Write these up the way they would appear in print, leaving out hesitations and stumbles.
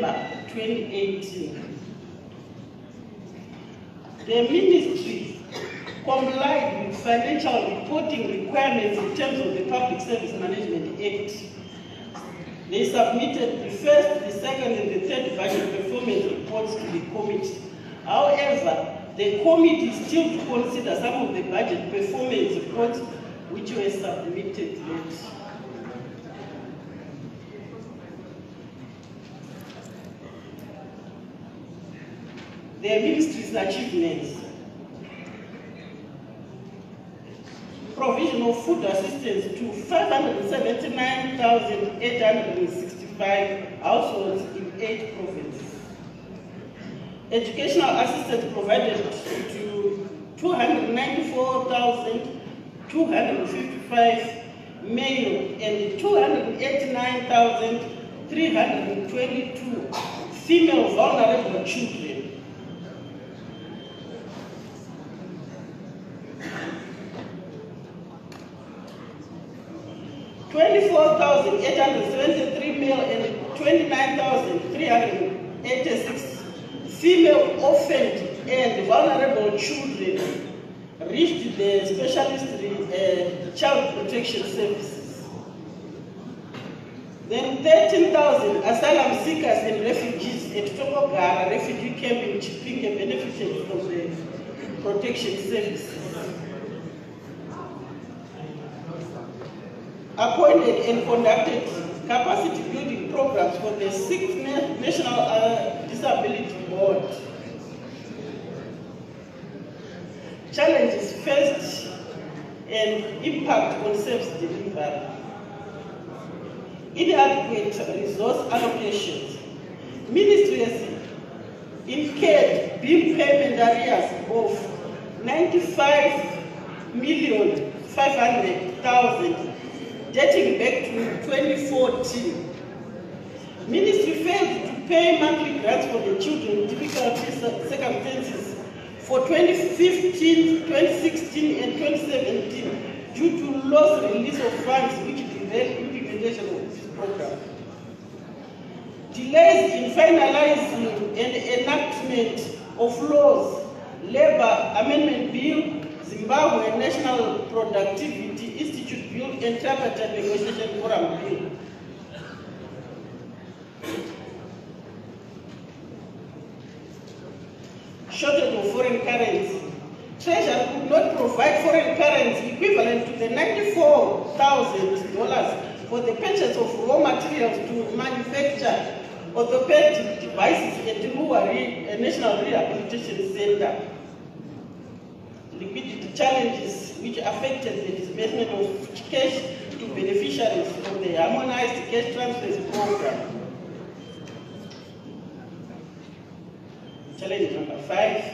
2018. The Ministry complied with financial reporting requirements in terms of the Public Service Management Act. They submitted the first, the second, and the third budget performance reports to the committee. However, the committee still to consider some of the budget performance reports which were submitted late. The ministry's achievements. Provision of food assistance to 579,865 households in 8 provinces. Educational assistance provided to 294,255 male and 289,322 female vulnerable children. 24,873 male and 29,386 female orphaned and vulnerable children reached the specialist child protection services. Then 13,000 asylum seekers and refugees at Tokogara refugee camp in Chipinge benefited from the protection services. Appointed and conducted capacity building programs for the 6th National Disability Board. Challenges faced and impact on service delivery. Inadequate resource allocations. Ministry has incurred bill payment arrears of 95,500,000 dating back to 2014. Ministry failed to pay monthly grants for the children in difficult circumstances for 2015, 2016, and 2017 due to lost release of funds which delayed implementation of this program. Delays in finalizing and enactment of laws, Labour Amendment Bill, Zimbabwe National Productivity Institute Bill, and Tripartite Negotiation Forum Bill. Shortage of foreign currency. Treasury could not provide foreign currency equivalent to the $94,000 for the purchase of raw materials to manufacture orthopedic devices at Ruari National Rehabilitation Center. Liquidity challenges which affected the disbursement of cash to beneficiaries of the Harmonized Cash Transfers Program. Challenge number 5,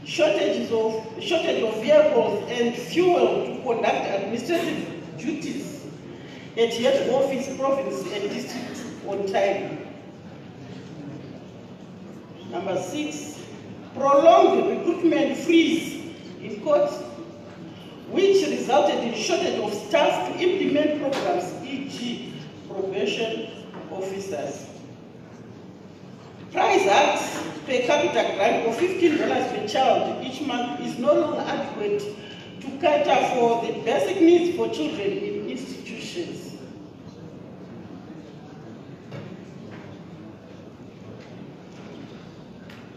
shortage of vehicles and fuel to conduct administrative duties at head office, province, and district on time. Number 6, prolonged recruitment freeze in courts, which resulted in shortage of staff to implement programs, e.g. probation officers. Price hikes per capita grant of $15 per child each month is no longer adequate to cater for the basic needs for children in institutions.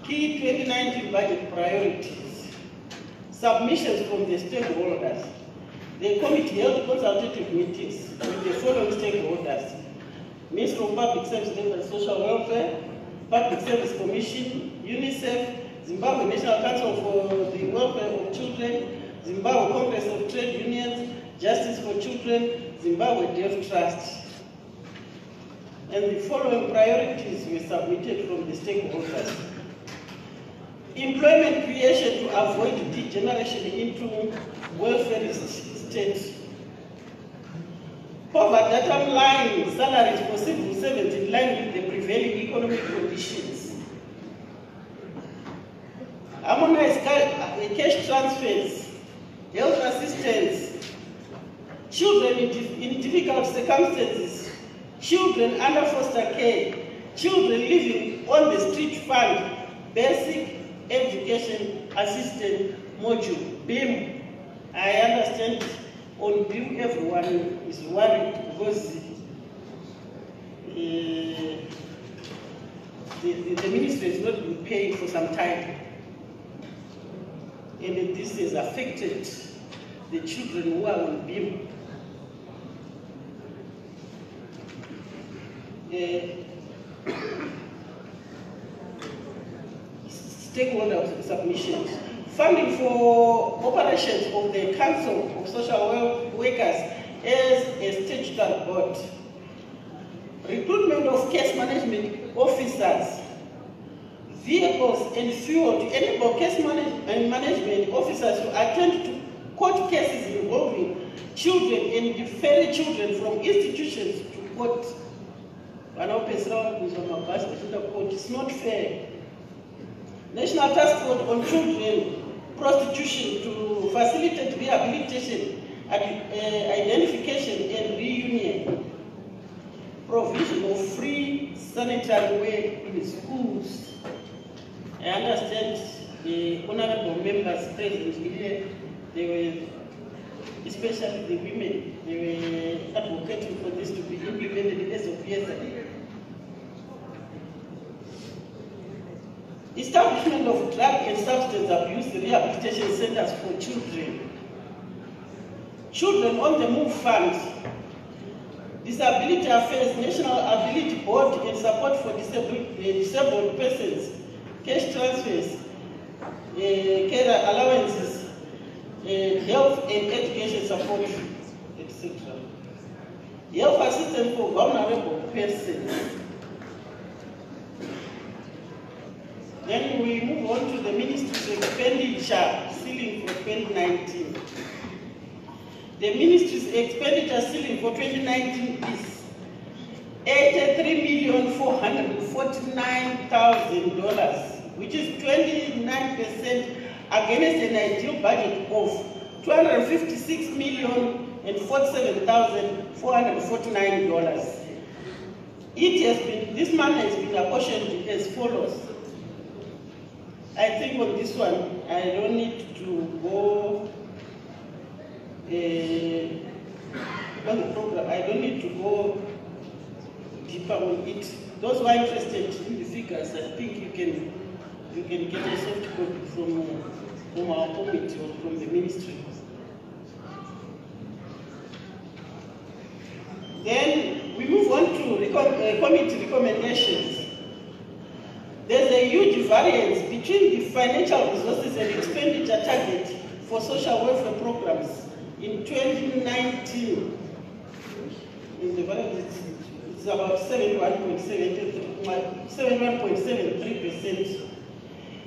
Key 2019 budget priorities. Submissions from the stakeholders. The committee held consultative meetings with the following stakeholders: Ministry of Public Service and Social Welfare, Public Service Commission, UNICEF, Zimbabwe National Council for the Welfare of Children, Zimbabwe Congress of Trade Unions, Justice for Children, Zimbabwe Deaf Trust. And the following priorities were submitted from the stakeholders. Employment creation to avoid degeneration into welfarist state. Poverty data line salaries for civil servants in line with the prevailing economic conditions. Harmonized cash transfers, health assistance, children in difficult circumstances, children under foster care, children living on the street fund basic education assistance module, BEAM. I understand on BEAM everyone is worried because the ministry has not been paying for some time. And this has affected the children who are on BEAM. Stakeholder submissions. Funding for operations of the Council of Social Workers as a statutory board. Recruitment of case management officers, vehicles and fuel to enable case management officers to attend to court cases involving children and defer children from institutions to court. It's not fair. National Task Force on Children Prostitution to facilitate rehabilitation, identification and reunion. Provision of free sanitary wear in schools. I understand the honorable members present here, they were, especially the women, they were advocating for this to be implemented as of yesterday. Establishment of drug and substance abuse rehabilitation centers for children. Children on the Move Fund. Disability Affairs National Ability Board and support for disabled persons. Cash transfers, care allowances, health and education support, etc. Health assistance for vulnerable persons. Then we move on to the Ministry's expenditure ceiling for 2019. The Ministry's expenditure ceiling for 2019 is $83,449,000, which is 29% against an ideal budget of $256,047,449. This money has been apportioned as follows. I think on this one, I don't need to go on the program. I don't need to go deeper on it. Those who are interested in the figures, I think you can get a soft copy from our committee or from the ministry. Then we move on to committee recommendations. There's a huge variance between the financial resources and expenditure target for social welfare programs in 2019. In the variance, it's about 71.73%.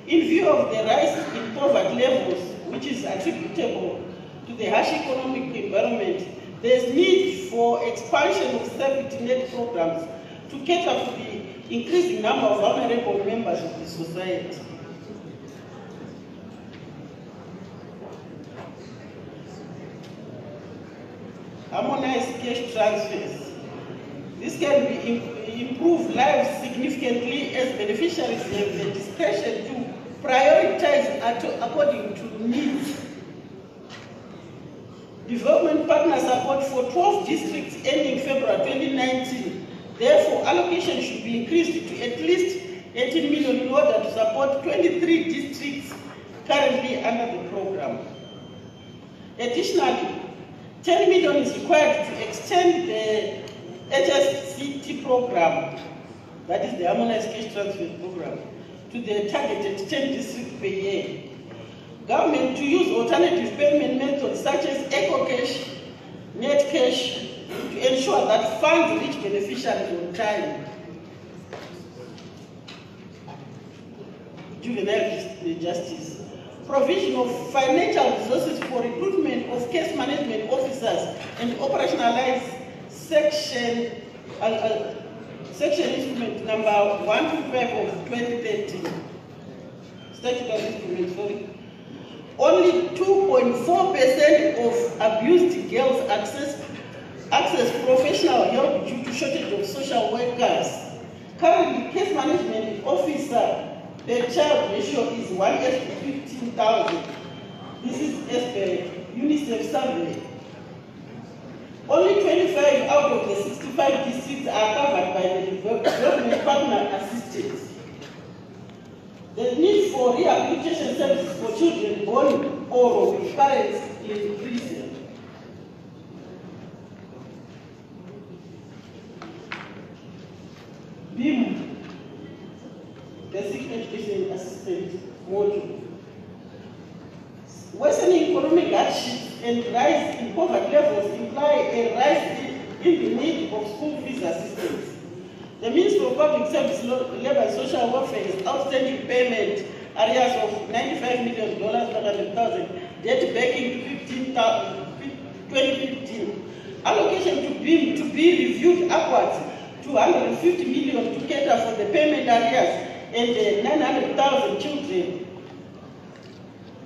In view of the rise in poverty levels, which is attributable to the harsh economic environment, there's need for expansion of safety net programs to cater to the increasing number of vulnerable members of the society. Harmonized cash transfers. This can improve lives significantly as beneficiaries have the discretion to prioritize according to needs. Development partner support for 12 districts ending February 2019. Therefore, allocation should be increased to at least 18 million in order to support 23 districts currently under the program. Additionally, 10 million is required to extend the HSCT program, that is the Harmonized Cash Transfer Program, to the targeted 10 districts per year. Government to use alternative payment methods such as EcoCash, NetCash, to ensure that funds reach beneficiaries on time. Juvenile justice. Provision of financial resources for recruitment of case management officers and operationalize section instrument number 125 of 2013. Statutory instrument, sorry. Only 2.4% of abused girls access professional help due to shortage of social workers. Currently, case management officer per child ratio is 1:15,000. This is as per UNICEF survey. Only 25 out of the 65 districts are covered by the development partner assistance. The need for rehabilitation services for children born or with parents is increasing. BIM, Basic Education Assistance Module. Worsening economic hardships and rise in poverty levels imply a rise in the need of school fees assistance. The Ministry of Public Service, Labor and Social Welfare has outstanding payment areas of $95 million, 500,000, debt backing to 2015. Allocation to BIM to be reviewed upwards to $150 million to cater for the payment areas and 900,000 children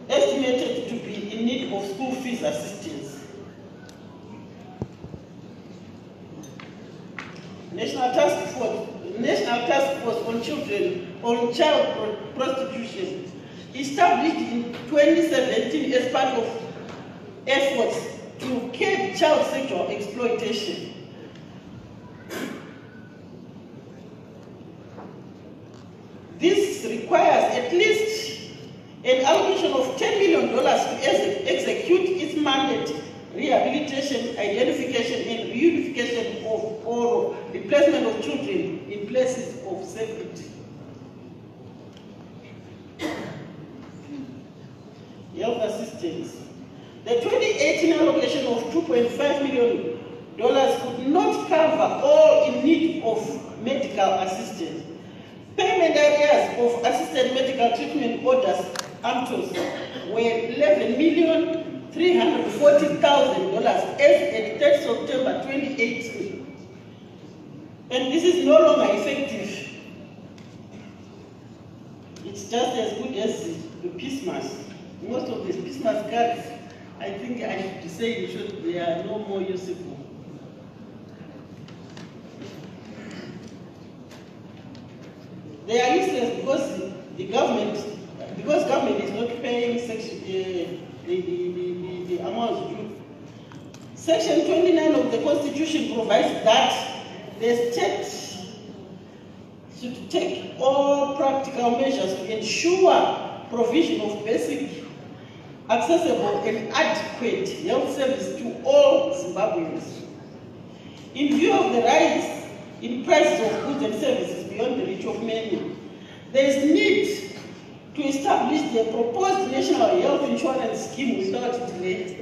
estimated to be in need of school fees assistance. National Task Force on Child Prostitution, established in 2017 as part of efforts to curb child sexual exploitation. This requires at least an allocation of $10 million to execute its mandate: rehabilitation, identification, and reunification of or replacement of children in places of safety. Health assistance. The 2018 allocation of $2.5 million could not cover all in need of medical assistance. Payment areas of assisted medical treatment orders, AMTOs, were $11,340,000 as at 30 September 2018. And this is no longer effective. It's just as good as the Christmas. Most of the Christmas cards, I think I have to say, they are no more useful. They are useless because government is not paying the amounts due. Section 29 of the Constitution provides that the state should take all practical measures to ensure provision of basic, accessible, and adequate health service to all Zimbabweans. In view of the rise in prices of goods and services beyond the reach of many, there is need to establish the proposed national health insurance scheme without delay.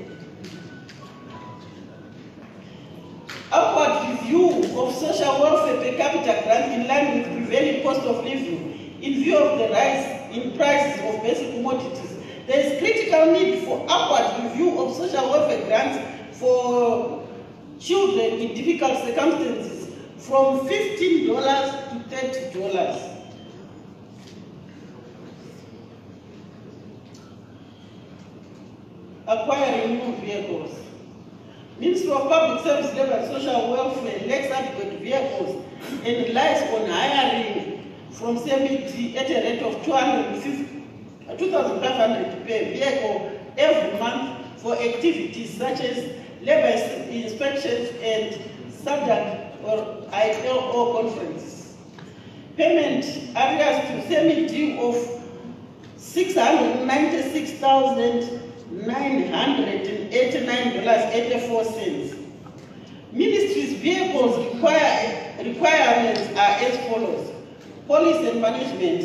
Upward review of social welfare per capita grant in line with prevailing cost of living in view of the rise in prices of basic commodities. There is critical need for upward review of social welfare grants for children in difficult circumstances from $15 to $30. Acquiring new vehicles. Ministry of Public Service, Labor and Social Welfare lacks adequate vehicles and relies on hiring from CMD at a rate of $2,500 per vehicle every month for activities such as labor inspections and SADC or ILO conferences. Payment areas to CMD of $696,989.84. Ministry's vehicles requirements are as follows: Police and Management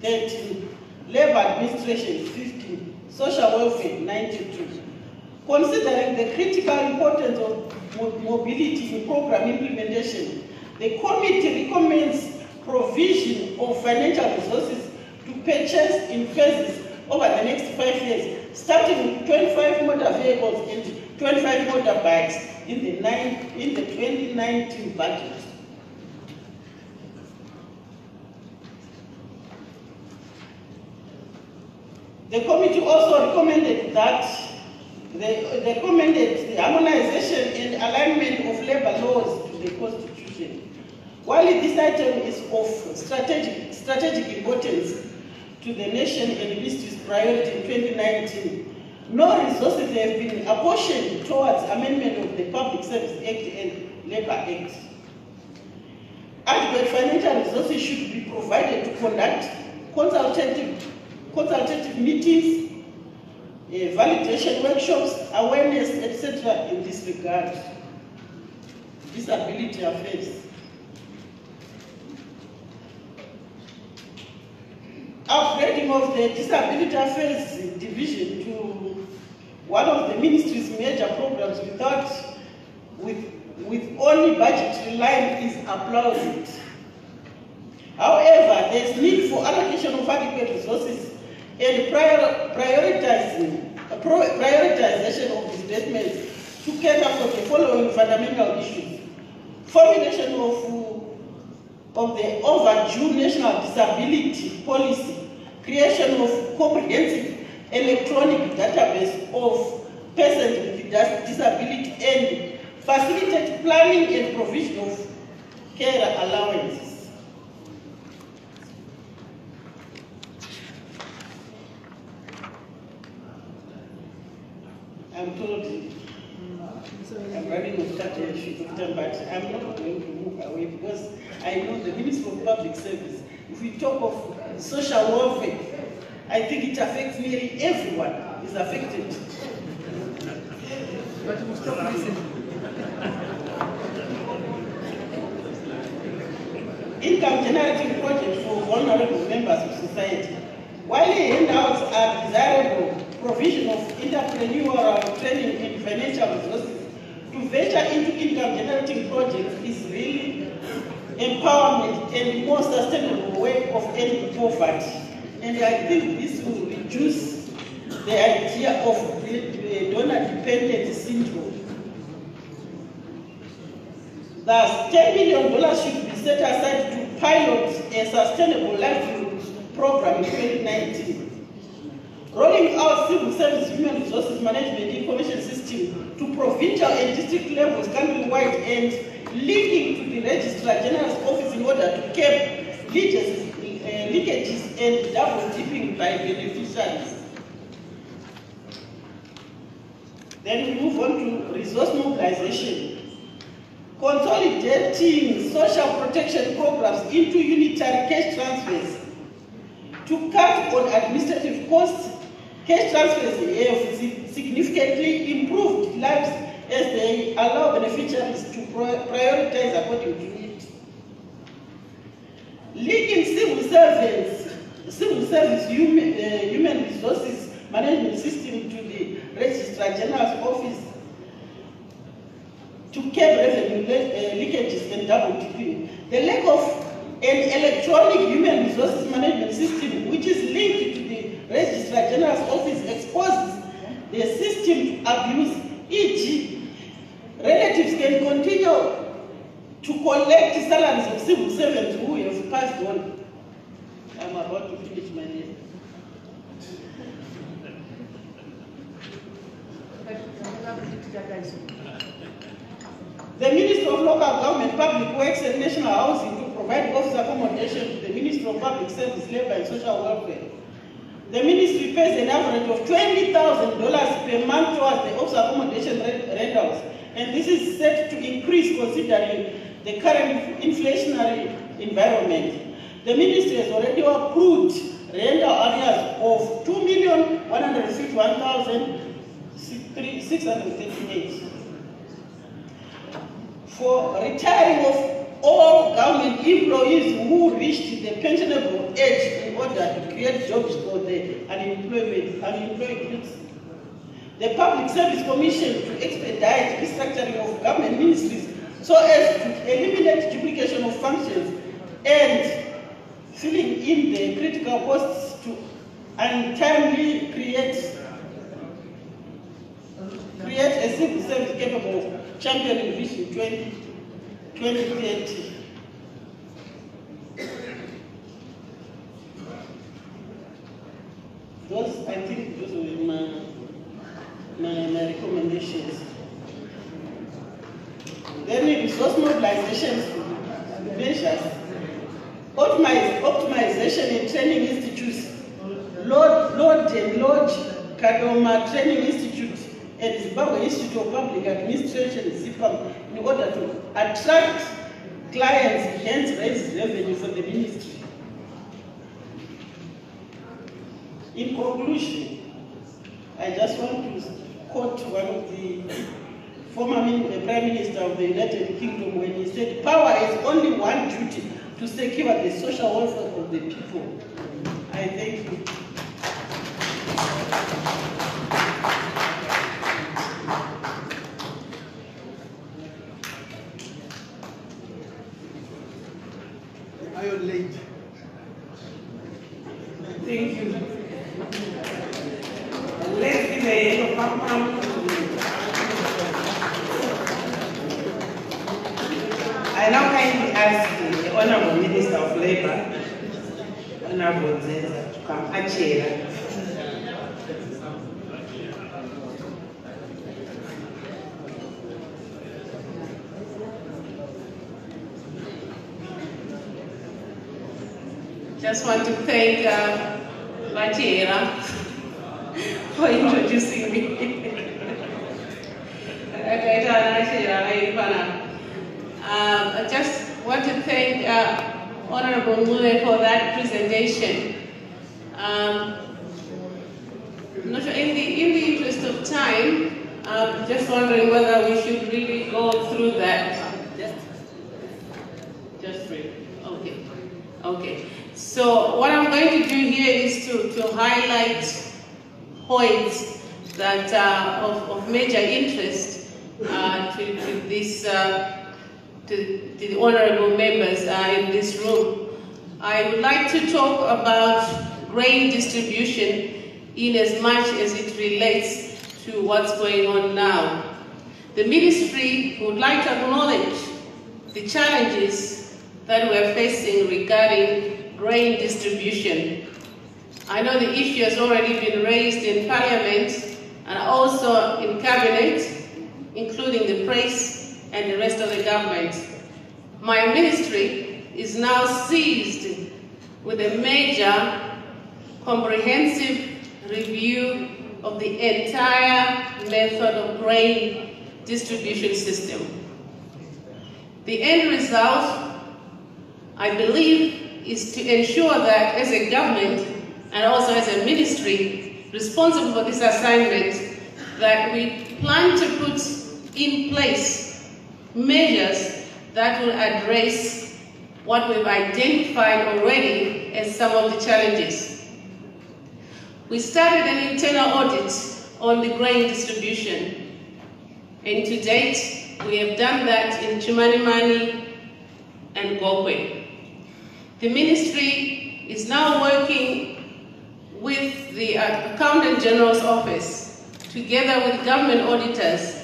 13, Labor Administration 15, Social Welfare 92. Considering the critical importance of mobility in program implementation, the committee recommends provision of financial resources to purchase in phases over the next 5 years, starting with 25 motor vehicles and 25 motorbikes in the 2019 budget. The committee also recommended that the harmonization and alignment of labor laws to the Constitution. While this item is of strategic importance to the nation and ministry's priority in 2019, no resources have been apportioned towards amendment of the Public Service Act and Labour Act. Adequate financial resources should be provided to conduct consultative meetings, validation workshops, awareness, etc. in this regard. Disability affairs. Upgrading of the Disability Affairs Division to one of the ministry's major programs with only budgetary line is applauded. However, there is need for allocation of adequate resources and prioritization of disbursements to cater for the following fundamental issues: formulation of the overdue national disability policy, creation of comprehensive electronic database of persons with disability, and facilitate planning and provision of care allowances. I'm told I'm running on that issue, but I'm not going to move away because I know the Minister of Public Service. If we talk of social welfare, I think it affects nearly everyone is affected. But we stop listening. Income generating projects for vulnerable members of society. While handouts are desirable, provision of entrepreneurial training and financial resources to venture into income generating projects is really empowerment and more sustainable way of ending poverty. And I think this will reduce the idea of donor-dependent syndrome. Thus, $10 million should be set aside to pilot a sustainable livelihood program in 2019. Rolling out civil service human resources management information system to provincial and district levels countrywide and linking to the Registrar General's office in order to curb leakages and double dipping by beneficiaries. Then we move on to resource mobilization. Consolidating social protection programs into unitary cash transfers. To cut on administrative costs, cash transfers have significantly improved lives as they allow beneficiaries to prioritize according to need. Linking civil service human resources management system to the Registrar General's office to curb revenue leakages and double dipping. The lack of an electronic human resources management system which is linked to the Registrar General's office exposes the system to abuse, e.g. relatives can continue to collect salaries of civil servants who have passed on. I'm about to finish my name. The Minister of Local Government, Public Works and National Housing to provide office accommodation to the Minister of Public Service, Labour and Social Welfare. The ministry pays an average of $20,000 per month towards the office accommodation rentals, and this is set to increase considering the current inflationary environment. The ministry has already approved rental areas of 2,151,638 for retiring of all government employees who reached the pensionable age in order to create jobs for the unemployed youth. The Public Service Commission to expedite restructuring of government ministries so as to eliminate duplication of functions and filling in the critical posts to untimely create a civil service capable of championing Vision 2030. I think those were my recommendations. Then resource mobilizations. measures, optimization in training institutes, Lord and Lodge Kadoma Training Institute and Zimbabwe Institute of Public Administration, ZIPAM, in order to attract clients, hence raise revenue for the ministry. In conclusion, I just want to quote one of the former Prime Minister of the United Kingdom when he said, "Power has only one duty, to secure the social welfare of the people." I thank you. The Iron Lady. Thank you. Let's give a yellow pom-pom. I now kindly ask the Honorable Minister of Labour, Honorable Zenza, to come and chair. Just want to thank Vachera for introducing me. I just want to thank Honorable Mule for that presentation. Not sure, in the interest of time, I'm just wondering whether we should really go through that. Just three. Okay. Okay. So what I'm going to do here is to highlight points that are of major interest to this to the honorable members in this room. I would like to talk about grain distribution in as much as it relates to what's going on now. The ministry would like to acknowledge the challenges that we're facing regarding grain distribution. I know the issue has already been raised in Parliament and also in Cabinet, including the press and the rest of the government. My ministry is now seized with a major comprehensive review of the entire method of grain distribution system. The end result, I believe, is to ensure that as a government and also as a ministry responsible for this assignment, that we plan to put in place measures that will address what we've identified already as some of the challenges. We started an internal audit on the grain distribution, and to date we have done that in Chimanimani and Gokwe. The ministry is now working with the Accountant General's Office, together with government auditors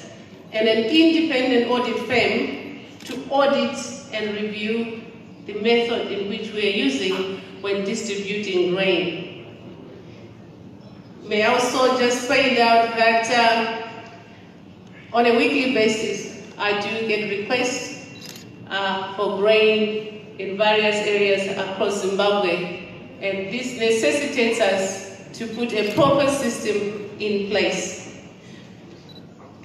and an independent audit firm, to audit and review the method in which we are using when distributing grain. May I also just find out that on a weekly basis, I do get requests for grain in various areas across Zimbabwe, and this necessitates us to put a proper system in place.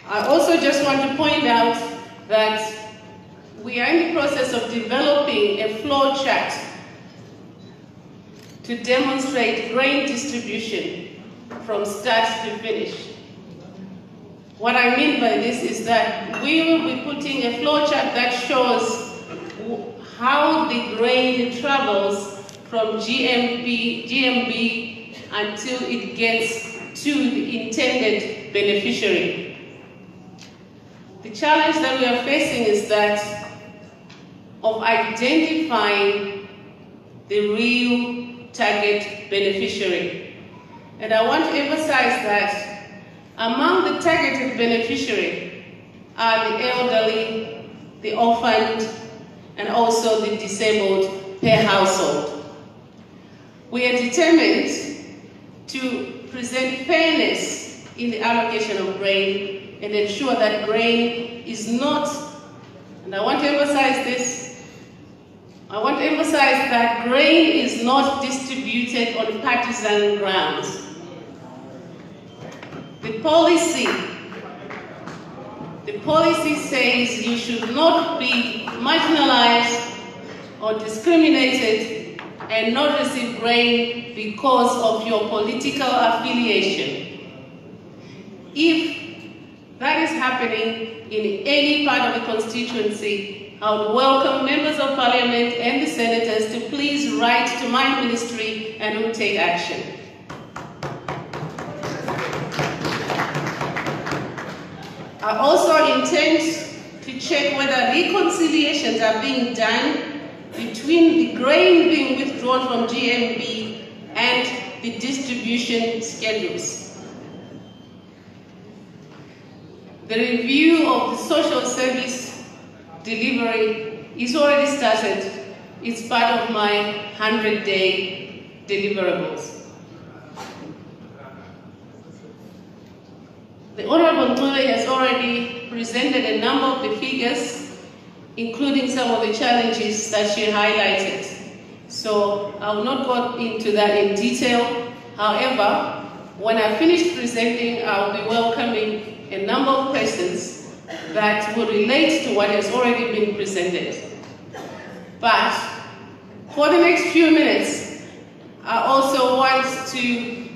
I also just want to point out that we are in the process of developing a flow chart to demonstrate grain distribution from start to finish. What I mean by this is that we will be putting a flow chart that shows how the grain travels from GMB until it gets to the intended beneficiary. The challenge that we are facing is that of identifying the real target beneficiary. And I want to emphasize that among the targeted beneficiary are the elderly, the orphaned, and also the disabled per household. We are determined to present fairness in the allocation of grain and ensure that grain is not, and I want to emphasize this, I want to emphasize that grain is not distributed on partisan grounds. The policy says you should not be marginalized or discriminated and not receive grain because of your political affiliation. If that is happening in any part of the constituency, I would welcome members of parliament and the senators to please write to my ministry and we'll take action. I also intend to check whether reconciliations are being done between the grain being withdrawn from GMB and the distribution schedules. The review of the social service delivery is already started. It's part of my 100-day deliverables. The Honorable Ntule has already presented a number of the figures, including some of the challenges that she highlighted. So I will not go into that in detail. However, when I finish presenting, I will be welcoming a number of questions that will relate to what has already been presented. But for the next few minutes, I also want to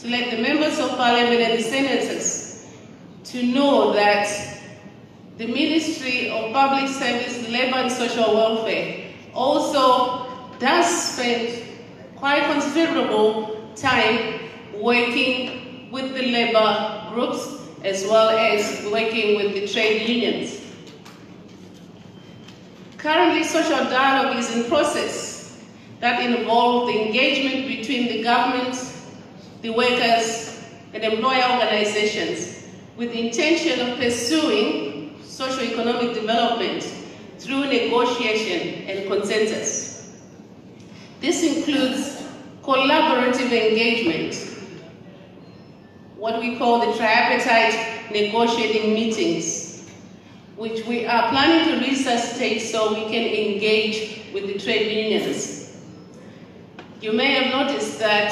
let the members of parliament and the senators to know that the Ministry of Public Service, Labour and Social Welfare also does spend quite considerable time working with the labour groups as well as working with the trade unions. Currently, social dialogue is in process that involves the engagement between the government, the workers, and employer organizations with the intention of pursuing socio-economic development through negotiation and consensus. This includes collaborative engagement, what we call the tripartite negotiating meetings, which we are planning to resuscitate so we can engage with the trade unions. You may have noticed that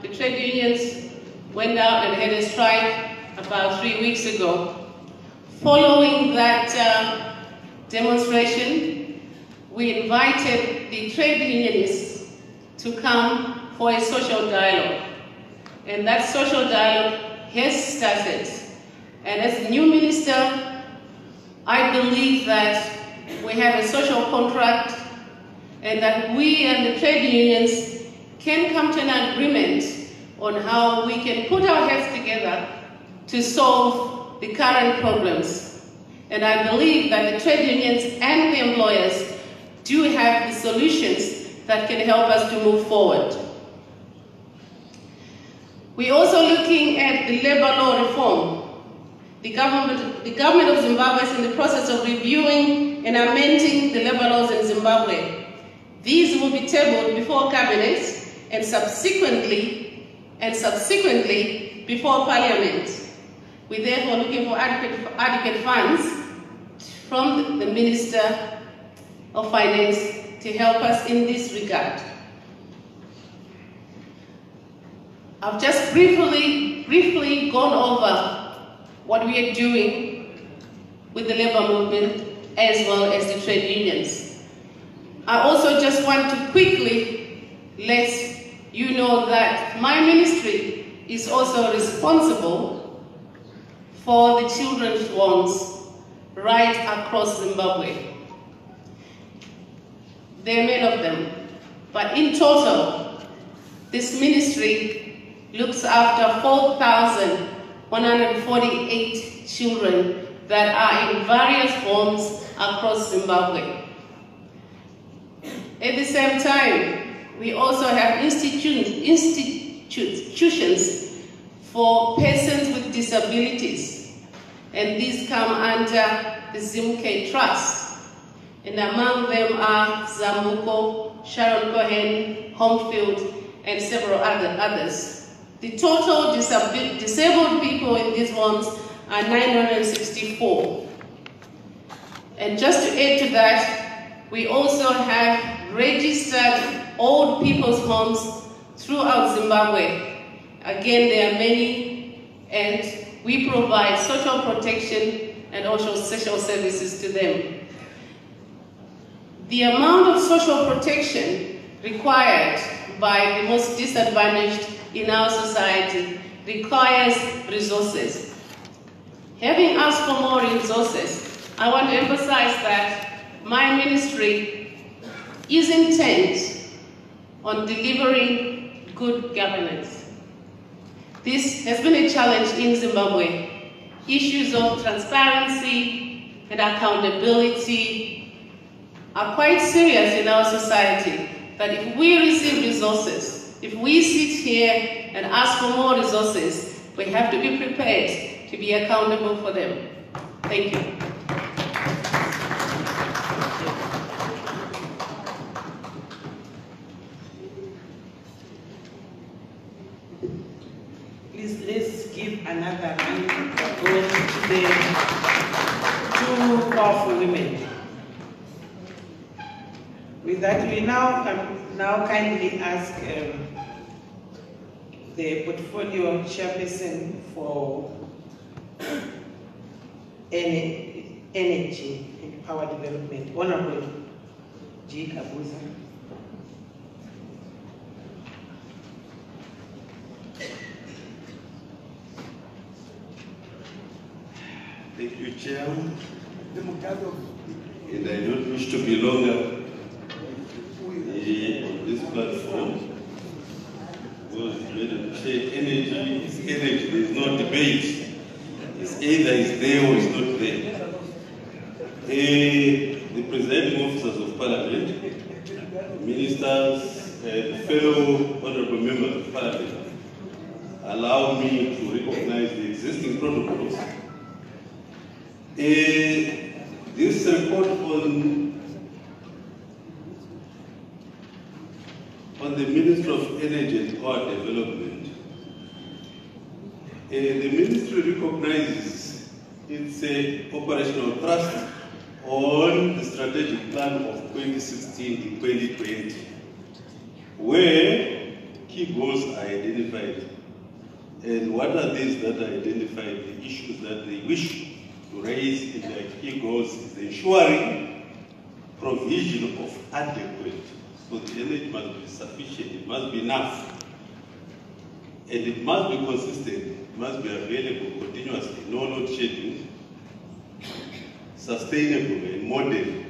the trade unions went out and had a strike about 3 weeks ago. Following that demonstration, we invited the trade unionists to come for a social dialogue. And that social dialogue has started. And as new minister, I believe that we have a social contract and that we and the trade unions can come to an agreement on how we can put our heads together to solve the current problems. And I believe that the trade unions and the employers do have the solutions that can help us to move forward. We're also looking at the labor law reform. The government of Zimbabwe is in the process of reviewing and amending the labor laws in Zimbabwe. These will be tabled before cabinet and subsequently before parliament. We're therefore looking for adequate funds from the Minister of Finance to help us in this regard. I've just briefly gone over what we are doing with the labor movement as well as the trade unions. I also just want to quickly let you know that my ministry is also responsible for the children's loans right across Zimbabwe. There are many of them, but in total, this ministry looks after 4,148 children that are in various forms across Zimbabwe. At the same time, we also have institutions for persons with disabilities, and these come under the Zimke Trust. And among them are Zamuko, Sharon Cohen, Homefield, and several others. The total disabled people in these homes are 964. And just to add to that, We also have registered old people's homes throughout Zimbabwe. Again, there are many, and we provide social protection and also social services to them. The amount of social protection required by the most disadvantaged in our society requires resources. Having asked for more resources, I want to emphasize that my ministry is intent on delivering good governance. This has been a challenge in Zimbabwe. Issues of transparency and accountability are quite serious in our society. That if we receive resources, if we sit here and ask for more resources, we have to be prepared to be accountable for them. Thank you. Please, let's give another hand to the two powerful women. With that, we now kindly ask the portfolio chairperson for energy and power development, Honorable G. Kabuza. Thank you, Chair. And I don't wish to be longer on this platform. Because Madam Chair, energy is energy. There is no debate. It's either it's there or it's not there. The presiding officers of Parliament, ministers, fellow honorable members of Parliament, allow me to recognize the existing protocols. This report on the Ministry of Energy and Power Development, the Ministry recognizes its operational thrust on the strategic plan of 2016 to 2020, where key goals are identified. And what are these that are identified? The issues that they wish to raise in their key goals is ensuring provision of adequate. So the energy must be sufficient, it must be enough, and it must be consistent, it must be available continuously, no load shedding, sustainable and modern,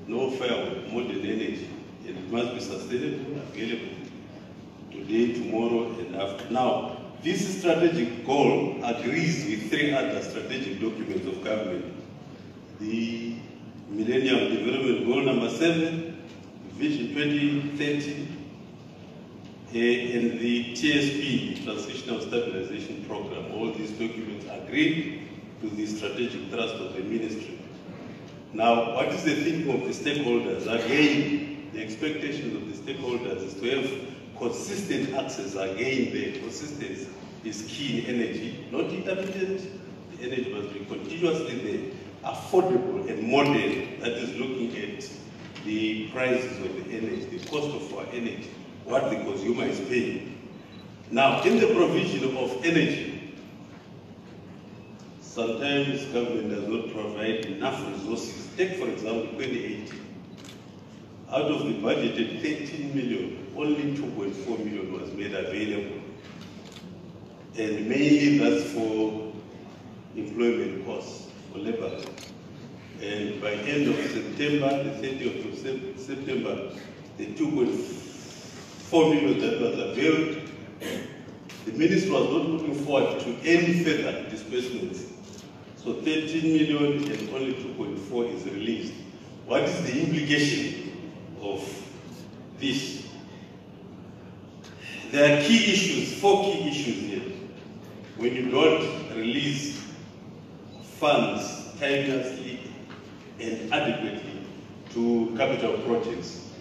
no firewood, modern energy, and it must be sustainable, available today, tomorrow, and after. Now, this strategic goal agrees with 3 other strategic documents of government. The Millennium Development Goal number 7, Vision 2030, and the TSP, Transitional Stabilization Program. All these documents agree to the strategic thrust of the ministry. Now, what is the thinking of the stakeholders? Again, the expectations of the stakeholders is to have consistent access. Again, the consistency is key in energy, not intermittent. The energy must be continuously there, affordable and modern. That is looking at the prices of the energy, the cost of our energy, what the consumer is paying. Now, in the provision of energy, sometimes government does not provide enough resources. Take, for example, 2018. Out of the budgeted 13 million, only 2.4 million was made available. And mainly that's for employment costs, for labor. And by end of September, the 30th of September, the 2.4 million that was availed, the ministry was not looking forward to any further disbursements. So 13 million and only 2.4 is released. What is the implication of this? There are key issues, 4 key issues here. When you don't release funds timelessly and adequately to capital projects.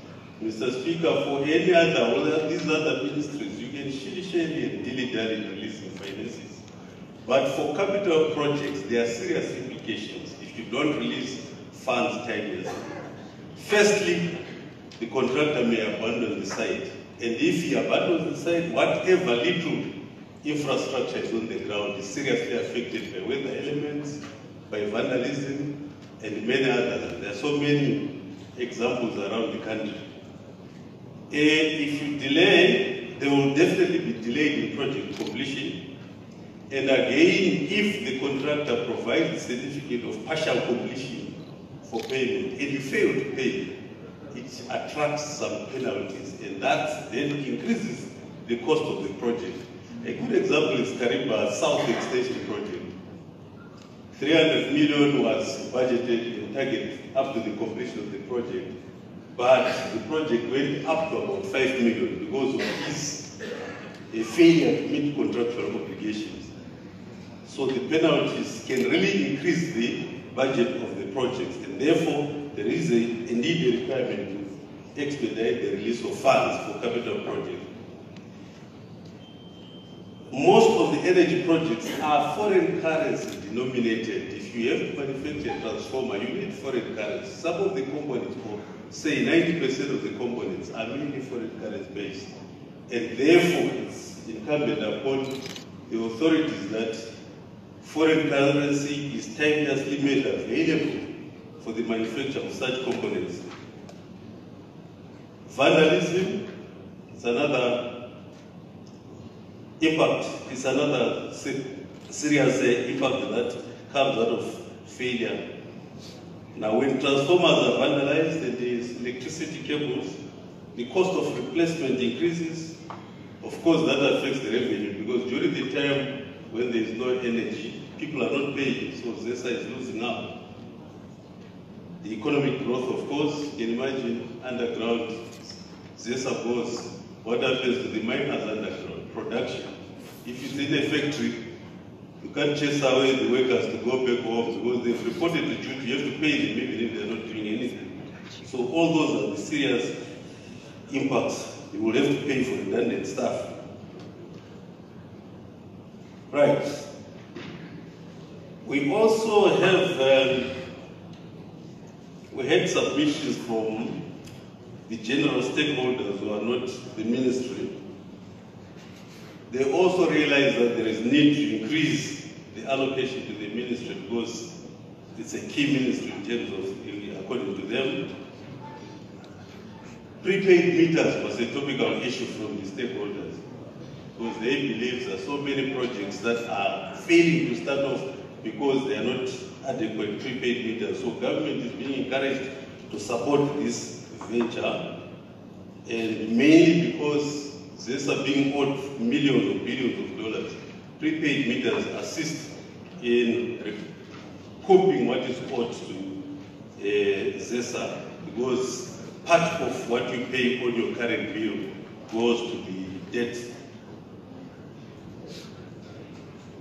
Mr. Speaker, for any other, these other ministries, you can shilly-shally and dilly-dally in releasing finances. But for capital projects, there are serious implications if you don't release funds timelessly. Firstly, the contractor may abandon the site. And if he abandons the site, whatever little infrastructure is on the ground is seriously affected by weather elements, by vandalism, and many others. There are so many examples around the country. If you delay, there will definitely be delayed in project completion. And again, if the contractor provides the certificate of partial completion for payment, and you fail to pay, it attracts some penalties, and that then increases the cost of the project. A good example is Kariba South Extension Project. 300 million was budgeted and targeted up to the completion of the project, but the project went up to about 5 million because of his failure to meet contractual obligations. So the penalties can really increase the budget of the project, and therefore there is indeed a requirement to expedite the release of funds for capital projects. Most of the energy projects are foreign currency denominated. If you have to manufacture a transformer, you need foreign currency. Some of the components, or say 90% of the components, are mainly foreign currency based. And therefore, it's incumbent upon the authorities that foreign currency is timelessly made available for the manufacture of such components. Vandalism is another impact, is another serious impact that comes out of failure. Now, when transformers are vandalized and there is electricity cables, the cost of replacement increases. Of course, that affects the revenue, because during the time when there is no energy, people are not paying, so ZESA is losing out. The economic growth, of course, you can imagine underground, ZESA goes, what happens to the miners underground? Production. If it's in a factory, you can't chase away the workers to go back home because they've reported the duty, you have to pay them even if they're not doing anything. So all those are the serious impacts. You will have to pay for redundant staff. Right. We also have, we had submissions from the general stakeholders who are not the ministry. They also realize that there is need to increase the allocation to the ministry because it's a key ministry in terms of, according to them. Prepaid meters was a topical issue from the stakeholders because they believe there are so many projects that are failing to start off because they are not adequate prepaid meters. So government is being encouraged to support this venture, and mainly because ZESA being owed millions or billions of dollars, prepaid meters assist in recouping what is owed to ZESA, because part of what you pay on your current bill goes to the debt.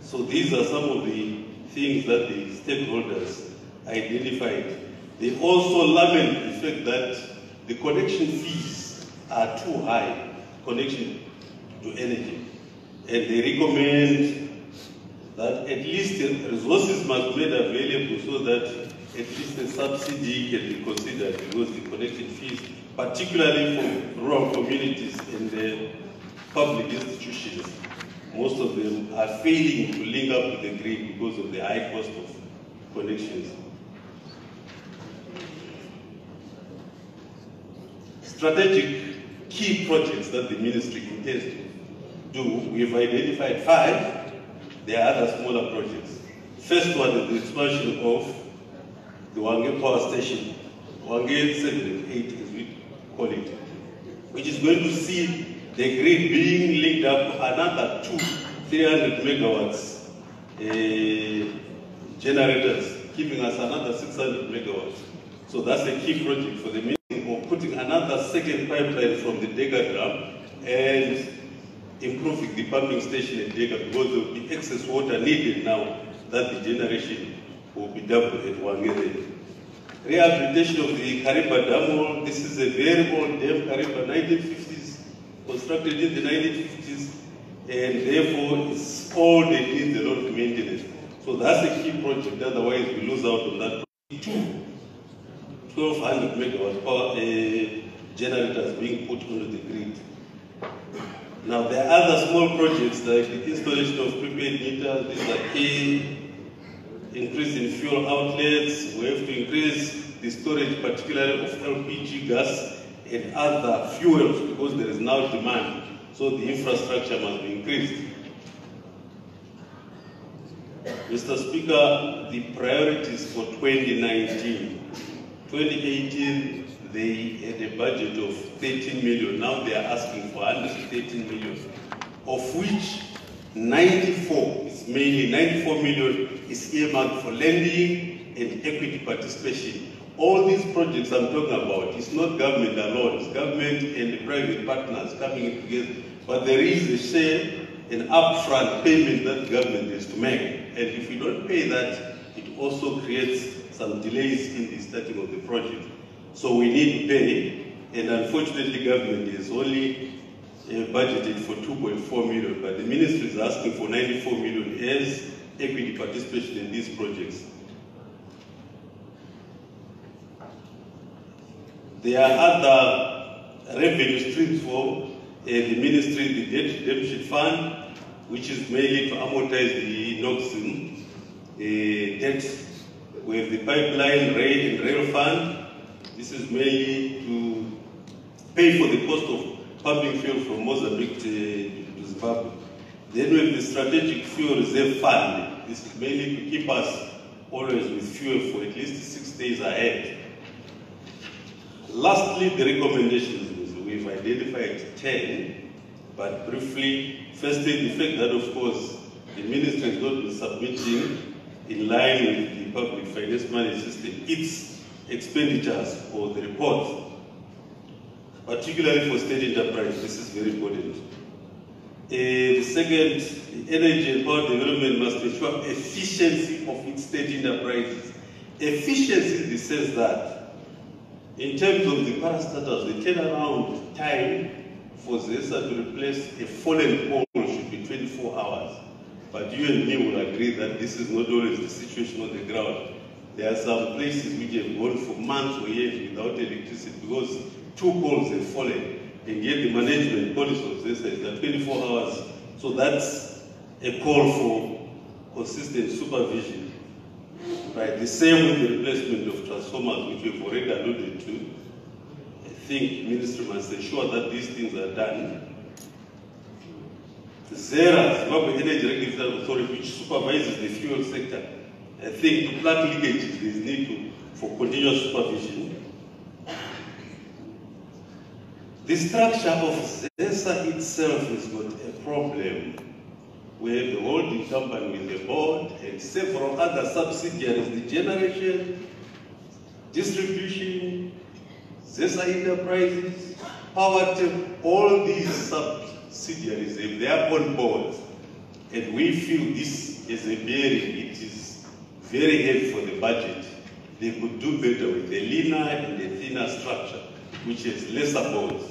So these are some of the things that the stakeholders identified. They also lament the fact that the connection fees are too high, connection to energy. And they recommend that at least resources must be made available so that at least a subsidy can be considered, because the connection fees, particularly for rural communities and the public institutions, most of them are failing to link up to the grid because of the high cost of connections. Strategic key projects that the ministry intends to do, we've identified 5. There are other smaller projects. First one is the expansion of the Wange Power Station, Wange 7 and 8 as we call it, which is going to see the grid being linked up to another 2 300 megawatts generators, giving us another 600 megawatts. So that's a key project for the ministry, of putting another second pipeline from the Dega Dam and improving the pumping station at Dega, because there will be excess water needed now that the generation will be doubled at Wangere. Rehabilitation of the Kariba Dam Wall. This is a very old dam, Kariba 1950s, constructed in the 1950s, and therefore it's old and needs a lot of maintenance. So that's a key project, otherwise we lose out on that. 2, 1,200 megawatt power generators being put onto the grid. Now, there are other small projects like the installation of prepaid meters. These are key. Increase in fuel outlets. We have to increase the storage, particularly of LPG gas and other fuels, because there is now demand. So the infrastructure must be increased. Mr. Speaker, the priorities for 2019. 2018, they had a budget of 13 million. Now they are asking for 113 million, of which 94 million is earmarked for lending and equity participation. All these projects I'm talking about, it's not government alone, it's government and the private partners coming in together. But there is a share, an upfront payment that the government has to make. And if we don't pay that, it also creates some delays in the starting of the project. So we need to pay, and unfortunately government is only budgeted for 2.4 million, but the ministry is asking for 94 million as equity participation in these projects. There are other revenue streams for the ministry, the debt redemption fund, which is mainly to amortize the NOXIM debt. We have the pipeline, rail and rail fund. This is mainly to pay for the cost of pumping fuel from Mozambique to Zimbabwe. Then we have the strategic fuel reserve fund. This is mainly to keep us always with fuel for at least 6 days ahead. Lastly, the recommendations. We've identified 10, but briefly, firstly, the fact that, of course, the ministry has not been submitting in line with the public finance management system its expenditures for the report, particularly for state enterprise. This is very important. The second, the energy and power development must ensure efficiency of its state enterprises. Efficiency in the sense that, in terms of the parastatals, the turnaround time for ZESA to replace a fallen pole should be 24 hours. But you and me will agree that this is not always the situation on the ground. There are some places which have gone for months or years without electricity because 2 poles have fallen. And yet the management policy of ZESA is that 24 hours. So that's a call for consistent supervision. Right, the same with the replacement of transformers, which we've already alluded to. I think ministry must ensure that these things are done. ZERA, Zimbabwe Energy Regulatory Authority, which supervises the fuel sector, I think to plug leakages, there is need for continuous supervision. The structure of ZESA itself has got a problem, where the holding company with the board and several other subsidiaries, the generation, distribution, ZESA enterprises, power tech, all these subsidiaries have their own boards. And we feel this is a bearing, it is very heavy for the budget. They could do better with a leaner and a thinner structure, which has lesser boards.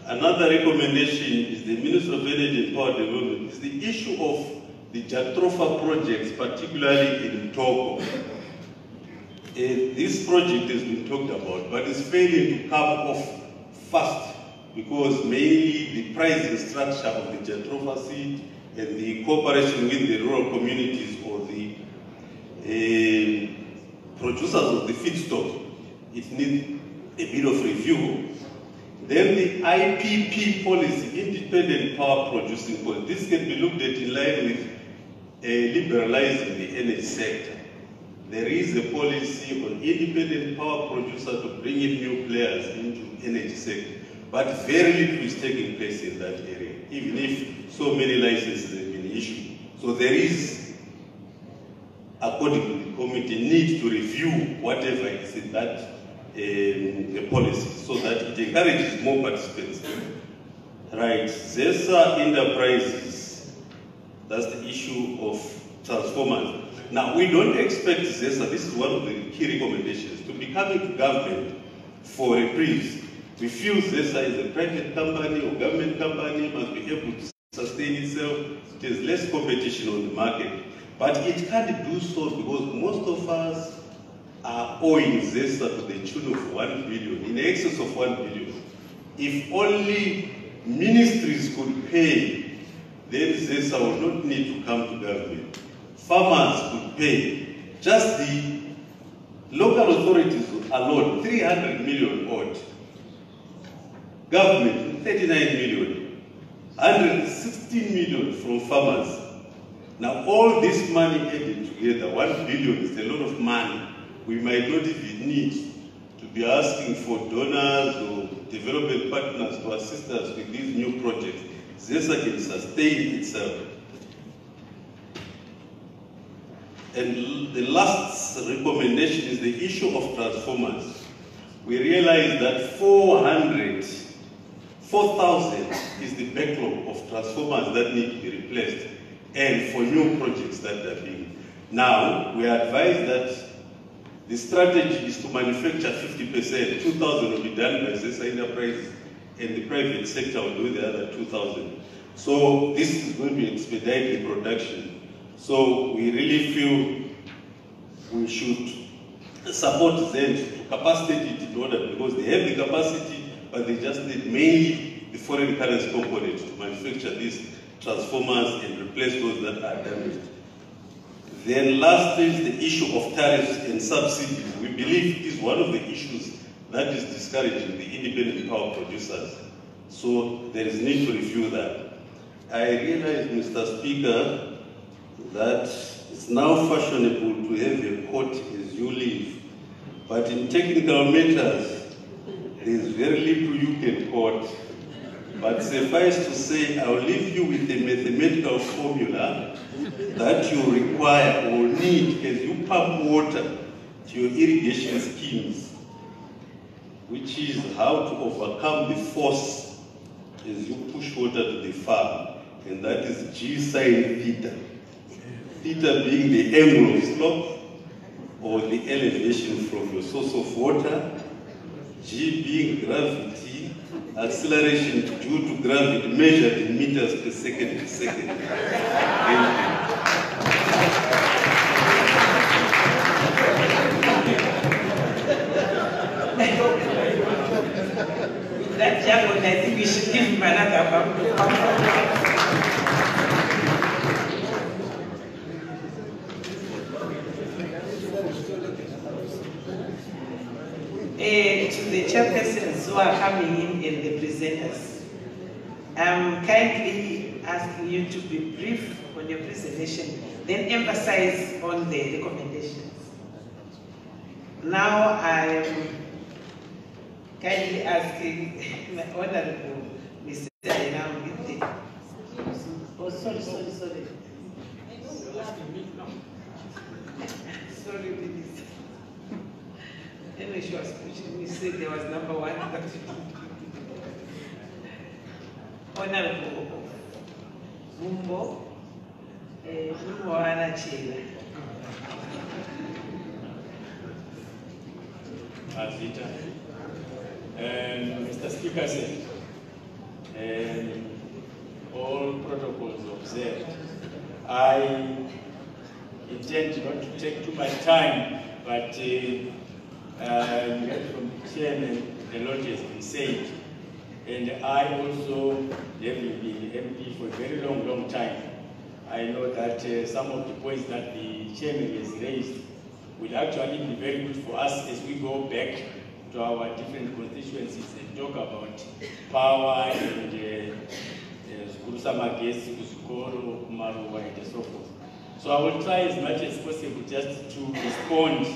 Another recommendation is the Ministry of Energy and Power Development is the issue of the Jatrofa projects, particularly in Togo. This project has been talked about, but it's failing to come off fast because mainly the pricing structure of the Jatrofa seed and the cooperation with the rural communities or the producers of the feedstock, it needs a bit of review. Then the IPP policy, independent power producing policy, this can be looked at in line with liberalizing the energy sector. There is a policy on independent power producer to bring in new players into energy sector, but very little is taking place in that area, even if so many licenses have been issued. So there is, according to the committee, need to review whatever is in that policy so that it encourages more participants. Right, ZESA enterprises, that's the issue of transformers. Now, we don't expect ZESA, this is one of the key recommendations, to be coming to government for reprise. We feel ZESA is a private company or government company, must be able to sustain itself. There's less competition on the market. But it can't do so because most of us are owing ZESA to the tune of 1 billion, in excess of 1 billion. If only ministries could pay, then ZESA would not need to come to government. Farmers could pay. Just the local authorities alone, 300 million odd. Government, 39 million. 116 million from farmers. Now all this money added together, 1 billion is a lot of money. We might not even need to be asking for donors or development partners to assist us with these new projects. ZESA can sustain itself. And the last recommendation is the issue of transformers. We realize that 4,000 is the backlog of transformers that need to be replaced, and for new projects that are being. Now, we are advised that the strategy is to manufacture 50%, 2,000 will be done by ZESA Enterprises, and the private sector will do the other 2,000. So this is going to expedite the production. So we really feel we should support them to capacitate it in order, because they have the capacity, but they just need mainly the foreign currency component to manufacture these transformers and replace those that are damaged. Then last is the issue of tariffs and subsidies. We believe it is one of the issues that is discouraging the independent power producers. So there is need to review that. I realize, Mr. Speaker, that it's now fashionable to have a court as you live. But in technical matters, there is very little you can quote. But suffice to say, I'll leave you with a mathematical formula that you require or need as you pump water to your irrigation schemes, which is how to overcome the force as you push water to the farm, and that is G sine theta. Theta being the angle of slope or the elevation from your source of water, G being gravity, acceleration due to gravity measured in meters per second per second. That jargon, I think we should give him another one. To the chairpersons who are coming in and the presenters, I'm kindly asking you to be brief on your presentation, then emphasize on the recommendations. Now I am kindly asking my Honorable Mr. Dainam. Oh, sorry. Sorry, Minister. Anyway, she was preaching, we said there was number one. Honorable Mumbo, Mumbo Anachela. Azita. Mr. Speaker said, all protocols observed. I intend not to take too much time, but from the chairman, a lot has been said. And I also have been MP for a very long time. I know that some of the points that the chairman has raised will actually be very good for us as we go back to our different constituencies and talk about power and and so forth. So I will try as much as possible just to respond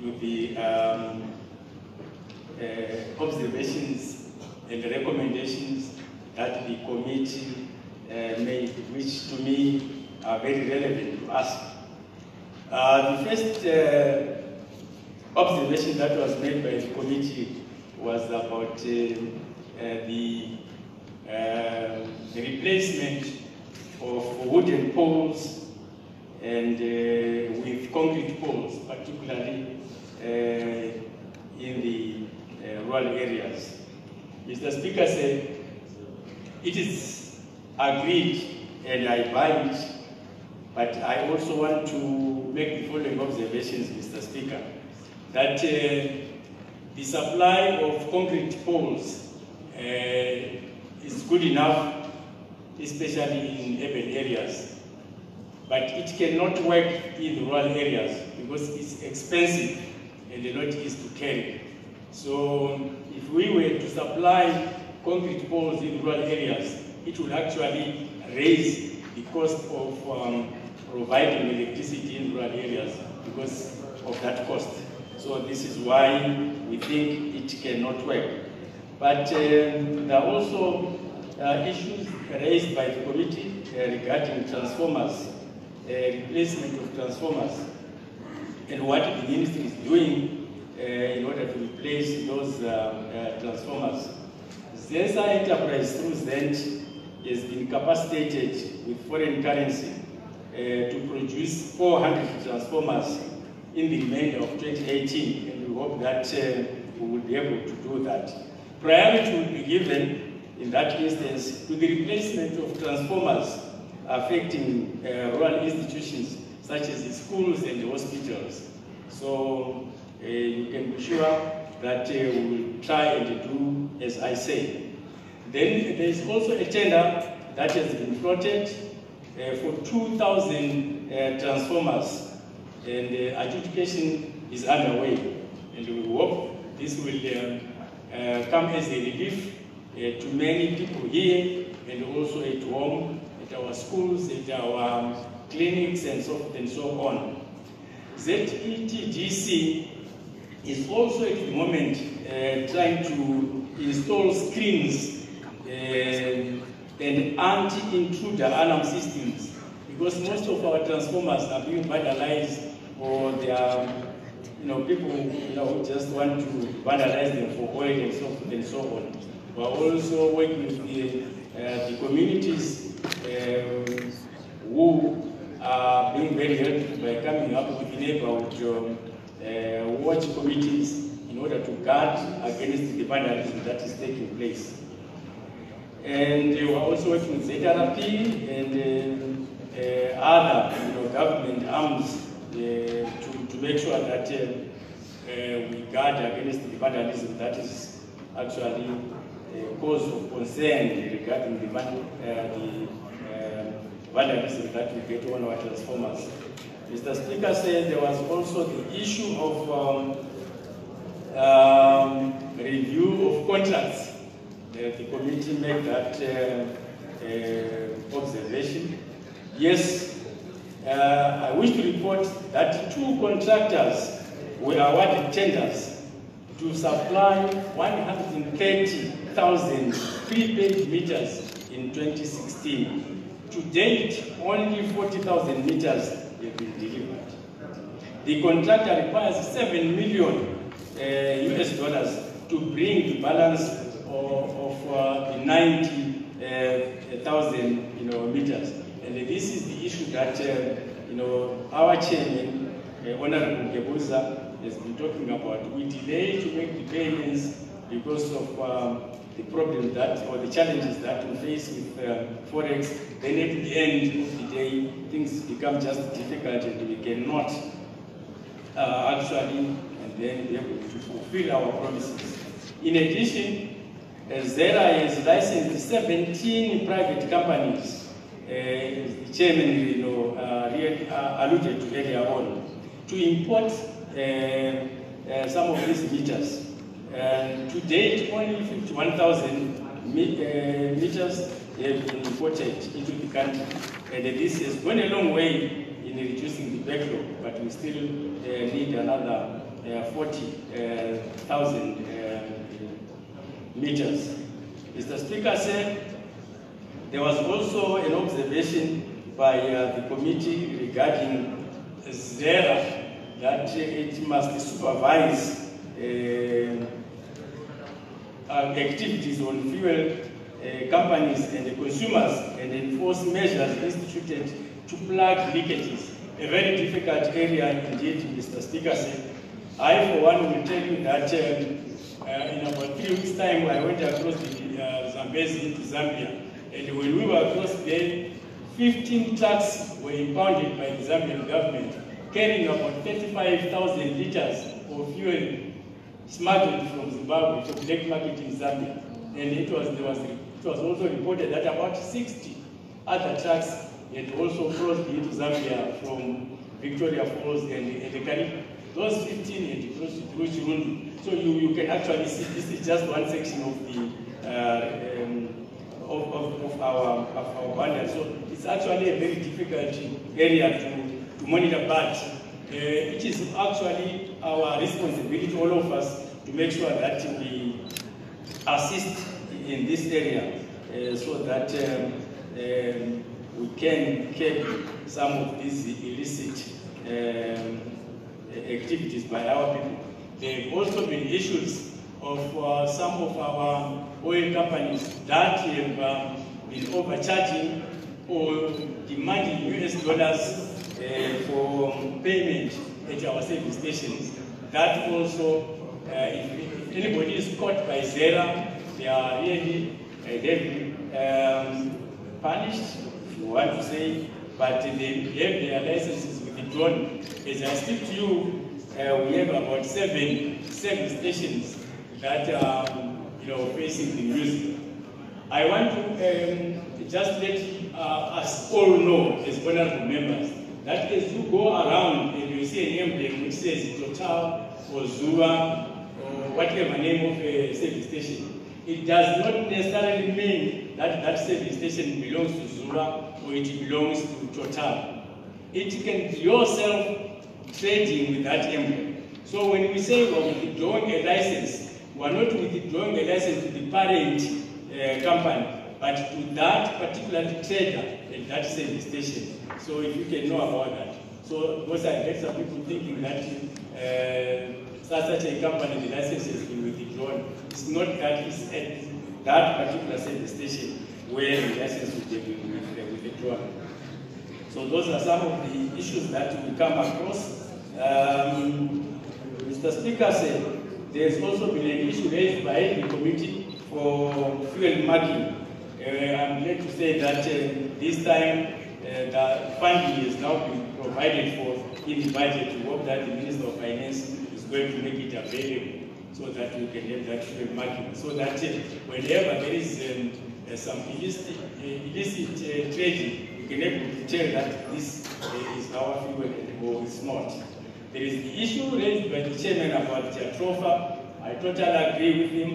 to the observations and the recommendations that the committee made, which to me are very relevant to us. The first observation that was made by the committee was about the replacement of wooden poles and with concrete poles, particularly in the rural areas. Mr. Speaker said, it is agreed and I buy it, but I also want to make the following observations, Mr. Speaker. that the supply of concrete poles is good enough, especially in urban areas. But it cannot work in rural areas because it's expensive and not easy to carry. So if we were to supply concrete poles in rural areas, it would actually raise the cost of providing electricity in rural areas because of that cost. So this is why we think it cannot work. But there are also issues raised by the committee regarding transformers, replacement of transformers, and what the ministry is doing in order to replace those transformers. ZESA enterprise through ZENT has been capacitated with foreign currency to produce 400 transformers in the remainder of 2018, and we hope that we will be able to do that. Priority will be given, in that instance, to the replacement of transformers affecting rural institutions such as the schools and the hospitals. So you can be sure that we will try and do as I say. Then there is also a tender that has been floated for 2,000 transformers, and adjudication is underway. And we hope this will come as a relief to many people here and also at home, at our schools, at our clinics, and so on. ZETDC is also at the moment trying to install screens and anti-intruder alarm systems, because most of our transformers are being vandalized, or they are, people who just want to vandalize them for oil and so on. We are also working with the communities who are being very helpful by coming up with neighborhood watch committees in order to guard against the vandalism that is taking place. And we are also working with ZRP and other government arms to make sure that we guard against the vandalism that is actually a cause of concern regarding the vandalism that we get on our transformers. Mr. Speaker said there was also the issue of review of contracts. The committee made that observation. Yes, I wish to report that 2 contractors were awarded tenders to supply 130,000 prepaid meters in 2016. To date, only 40,000 meters have been delivered. The contractor requires $7 million US dollars to bring the balance of the 90,000 meters. And this is the issue that our chairman, Honorable Gebuza, has been talking about. We delay to make the payments because of the problem that, or the challenges that we face with Forex. Then at the end of the day, things become just difficult and we cannot actually and then be able to fulfill our promises. In addition, ZERA has licensed 17 private companies, as the chairman alluded to earlier on, to import some of these meters. To date, only 51,000 meters have been imported into the country. And this has gone a long way in reducing the backlog, but we still need another 40,000 meters. Mr. Speaker said there was also an observation by the committee regarding ZERA that it must supervise activities on fuel companies and the consumers and enforce measures instituted to plug leakages. A very difficult area indeed, Mr. Speaker said. I, for one, will tell you that in about 3 weeks' time, I went across the Zambezi into Zambia, and when we were across there, 15 trucks were impounded by the Zambian government, carrying about 35,000 liters of fuel smuggled from Zimbabwe to black market in Zambia. And it was also reported that about 60 other trucks had also crossed into Zambia from Victoria Falls and the Caribbean. Those 15 had crossed through Chirundu. So you can actually see this is just one section of the of our boundary. So it's actually a very difficult area to monitor, but it is actually our responsibility, all of us, to make sure that we assist in this area so that we can curb some of these illicit activities by our people. There have also been issues of some of our oil companies that have been overcharging or demanding US dollars for payment at our service stations. That also, if anybody is caught by Zera, they are really punished, if you want to say, but they have their licenses withdrawn. As I speak to you, we have about 7 service stations that are facing the music. I want to just let us all know, as honorable members, that as you go around and you see an emblem which says Total or Zua or whatever name of a service station, it does not necessarily mean that that service station belongs to Zura or it belongs to Total. It can be yourself trading with that emblem. So when we say we're withdrawing a license, we're not withdrawing a license to the parent company, but to that particular trader at that service station. So if you can know about that. So because I heard some people thinking that such a company, the license has been withdrawn. It's not that, it's at that particular service station where the license will be withdrawn. So those are some of the issues that we come across. Mr. Speaker said there's also been an issue raised by the Committee for Fuel Marking. I'm glad to say that this time the funding is now being provided for in the budget. We hope that the Minister of Finance is going to make it available so that we can have that fuel marking. So that whenever there is some illicit trading, we can able to tell that this is our fuel or it's not. There is the issue raised by the chairman about Jatropha. I totally agree with him.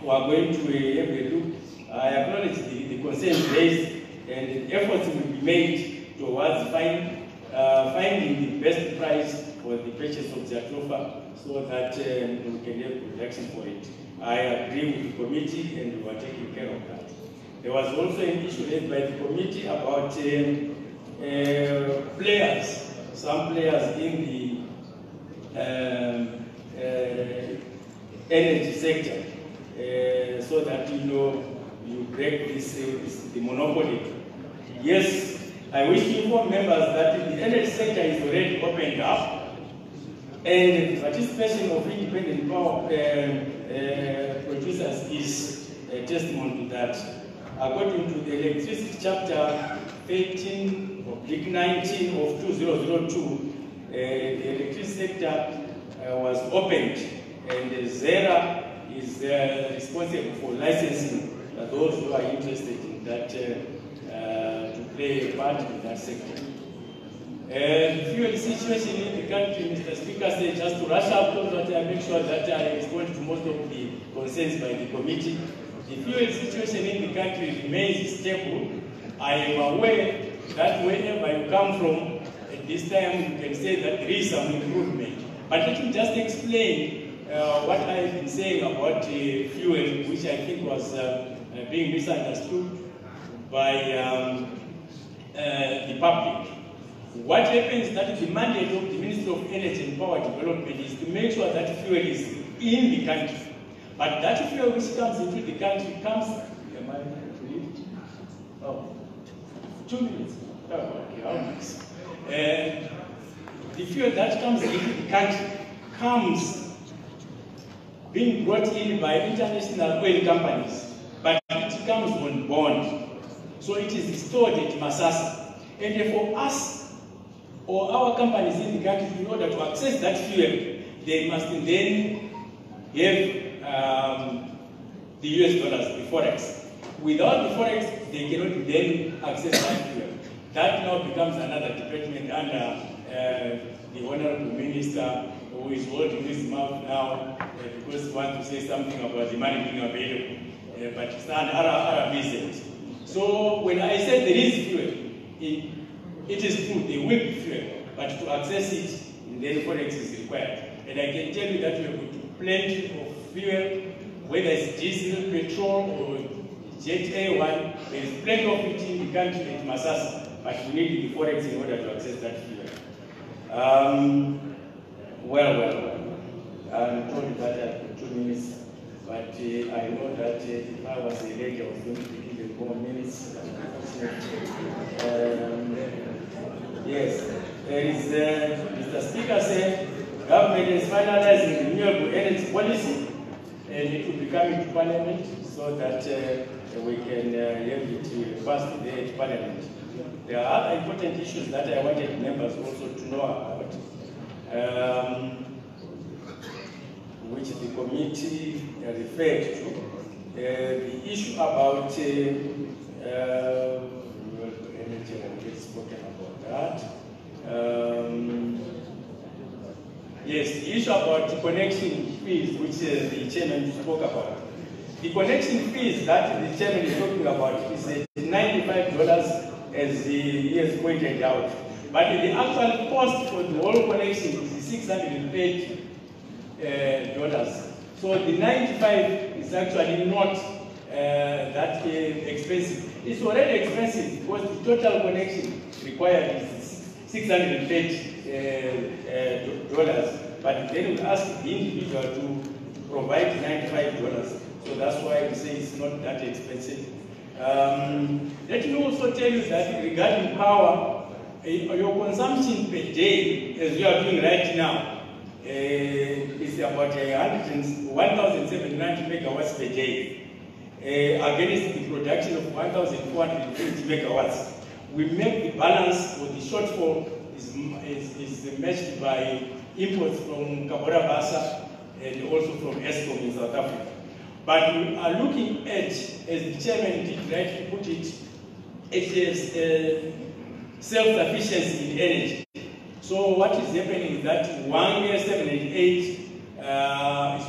We are going to have a look. I acknowledge the concerns raised, and efforts will be made towards finding the best price for the purchase of Jatropha so that we can have protection for it. I agree with the committee, and we are taking care of that. There was also an issue raised by the committee about players. Some players in the energy sector, so that you break the monopoly. Yes, I wish to inform members that the energy sector is already opened up, and the participation of independent power producers is a testimony to that. According to the electricity chapter 13/19 of 2002, the electricity sector was opened, and Zera is responsible for licensing those who are interested in that to play a part in that sector. The fuel situation in the country, Mr. Speaker said, just to rush up, so that I make sure that I respond to most of the concerns by the committee. The fuel situation in the country remains stable. I am aware that wherever you come from, at this time you can say that there is some improvement. But let me just explain what I have been saying about fuel, which I think was being misunderstood by the public. What happens is that the mandate of the Ministry of Energy and Power Development is to make sure that fuel is in the country. But that fuel which comes into the country comes, am I to leave? Oh, 2 minutes. Oh, okay, how nice. The fuel that comes into the country comes being brought in by international oil companies, but it comes on bond. So it is stored at Masasa. And for us, or our companies in the country, in order to access that fuel, they must then have the US dollars, the forex. Without the forex, they cannot then access that fuel. That now becomes another department under the Honorable Minister, who is holding his mouth now because he wants to say something about the money being available. But it's an Arab business. So when I said there is fuel, it is true, there will be fuel, but to access it, then forex is required. And I can tell you that we have got plenty of fuel, whether it's diesel, petrol, or jet A1, there is plenty of it in the country at Masasa, but we need the forex in order to access that fuel. Well. I'm told that I have 2 minutes, but I know that if I was a lady, I was going to be given 4 minutes. Yes, there is, Mr. Speaker said, government is finalizing renewable energy policy, and it will be coming to Parliament so that we can have it passed there at Parliament. There are other important issues that I wanted members also to know about, which the committee referred to. The issue about energy, and we've spoken about that. Yes, the issue about the connection fees, which the chairman spoke about. The connection fees that the chairman is talking about is $95, as he has pointed out. But the actual cost for the whole connection is $630. So the 95 is actually not that expensive. It's already expensive because the total connection required is $630. But then we ask the individual to provide $95. So that's why we say it's not that expensive. Let me also tell you that regarding power, your consumption per day, as you are doing right now, is about 1,790 megawatts per day, against the production of 1,450 megawatts. We make the balance, or the shortfall is matched by imports from Kabora Basa and also from Eskom in South Africa. But we are looking at, as the chairman did rightly put it, self-sufficiency in energy. So what is happening is that 1 year 7 and 8 is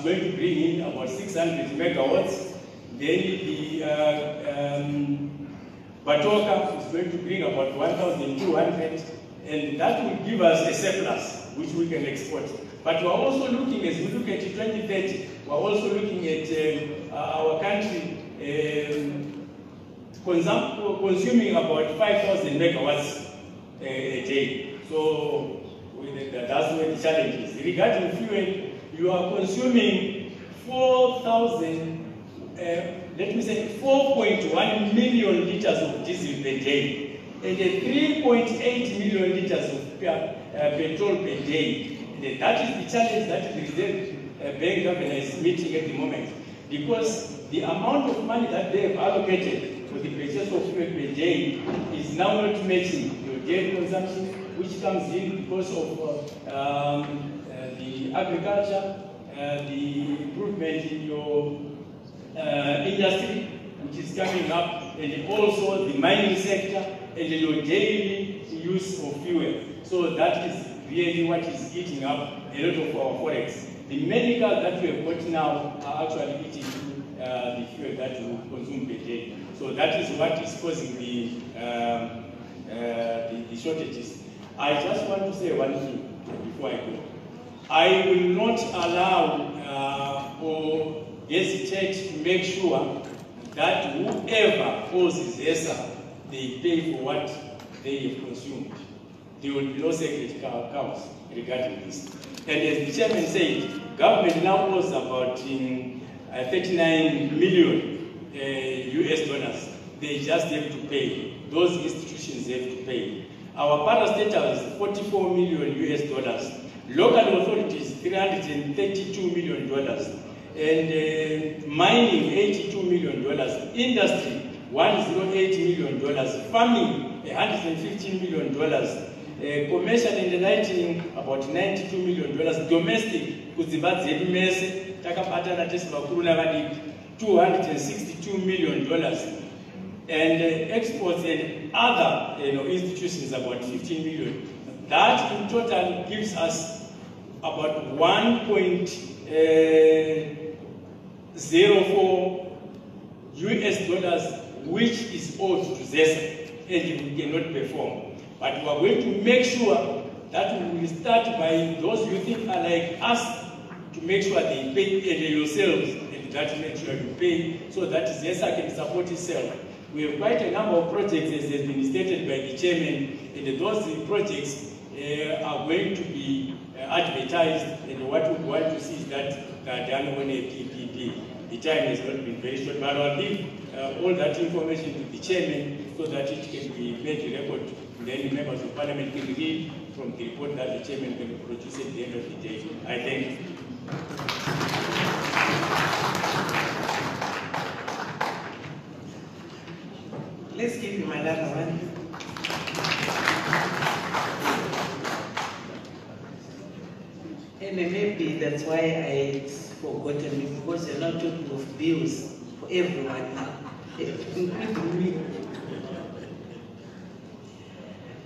going to bring in about 600 megawatts. Then the Batoka is going to bring about 1,200, and that will give us a surplus which we can export. But we're also looking, as we look at 2030, we're also looking at our country consuming about 5,000 megawatts a day. So that's where the challenge is. Regarding fuel, you are consuming 4.1 million liters of diesel per day and 3.8 million liters of petrol per day. And that is the challenge that the Reserve Bank Governor is meeting at the moment, because the amount of money that they have allocated for the purchase of fuel per day is now not matching your daily consumption, which comes in because of the agriculture, the improvement in your industry, which is coming up, and also the mining sector, and your daily use of fuel. So that is really what is eating up a lot of our forex. The medicals that we have got now are actually eating the fuel that we consume per day. So that is what is causing the shortages. I just want to say one thing before I go. I will not allow or hesitate to make sure that whoever owes ESA, they pay for what they have consumed. There will be no sacred cows regarding this. And as the chairman said, government now owes about 39 million US dollars. They just have to pay. Those institutions have to pay. Our parastatal is 44 million US dollars. Local authorities, $332 million. And mining, $82 million. Industry, $108 million. Farming, $115 million. Commercial and lighting, about $92 million. Domestic, Zimbabwe mese, takapatana tesivakuru navadiki, $262 million. And exports and other institutions about 15 million. That in total gives us about 1.04 US dollars, which is owed to ZESA, and we cannot perform. But we are going to make sure that we will start by those you think are like us to make sure they pay yourselves, and that make sure you pay so that ZESA can support itself. We have quite a number of projects, as has been stated by the chairman, and those projects are going to be advertised, and what we want to see is that they are done on a PPP. The time has not been very short, but I'll give all that information to the chairman so that it can be made a record. Then the members of parliament can read from the report that the chairman can produce at the end of the day. I thank you. Let's give him another one. And maybe that's why I forgotten, because you're not talking of bills for everyone now, including me.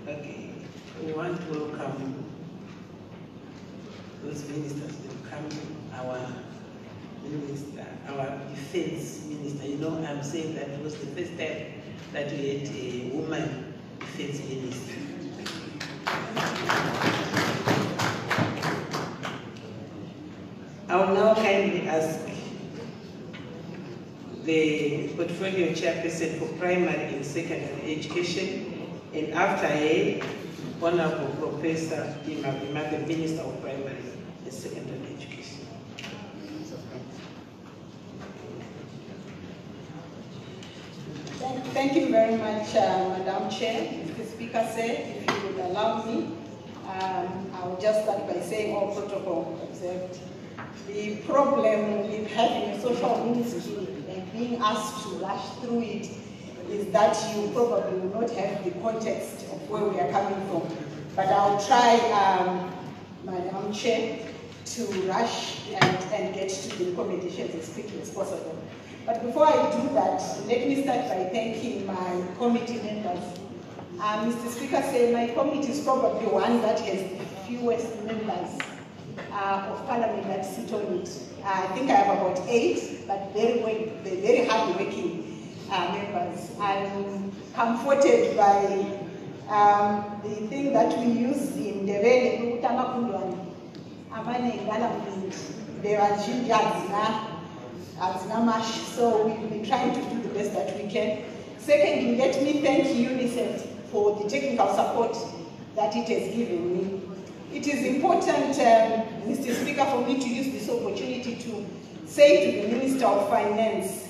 Okay, we want to welcome those ministers to come, our minister, our defense minister. You know, I'm saying that it was the first time that we had a woman defense minister. I will now kindly ask the portfolio chairperson for primary and secondary education, and after her, Honorable Professor Imabima, the Minister of Primary and Secondary Education. Thank you very much, Madam Chair. Mr. Speaker said, if you would allow me, I will just start by saying all protocol observed. The problem with having a social ministry and being asked to rush through it is that you probably will not have the context of where we are coming from. But I'll try, Madam Chair, to rush and get to the recommendations as quickly as possible. But before I do that, let me start by thanking my committee members. Mr. Speaker said my committee is probably one that has the fewest members of Parliament that sit on it. I think I have about 8, but very hard-working members. I'm comforted by the thing that we use in Ndebele, so we've been trying to do the best that we can. Secondly, let me thank UNICEF for the technical support that it has given me. It is important, Mr. Speaker, for me to use this opportunity to say to the Minister of Finance,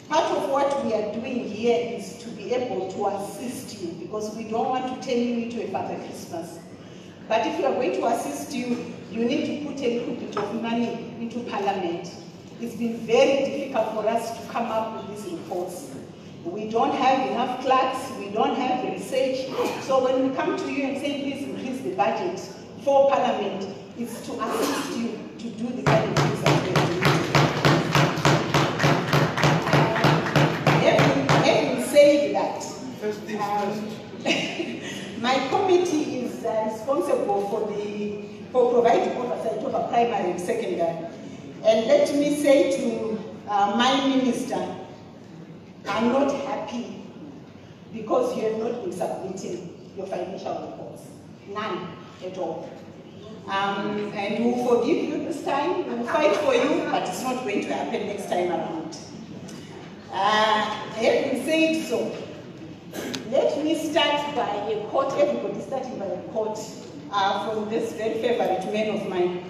part of what we are doing here is to be able to assist you, because we don't want to turn you into a Father Christmas. But if we are going to assist you, you need to put a little bit of money into Parliament. It's been very difficult for us to come up with these reports. We don't have enough clerks, we don't have the research. So when we come to you and say, please increase the budget for Parliament, it's to assist you to do the kind of things that we are doing. Having said that, First things first. my committee is responsible for providing oversight over primary and secondary. And let me say to my minister, I'm not happy because you have not been submitting your financial reports. None at all. And we'll forgive you this time, we'll fight for you, but it's not going to happen next time around. Having said so, let me start by a quote, everybody starting by a quote from this very favorite man of mine.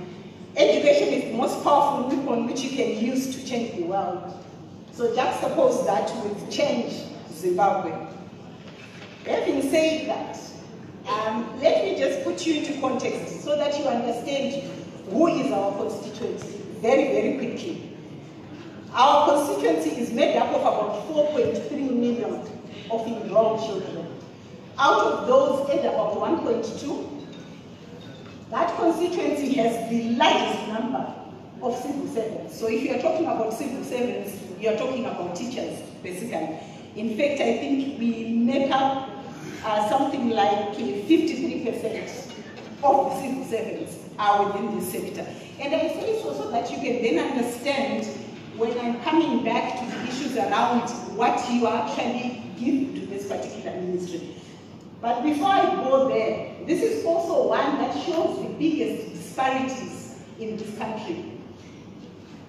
Education is the most powerful weapon which you can use to change the world. So juxtapose that with change Zimbabwe. Having said that, let me just put you into context so that you understand who is our constituency very, very quickly. Our constituency is made up of about 4.3 million of enrolled children. Out of those, at about 1.2, that constituency has the largest number of civil servants. So if you are talking about civil servants, you are talking about teachers, basically. In fact, I think we make up something like 53% of the civil servants are within this sector. And I say so that you can then understand when I'm coming back to the issues around what you actually give to this particular ministry. But before I go there, this is also one that shows the biggest disparities in this country.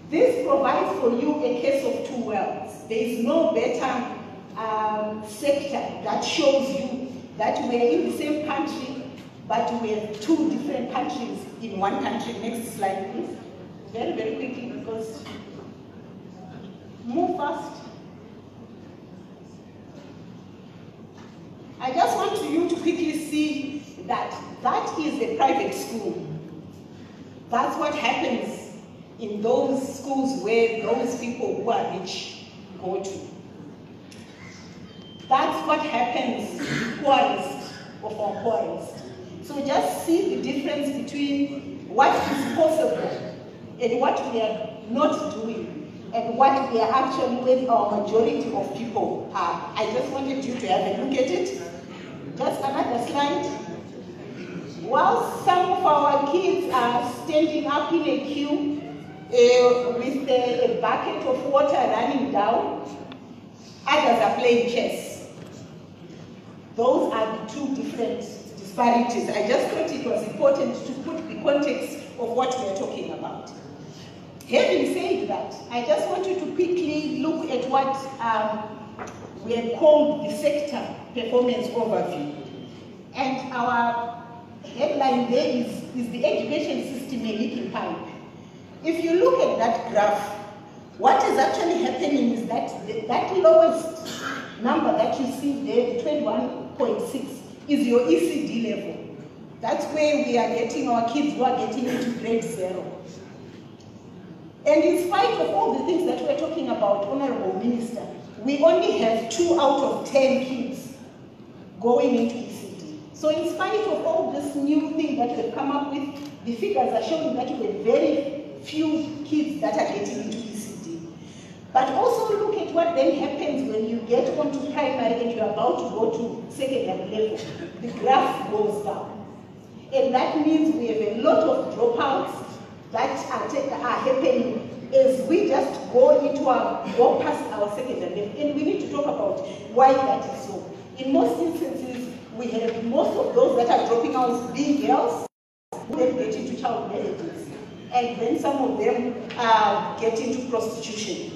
This provides for you a case of two worlds. There is no better sector that shows you that we are in the same country, but we have two different countries in one country. Next slide, please. Very, very quickly, because move fast. I just want you to quickly see that that is a private school. That's what happens in those schools where those people who are rich go to. That's what happens in the poorest of our poorest. So just see the difference between what is possible and what we are not doing and what we are actually where our majority of people are. I just wanted you to have a look at it. Just another slide. While some of our kids are standing up in a queue with a bucket of water running down, others are playing chess. Those are the two different disparities. I just thought it was important to put the context of what we're talking about. Having said that, I just want you to quickly look at what we have called the sector performance overview. And our headline there is the education system a leaking pipe. If you look at that graph, what is actually happening is that that lowest number that you see there, the 21.6, is your ECD level. That's where we are getting our kids who are getting into grade 0. And in spite of all the things that we're talking about, Honorable Minister, we only have 2 out of 10 kids going into ECD. So in spite of all this new thing that we've come up with, the figures are showing that we have very few kids that are getting into ECD. But also look at what then happens when you get onto primary and you're about to go to secondary level. The graph goes down. And that means we have a lot of dropouts that are happening as we just go past our secondary level. And we need to talk about why that is so. In most instances, we have most of those that are dropping out being girls who then get into child marriages. And then some of them get into prostitution.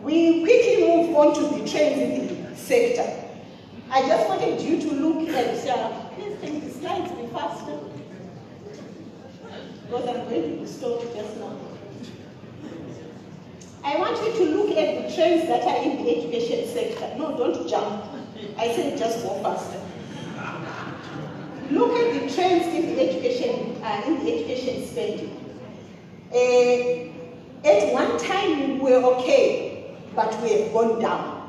We quickly move on to the trends in the sector. I just wanted you to look at, please take the slides a bit faster, because I'm going to stop just now. I want you to look at the trends that are in the education sector. No, don't jump. I said just go faster. Look at the trends in the education spending. At one time we were okay, but we have gone down.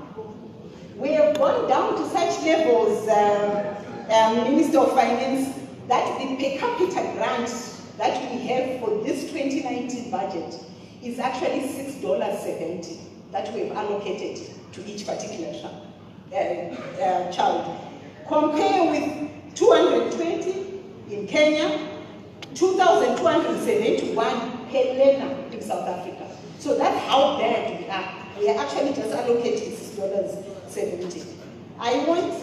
We have gone down to such levels, Minister of Finance, that the per capita grant that we have for this 2019 budget is actually $6.70 that we have allocated to each particular child. Compare with 220 in Kenya, 2,271 per learner in South Africa. So that's how bad we are. We are actually just allocating $6.70. I won't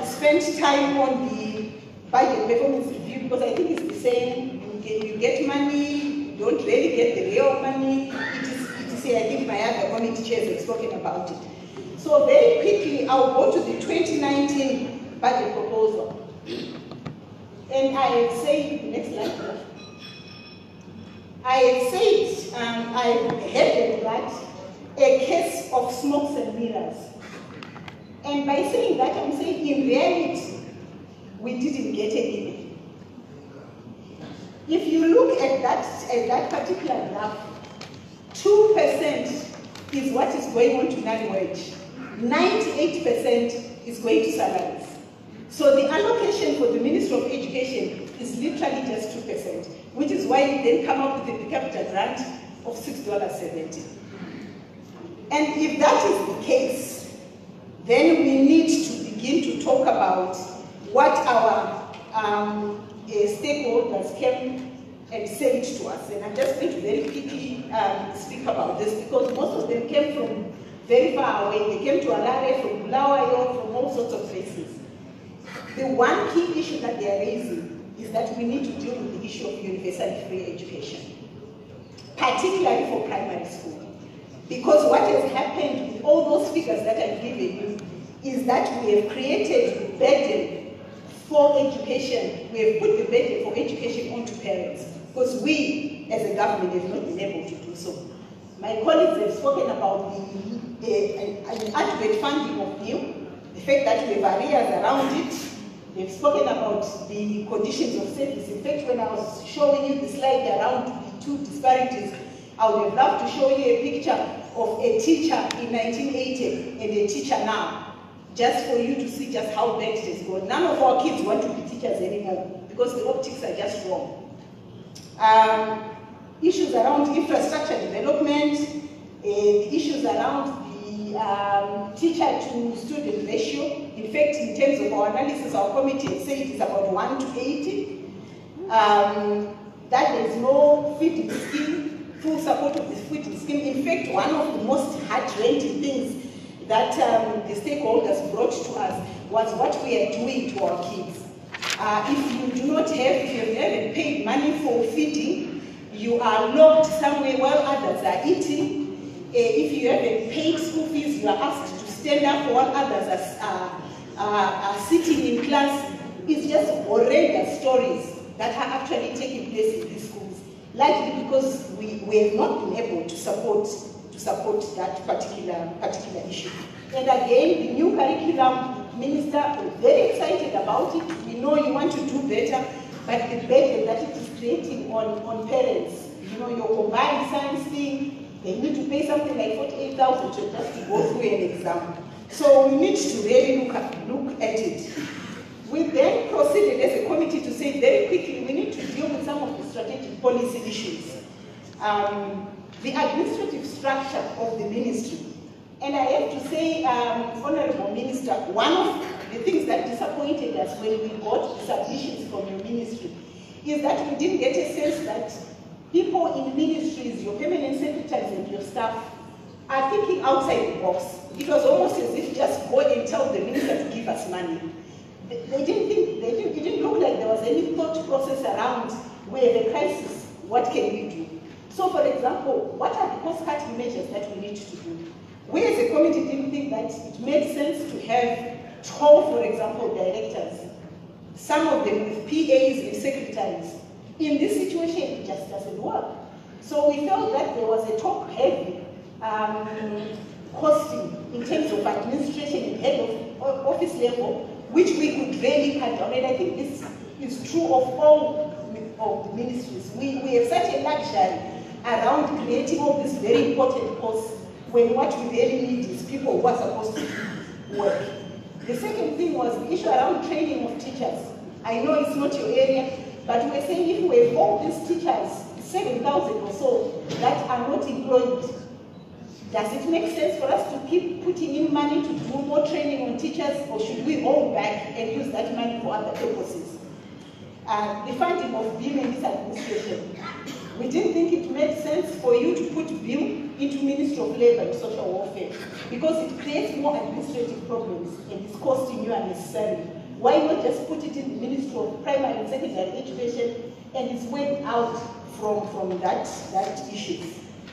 spend time on the budget performance review because I think it's the same. You get money, you don't really get the real money. I think my other committee chairs have spoken about it. So very quickly, I'll go to the 2019 budget proposal. And I have said, next slide. I have said, I have headed that a case of smokes and mirrors. And by saying that, I'm saying in reality, we didn't get anything. If you look at that particular graph, 2% is what is going on to non-wage. 98% is going to salaries. So the allocation for the Ministry of Education is literally just 2%, which is why we then come up with a per capita grant of $6.70. And if that is the case, then we need to begin to talk about what our stakeholders came and said to us. And I'm just going to very quickly speak about this, because most of them came from very far away. They came to Harare, from Bulawayo, from all sorts of places. The one key issue that they are raising is that we need to deal with the issue of universal free education, particularly for primary school. Because what has happened with all those figures that I've given you is that we have created the burden for education. We have put the burden for education onto parents, because we, as a government, have not been able to do so. My colleagues have spoken about the adequate funding of BIM, the fact that we have areas around it. They've spoken about the conditions of service. In fact, when I was showing you the slide around the two disparities, I would have loved to show you a picture of a teacher in 1980 and a teacher now, just for you to see just how bad it has gone. None of our kids want to be teachers anymore because the optics are just wrong. Issues around infrastructure development, the issues around the teacher-to-student ratio. In fact, in terms of our analysis, our committee has said it is about 1 to 80. That there is no feeding scheme, full support of the feeding scheme. In fact, one of the most heart-rending things that the stakeholders brought to us was what we are doing to our kids. If you haven't paid money for feeding, you are locked somewhere while others are eating. If you haven't paid school fees, you are asked to stand up while others are sitting in class. It's just horrendous stories that are actually taking place in these schools, likely because we have not been able to support that particular issue. And again, the new curriculum minister is very excited about it. We know you want to do better, but the burden that it is creating on parents, you know, your combined science thing, they need to pay something like 48,000 just to go through an exam. So we need to really look at it. We then proceeded as a committee to say very quickly we need to deal with some of the strategic policy issues. The administrative structure of the ministry. And I have to say, Honorable Minister, one of the things that disappointed us when we got the submissions from your ministry is that we didn't get a sense that people in ministries, your permanent secretaries and your staff, are thinking outside the box. It was almost as if just go and tell the minister to give us money. It didn't look like there was any thought process around, we have a crisis, what can we do? So for example, what are the cost-cutting measures that we need to do? We as a committee didn't think that it made sense to have 12, for example, directors, some of them with PAs and secretaries. In this situation, it just doesn't work. So we felt that there was a top-heavy costing in terms of administration and head of office level, which we could really cut down. And I think this is true of all of the ministries. We have such a luxury around creating all these very important posts when what we really need is people who are supposed to do work. The second thing was the issue around training of teachers. I know it's not your area, but we're saying if we have all these teachers, 7,000 or so, that are not employed, does it make sense for us to keep putting in money to do more training on teachers, or should we hold back and use that money for other purposes? The funding of BIM in this administration. We didn't think it made sense for you to put BIM into Ministry of Labour and Social Welfare because it creates more administrative problems and it's costing you unnecessarily. Why not just put it in the Ministry of Primary and Secondary Education and it's went out from that issue.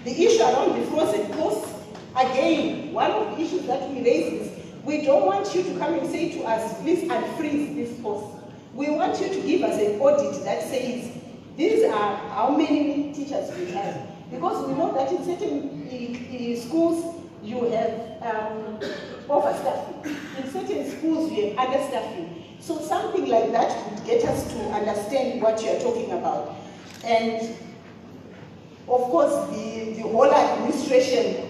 The issue around the frozen costs, again, one of the issues that we raise is we don't want you to come and say to us, please unfreeze this cost. We want you to give us an audit that says, these are how many teachers we have. Because we know that in certain schools you have overstaffing. In certain schools you have understaffing. So something like that would get us to understand what you are talking about. And of course the whole administration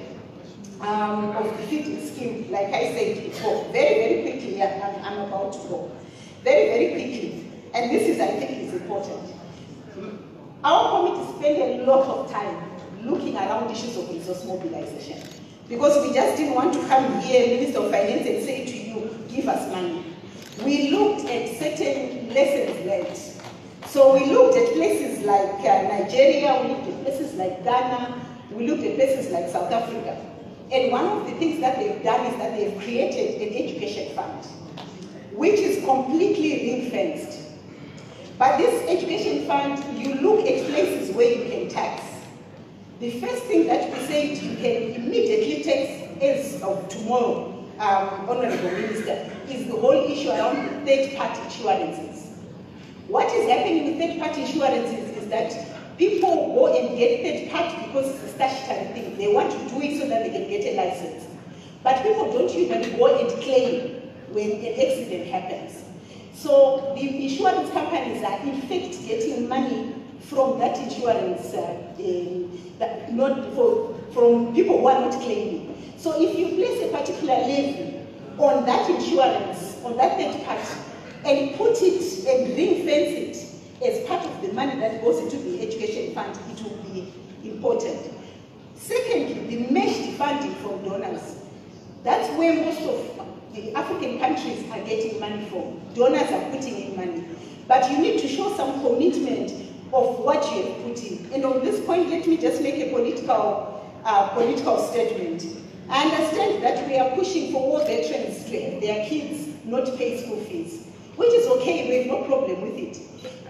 of the feeding scheme, like I said before, very, very quickly, I'm about to go. Very, very quickly, and this is, I think, is important. Our committee spent a lot of time looking around issues of resource mobilization, because we just didn't want to come here, Minister of Finance, and say to you, give us money. We looked at certain lessons learned. So we looked at places like Nigeria, we looked at places like Ghana, we looked at places like South Africa. And one of the things that they've done is that they've created an education fund, which is completely ring-fenced. But this education fund, you look at places where you can tax. The first thing that we said you can immediately tax as of tomorrow, Honorable Minister, is the whole issue around the third-party insurances. What is happening with third-party insurances is that people go and get third-party because it's a statutory thing. They want to do it so that they can get a license. But people don't usually go and claim when an accident happens. So the insurance companies are in fact getting money from that insurance, from people who are not claiming. So if you place a particular levy on that insurance, on that third party, and put it and ring fence it as part of the money that goes into the education fund, it will be important. Secondly, the meshed funding from donors. That's where most of the African countries are getting money from. Donors are putting in money. But you need to show some commitment of what you have put in. And on this point, let me just make a political statement. I understand that we are pushing for all veterans to have their kids not pay school fees, which is okay, we have no problem with it.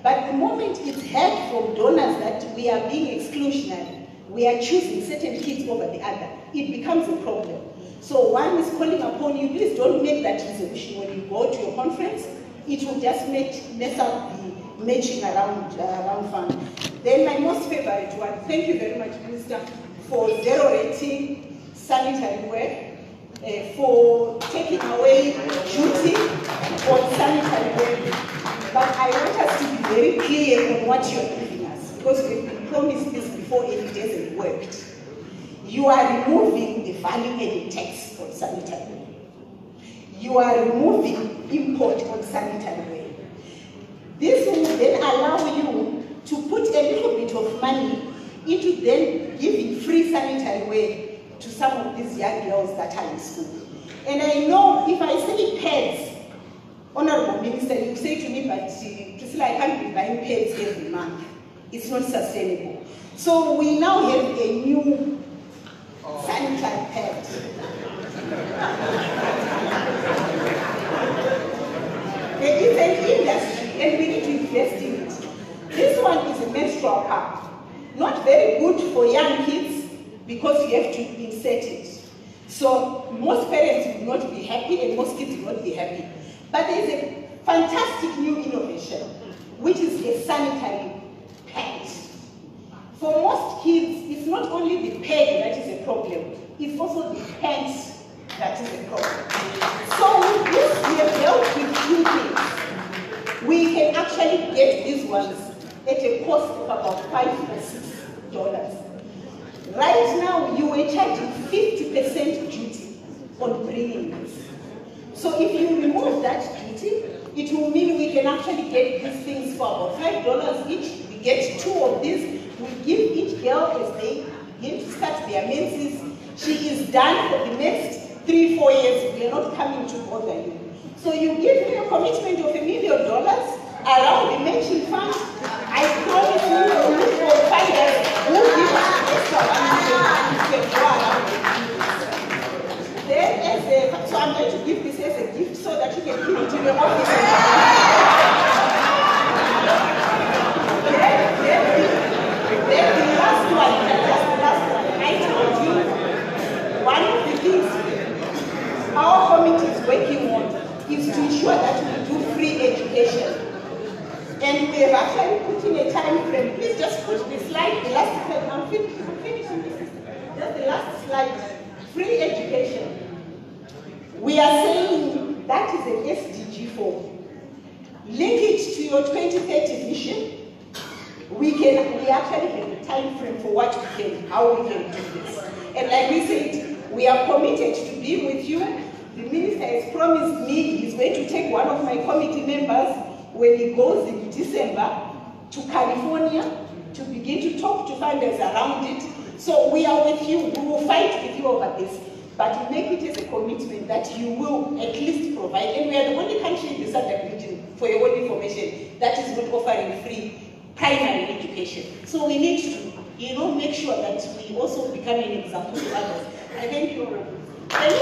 But the moment it's heard from donors that we are being exclusionary, we are choosing certain kids over the other, it becomes a problem. So one is calling upon you, please don't make that resolution when you go to your conference. It will just mess up the matching around fund. Then my most favorite one, thank you very much, Minister, for zero rating sanitary wear, for taking away duty on sanitary wear. But I want us to be very clear on what you are giving us, because we've been promised this before and it hasn't worked. You are removing the value-added tax on sanitary wear. You are removing import on sanitary wear. This will then allow you to put a little bit of money into then giving free sanitary wear to some of these young girls that are in school. And I know if I say pads, Honorable Minister, you say to me, but Priscilla, I can't be buying pads every month. It's not sustainable. So we now have a new sanitary pad. There is an industry and we need to invest in it. This one is a menstrual cup. Not very good for young kids because you have to insert it. So most parents will not be happy and most kids will not be happy. But there is a fantastic new innovation, which is a sanitary pad. For most kids, it's not only the pad that is a problem, it's also the pants that is a problem. So with this, we have dealt with two things. We can actually get these ones at a cost of about $5 or $6. Right now, you were charging 50% duty on bringing this. So if you remove that duty, it will mean we can actually get these things for about $5 each. We get 2 of these. We give each girl as they begin to start their menses. She is done for the next 3-4 years. We are not coming to bother you. So you give me a commitment of $1 million around the mention fund. I promise you will look for funders who give us extra $1 million to go around the then so I'm going to give this as a gift so that you can give it to your office. Then the last one, just the last one. I told you, one of the things our committee is working on is to ensure that we do free education. And we have actually put in a time frame. Please just put the slide, the last slide. I'm finishing this. Just the last slide. Free education. We are saying that is an SDG 4. Link it to your 2030 vision. We actually have a time frame for how we can do this. And like we said, We are committed to be with you. The minister has promised me he's going to take one of my committee members when he goes in December to California to begin to talk to funders around it. So we are with you. We will fight with you over this. But we make it as a commitment that you will at least provide. And we are the only country in the SADC region, for your own information, that is not offering free primary education. So we need to, make sure that we also become an example to others. I thank you. Thank you.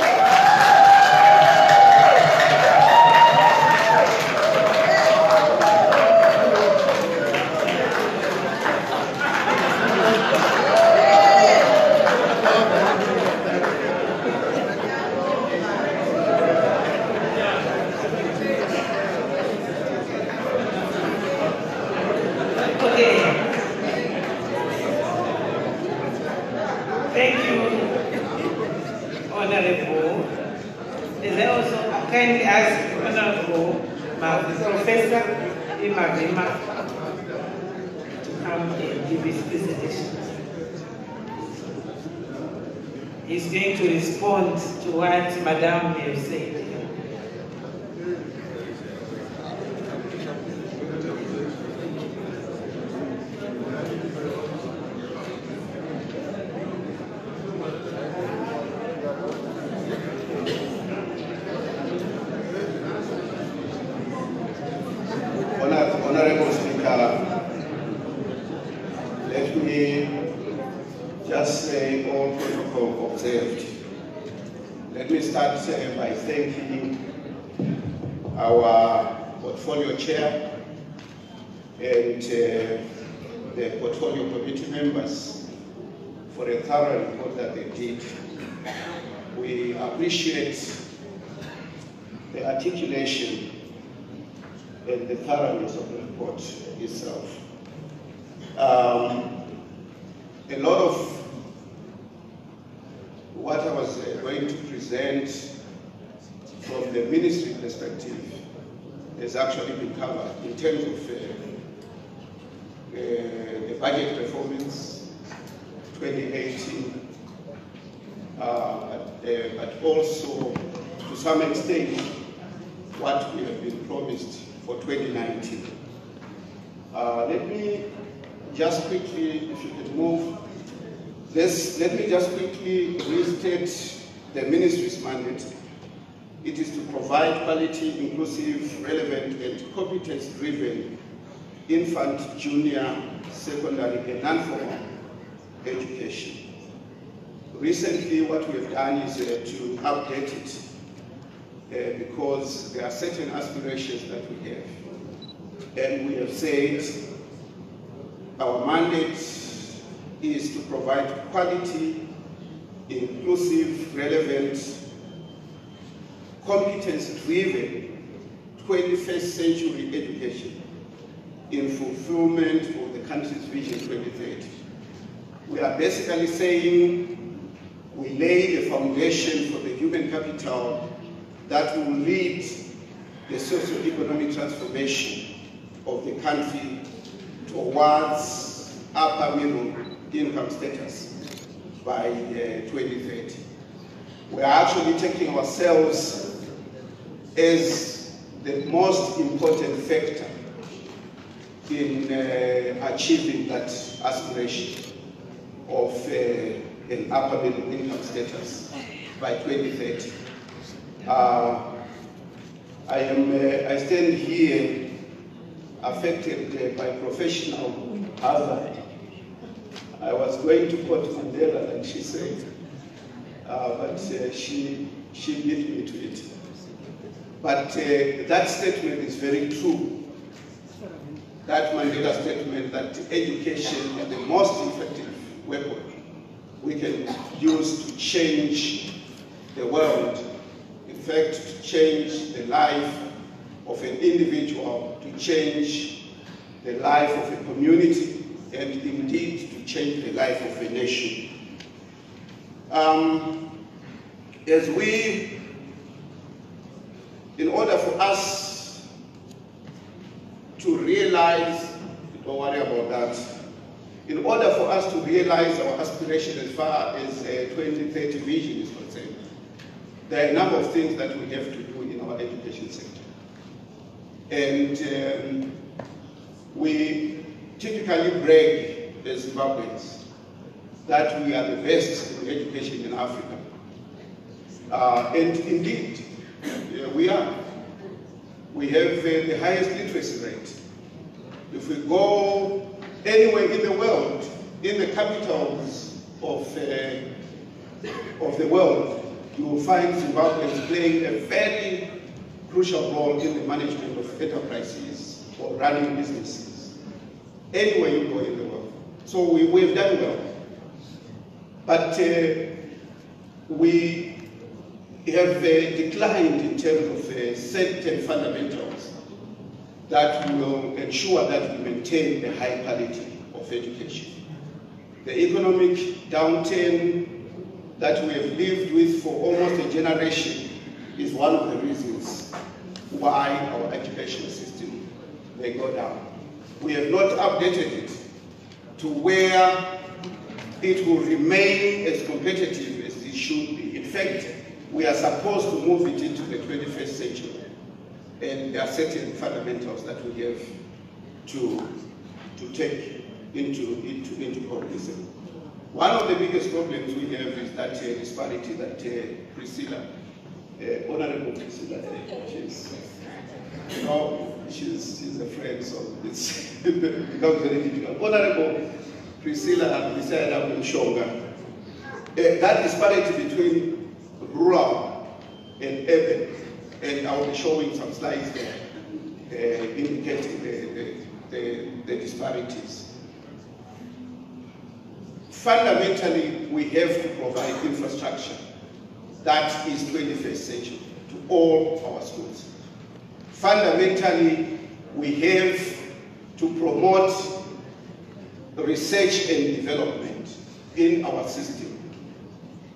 Thank you, Honorable. Is I also kindly ask Honorable Professor Imagema to come and give his presentation. He's going to respond to what Madame has said. Honorable Speaker, let me just say all protocol observed. Let me start by thanking our portfolio chair and the portfolio committee members for a thorough report that they did. We appreciate the articulation and the thoroughness of the report itself. A lot of what I was going to present from the ministry perspective has actually been covered in terms of the budget performance 2018, but also to some extent what we have been promised for 2019. Let me just quickly, if you could move, let me just quickly restate the ministry's mandate. It is to provide quality, inclusive, relevant, and competence-driven infant, junior, secondary, and non-formal education. Recently, what we have done is to update it because there are certain aspirations that we have. And we have said our mandate is to provide quality, inclusive, relevant, competence-driven 21st century education in fulfillment of the country's Vision 2030. We are basically saying we lay the foundation for the human capital that will lead the socio-economic transformation of the country towards upper middle income status by 2030. We are actually taking ourselves as the most important factor in achieving that aspiration of an upper middle income status by 2030. I stand here affected by professional hazard. I was going to quote Mandela, like she said, but she beat me to it. But that statement is very true. That Mandela statement that education is the most effective weapon we can use to change the world. In fact, to change the life of an individual, to change the life of a community, and indeed to change the life of a nation. In order for us to realize, don't worry about that, in order for us to realize our aspiration as far as 2030 vision is concerned, there are a number of things that we have to do in our education sector. And we typically brag as Zimbabweans that we are the best in education in Africa. And indeed, we are. We have the highest literacy rate. If we go anywhere in the world, in the capitals of the world, you will find Zimbabweans playing a very crucial role in the management of enterprises or running businesses, anywhere you go in the world. So we've done well. But we have declined in terms of certain fundamentals that will ensure that we maintain a high quality of education. The economic downturn that we have lived with for almost a generation is one of the reasons why our education system may go down. We have not updated it to where it will remain as competitive as it should be. In fact, we are supposed to move it into the 21st century. And there are certain fundamentals that we have to take into cognizance. One of the biggest problems we have is that disparity that Priscilla, Honorable Priscilla, she's a friend, so it's becomes very difficult. Honorable Priscilla Mshonga, that disparity between rural and urban, and I will be showing some slides there indicating the disparities. Fundamentally, we have to provide infrastructure that is 21st century to all our schools. Fundamentally, we have to promote research and development in our system.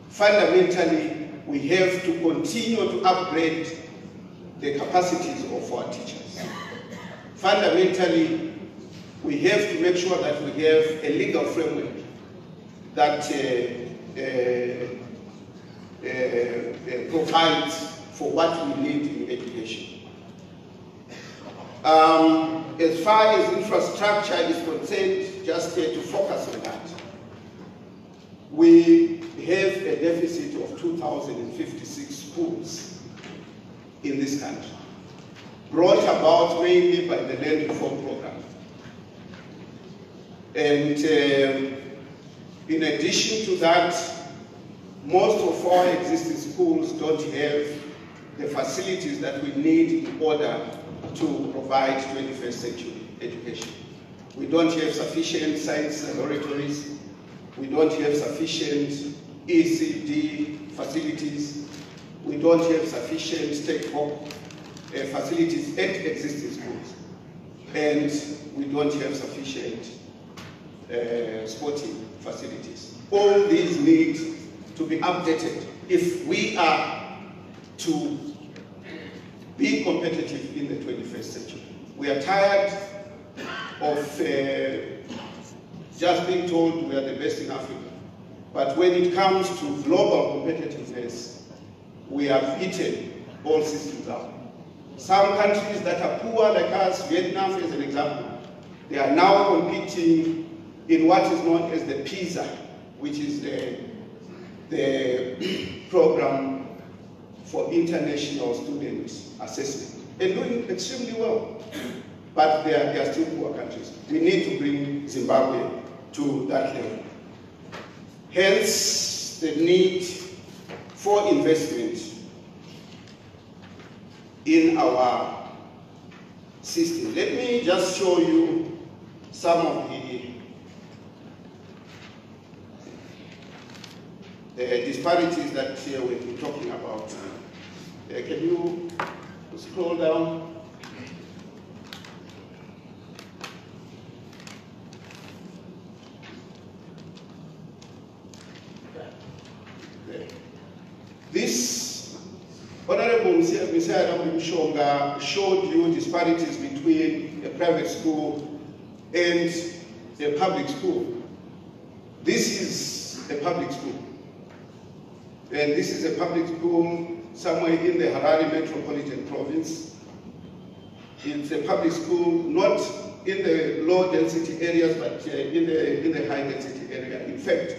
Fundamentally, we have to continue to upgrade the capacities of our teachers. Fundamentally, we have to make sure that we have a legal framework that provides for what we need in education. As far as infrastructure is concerned, just to focus on that, we have a deficit of 2,056 schools in this country, brought about mainly by the land reform program. And in addition to that, most of our existing schools don't have the facilities that we need in order to provide 21st century education. We don't have sufficient science laboratories. We don't have sufficient ECD facilities. We don't have sufficient take-home facilities at existing schools. And we don't have sufficient sporting facilities. All these need to be updated if we are to be competitive in the 21st century. We are tired of just being told we are the best in Africa. But when it comes to global competitiveness, we have eaten all systems out. Some countries that are poor like us, Vietnam as an example, they are now competing in what is known as the PISA, which is the program for international student assessment, and doing extremely well. But they are still poor countries. We need to bring Zimbabwe to that level. Hence, the need for investment in our system. Let me just show you some of the disparities that we've been talking about. Can you scroll down? This Honorable Mshonga showed you disparities between a private school and a public school. This is a public school. And this is a public school somewhere in the Harare Metropolitan Province. It's a public school, not in the low density areas, but in the high density area. In fact,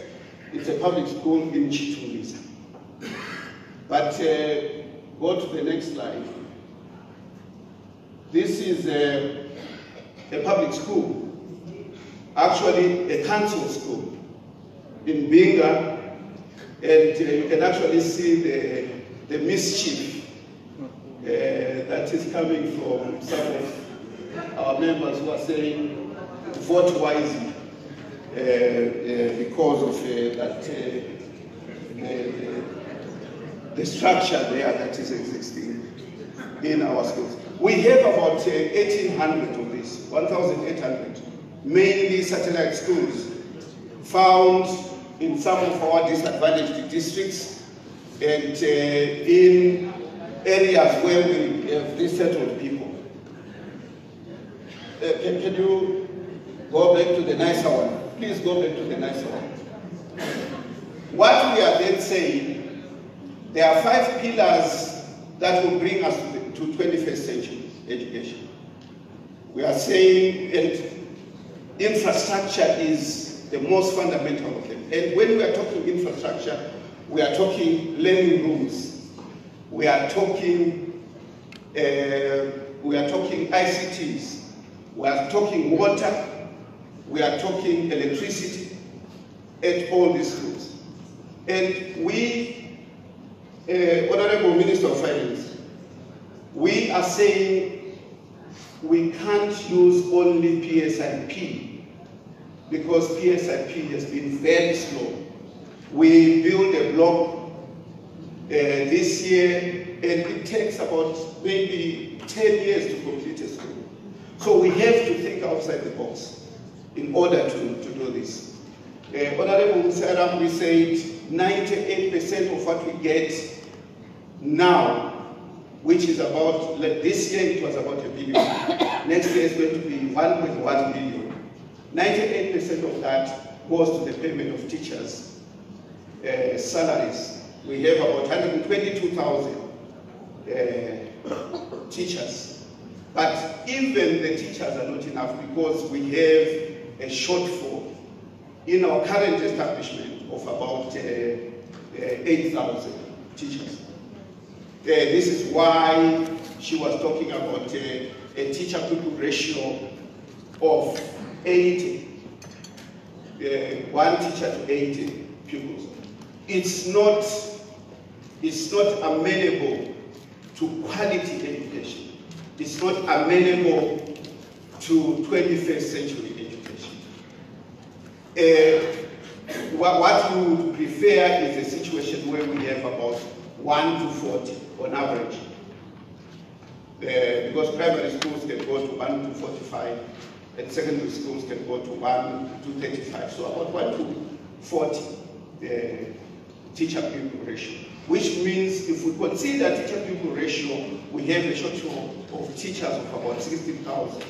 it's a public school in Chitungwiza. But go to the next slide. This is a public school, actually a council school in Binga, and you can actually see the mischief that is coming from some of our members who are saying vote wisely because of the structure there that is existing in our schools. We have about 1,800 of these, 1,800, mainly satellite schools found in some of our disadvantaged districts and in areas where we have resettled people. Can you go back to the nicer one? Please go back to the nicer one. What we are then saying, there are 5 pillars that will bring us to 21st century education. We are saying, and infrastructure is the most fundamental of them. And when we are talking infrastructure, we are talking learning rooms. We are talking ICTs. We are talking water. We are talking electricity at all these schools. And we, Honorable Minister of Finance, we are saying we can't use only PSIP because PSIP has been very slow. We built a block this year, and it takes about maybe 10 years to complete a school. So we have to think outside the box in order to do this. Honorable Musaram, we said 98% of what we get now, which is about, like this year it was about $1 billion. Next year it's going to be 1.1 billion. 98% of that goes to the payment of teachers' salaries. We have about 122,000 teachers. But even the teachers are not enough because we have a shortfall in our current establishment of about 8,000 teachers. This is why she was talking about a teacher-pupil ratio of 80, 1 teacher to 80 pupils. It's not amenable to quality education. It's not amenable to 21st century education. What we would prefer is a situation where we have about 1 to 40 on average. Because primary schools can go to 1 to 45, and secondary schools can go to 1 to 35. So about 1 to 40 teacher-pupil ratio. Which means if we consider teacher-pupil ratio, we have a shortfall of teachers of about 16,000.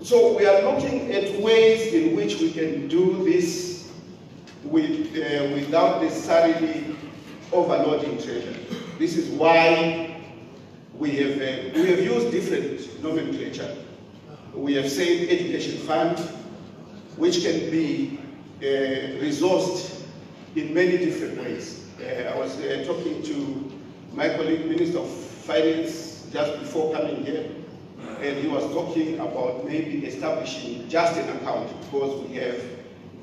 So we are looking at ways in which we can do this without necessarily overloading treasury. This is why we have used different nomenclature. We have said education fund, which can be resourced in many different ways. I was talking to my colleague, Minister of Finance, just before coming here, and he was talking about maybe establishing just an account because we have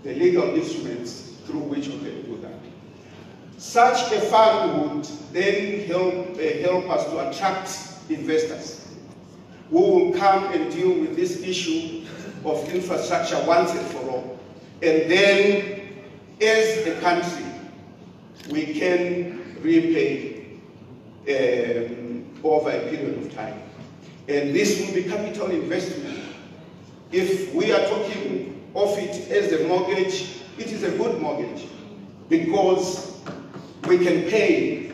the legal instruments through which we can do that. Such a fund would then help us to attract investors who will come and deal with this issue of infrastructure once and for all. And then, as a country, we can repay over a period of time. And this will be capital investment. If we are talking of it as a mortgage, it is a good mortgage because we can pay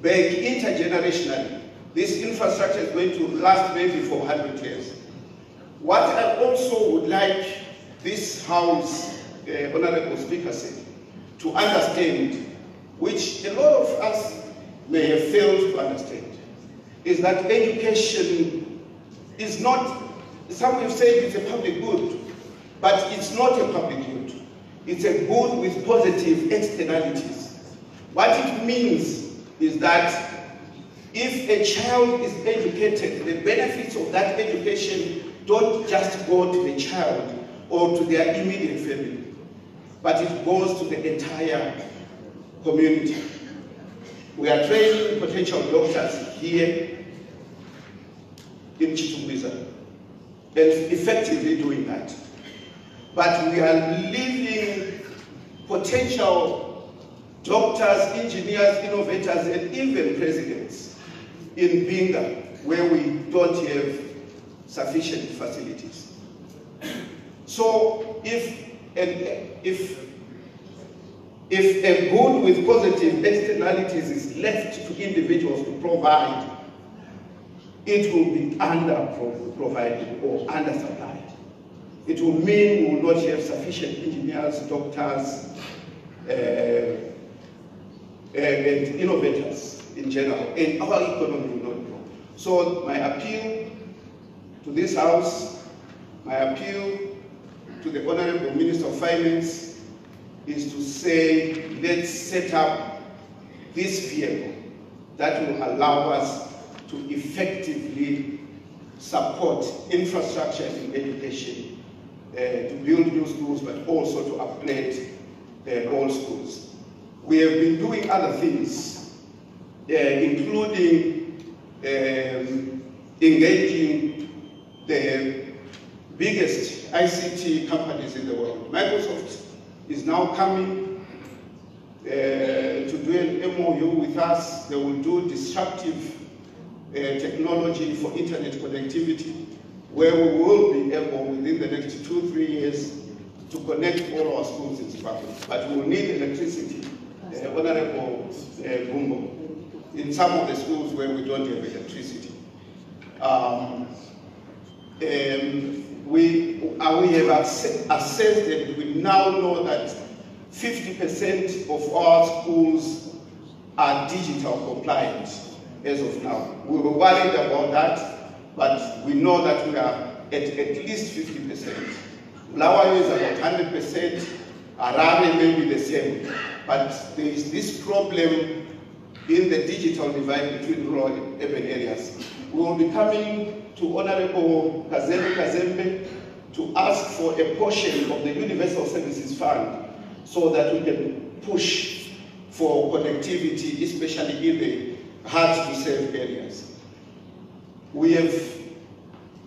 back intergenerationally. This infrastructure is going to last maybe for 100 years. What I also would like this House, Honorable Speaker said, to understand which a lot of us may have failed to understand, is that education is not, some have said it's a public good, but it's not a public good. It's a good with positive externalities. What it means is that if a child is educated, the benefits of that education don't just go to the child or to their immediate family, but it goes to the entire community. We are training potential doctors here in Chitungwiza and effectively doing that. But we are leaving potential doctors, engineers, innovators, and even presidents in Binga, where we don't have sufficient facilities. So if a good with positive externalities is left to individuals to provide, it will be under-provided or under-supplied. It will mean we will not have sufficient engineers, doctors, and innovators in general, and our economy will not grow. So my appeal to this House, my appeal to the Honorable Minister of Finance is to say, let's set up this vehicle that will allow us to effectively support infrastructure in education, to build new schools, but also to upgrade old schools. We have been doing other things, including engaging the biggest ICT companies in the world. Microsoft is now coming to do an MOU with us. They will do disruptive technology for internet connectivity, where we will be able within the next 2-3 years to connect all our schools in Zimbabwe. But we will need electricity, Honorable Gumbo, in some of the schools where we don't have electricity. We have assessed that we now know that 50% of our schools are digital compliant as of now. We were worried about that, but we know that we are at least 50%. Bulawayo is about 100%, Harare may be the same, but there is this problem in the digital divide between rural and urban areas. We will be coming to Honorable Kazembe to ask for a portion of the Universal Services Fund so that we can push for connectivity, especially in the hard-to-serve areas. We have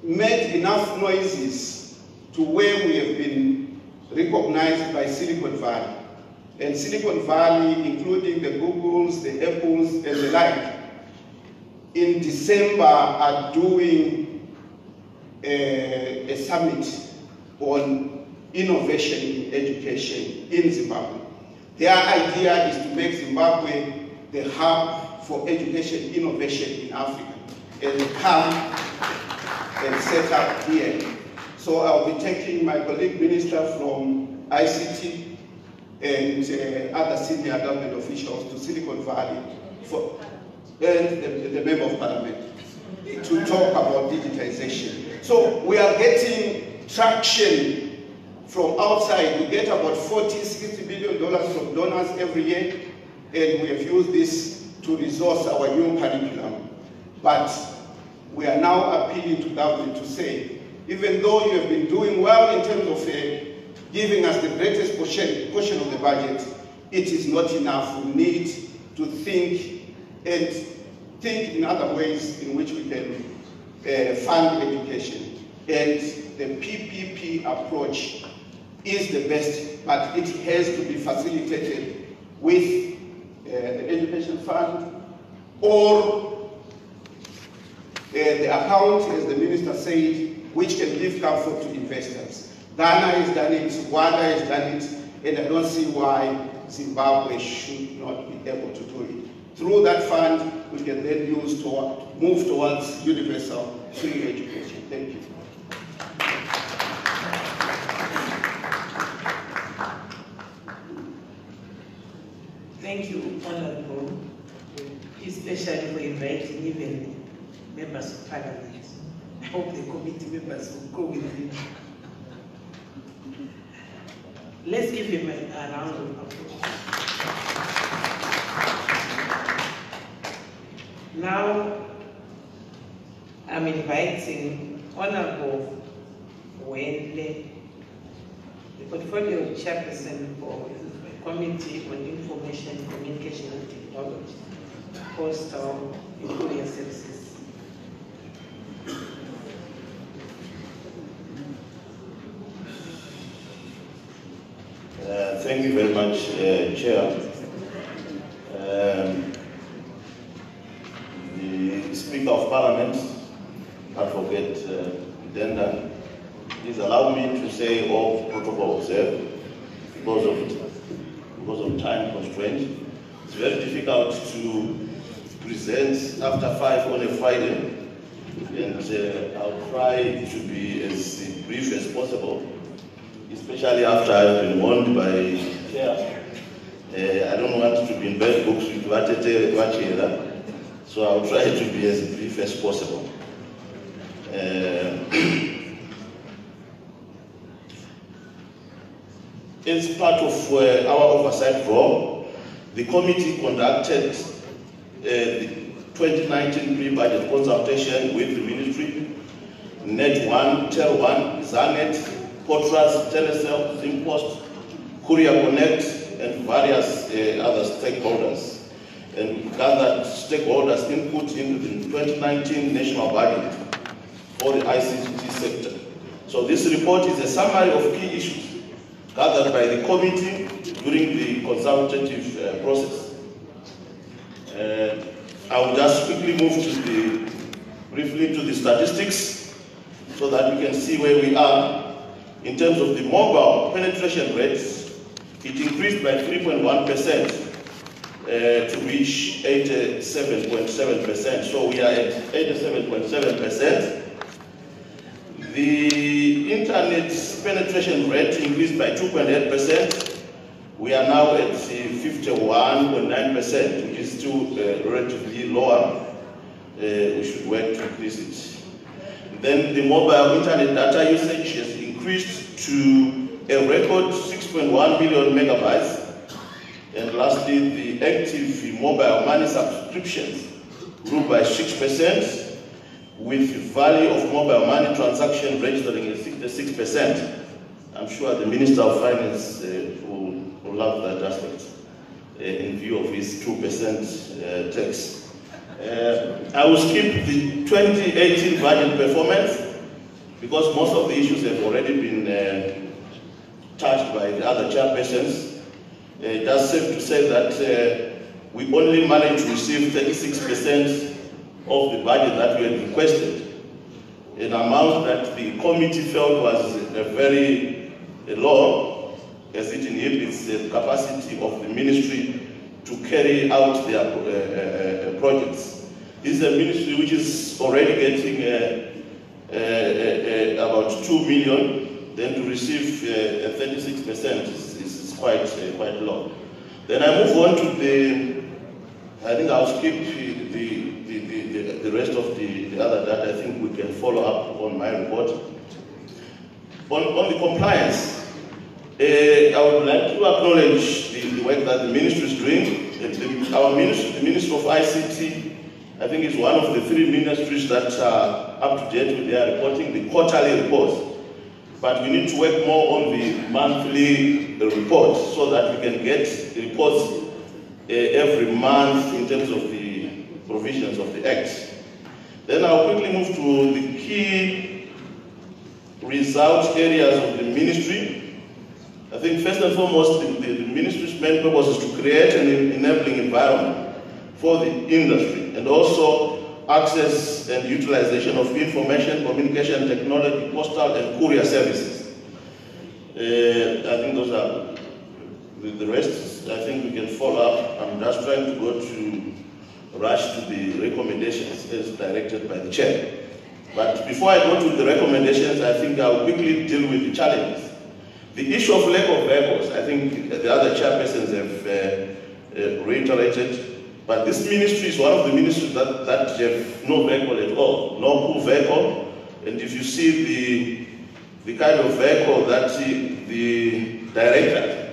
made enough noises to where we have been recognized by Silicon Valley. And Silicon Valley, including the Googles, the Apples, and the like, in December are doing a summit on innovation in education in Zimbabwe. Their idea is to make Zimbabwe the hub for education innovation in Africa, and come and set up here. So I'll be taking my colleague minister from ICT and other senior government officials to Silicon Valley and the member of parliament to talk about digitization. So we are getting traction from outside. We get about $40–60 billion from donors every year, and we have used this to resource our new curriculum. But we are now appealing to government to say, even though you have been doing well in terms of giving us the greatest portion of the budget, it is not enough. We need to think in other ways in which we can fund education. And the PPP approach is the best, but it has to be facilitated with the education fund or the account, as the minister said, which can give comfort to investors. Ghana has done it, Rwanda has done it, and I don't see why Zimbabwe should not be able to do it. Through that fund, we can then move towards universal free education. Thank you. Thank you. Honorable, especially for inviting even members of parliament. I hope the committee members will go with him. Let's give him a round of applause. Now, I'm inviting Honorable Wendle, the portfolio chairperson for the Committee on Information, Communication and Technology, Postal and Courier Services. Thank you very much, Chair. The Speaker of Parliament, Advocate Denda, please allow me to say all protocol observed because of time constraints. It's very difficult to present after 5 on a Friday, and I'll try to be as brief as possible, especially after I've been warned by Chair. I don't want to be in bad books with Vachera, so I'll try to be as brief as possible. As part of our oversight role, the committee conducted the 2019 pre-budget consultation with the ministry, Net1, Tel1, Zanet, Potras, Telecel, Zimpost, Courier Connect, and various other stakeholders, and gathered stakeholders' input into the 2019 national budget for the ICT sector. So this report is a summary of key issues gathered by the committee during the consultative process. I will just quickly move briefly to the statistics so that we can see where we are. In terms of the mobile penetration rates, it increased by 3.1% to reach 87.7%. So we are at 87.7%. The internet penetration rate increased by 2.8%. We are now at 51.9%, which is still relatively lower. We should work to increase it. Then the mobile internet data usage has increased to a record 6.1 million megabytes. And lastly, the active mobile money subscriptions grew by 6%, with the value of mobile money transaction registering at 66%. I'm sure the Minister of Finance will love that aspect in view of his 2% tax. I will skip the 2018 budget performance because most of the issues have already been touched by the other chairpersons. Just safe to say that we only managed to receive 36% of the budget that we had requested, an amount that the committee felt was very low, as it inhibits the capacity of the ministry to carry out their projects. This is a ministry which is already getting about 2 million, then to receive 36% is quite low. Then I move on to I think I'll skip the rest of the other data. I think we can follow up on my report. On the compliance, I would like to acknowledge the work that the ministry is doing. Our ministry, the Ministry of ICT, I think is one of the 3 ministries that are up to date with their reporting, the quarterly reports. But we need to work more on the monthly reports so that we can get reports every month in terms of the provisions of the Act. Then I'll quickly move to the key result areas of the ministry. I think first and foremost, the ministry's main purpose is to create an enabling environment for the industry and also access and utilization of information, communication technology, postal and courier services. I think those are the rest. I think we can follow up. I'm just trying to rush to the recommendations as directed by the chair. But before I go to the recommendations, I think I'll quickly deal with the challenges. The issue of lack of vehicles, I think the other chairpersons have reiterated. But this ministry is one of the ministries that have no vehicle at all, no pool vehicle. And if you see the kind of vehicle that the director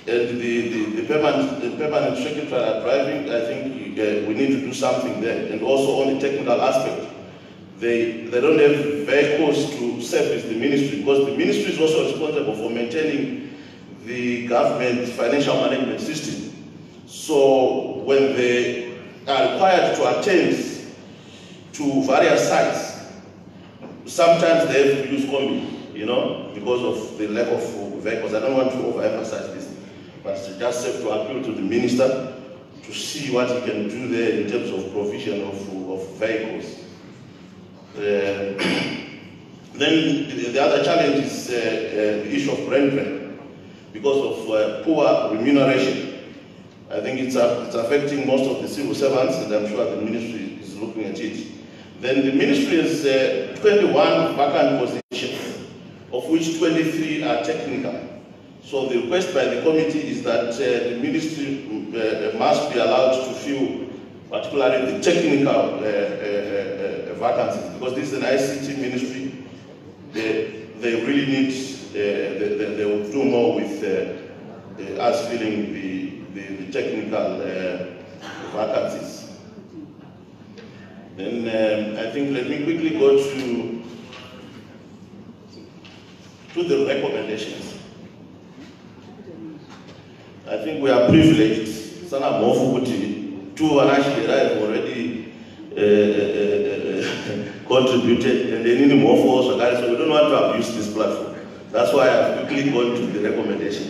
and the permanent secretary are driving, I think we need to do something there. And also on the technical aspect, they don't have vehicles to service the ministry, because the ministry is also responsible for maintaining the government financial management system. So when they are required to attend to various sites, sometimes they have to use combi, you know, because of the lack of vehicles. I don't want to overemphasize this, but it's just have to appeal to the minister to see what he can do there in terms of provision of vehicles. Then the other challenge is the issue of rent because of poor remuneration. I think it's affecting most of the civil servants, and I'm sure the ministry is looking at it. Then the ministry has 21 vacant positions, of which 23 are technical. So the request by the committee is that the ministry must be allowed to fill particularly the technical vacancies, because this is an ICT ministry. They really need, they will do more with us filling the technical vacancies. Then I think let me quickly go to the recommendations. I think we are privileged. Sana Mofubuti, two actually have already contributed, and they need more for us, so we don't want to abuse this platform. That's why I've quickly gone to the recommendation.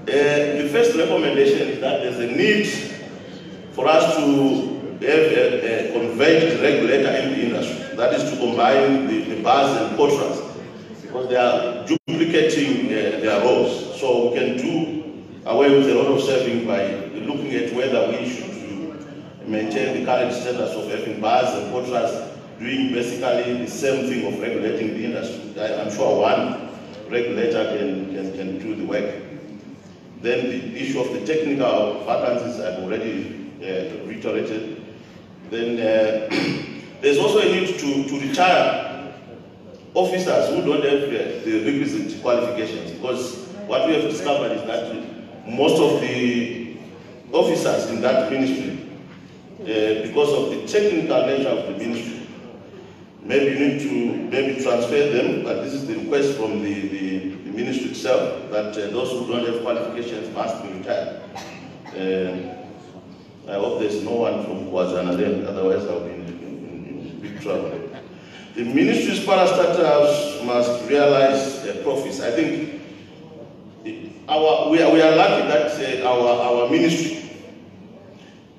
The first recommendation is that there's a need for us to have a converged regulator in the industry. That is to combine the bars and quotas, because they are duplicating their roles. So we can do away with a lot of serving by looking at whether we should maintain the current status of having bars and quotas, doing basically the same thing of regulating the industry. I'm sure one regulator can do the work. Then the issue of the technical vacancies I've already reiterated. Then there's also a need to retire officers who don't have the requisite qualifications, because what we have discovered is that most of the officers in that ministry, because of the technical nature of the ministry, maybe you need to transfer them, but this is the request from the ministry itself, that those who don't have qualifications must be retired. I hope there's no one from Kwazana then, otherwise I'll be in big trouble. The ministry's parastatals must realize profits. I think we are lucky that our ministry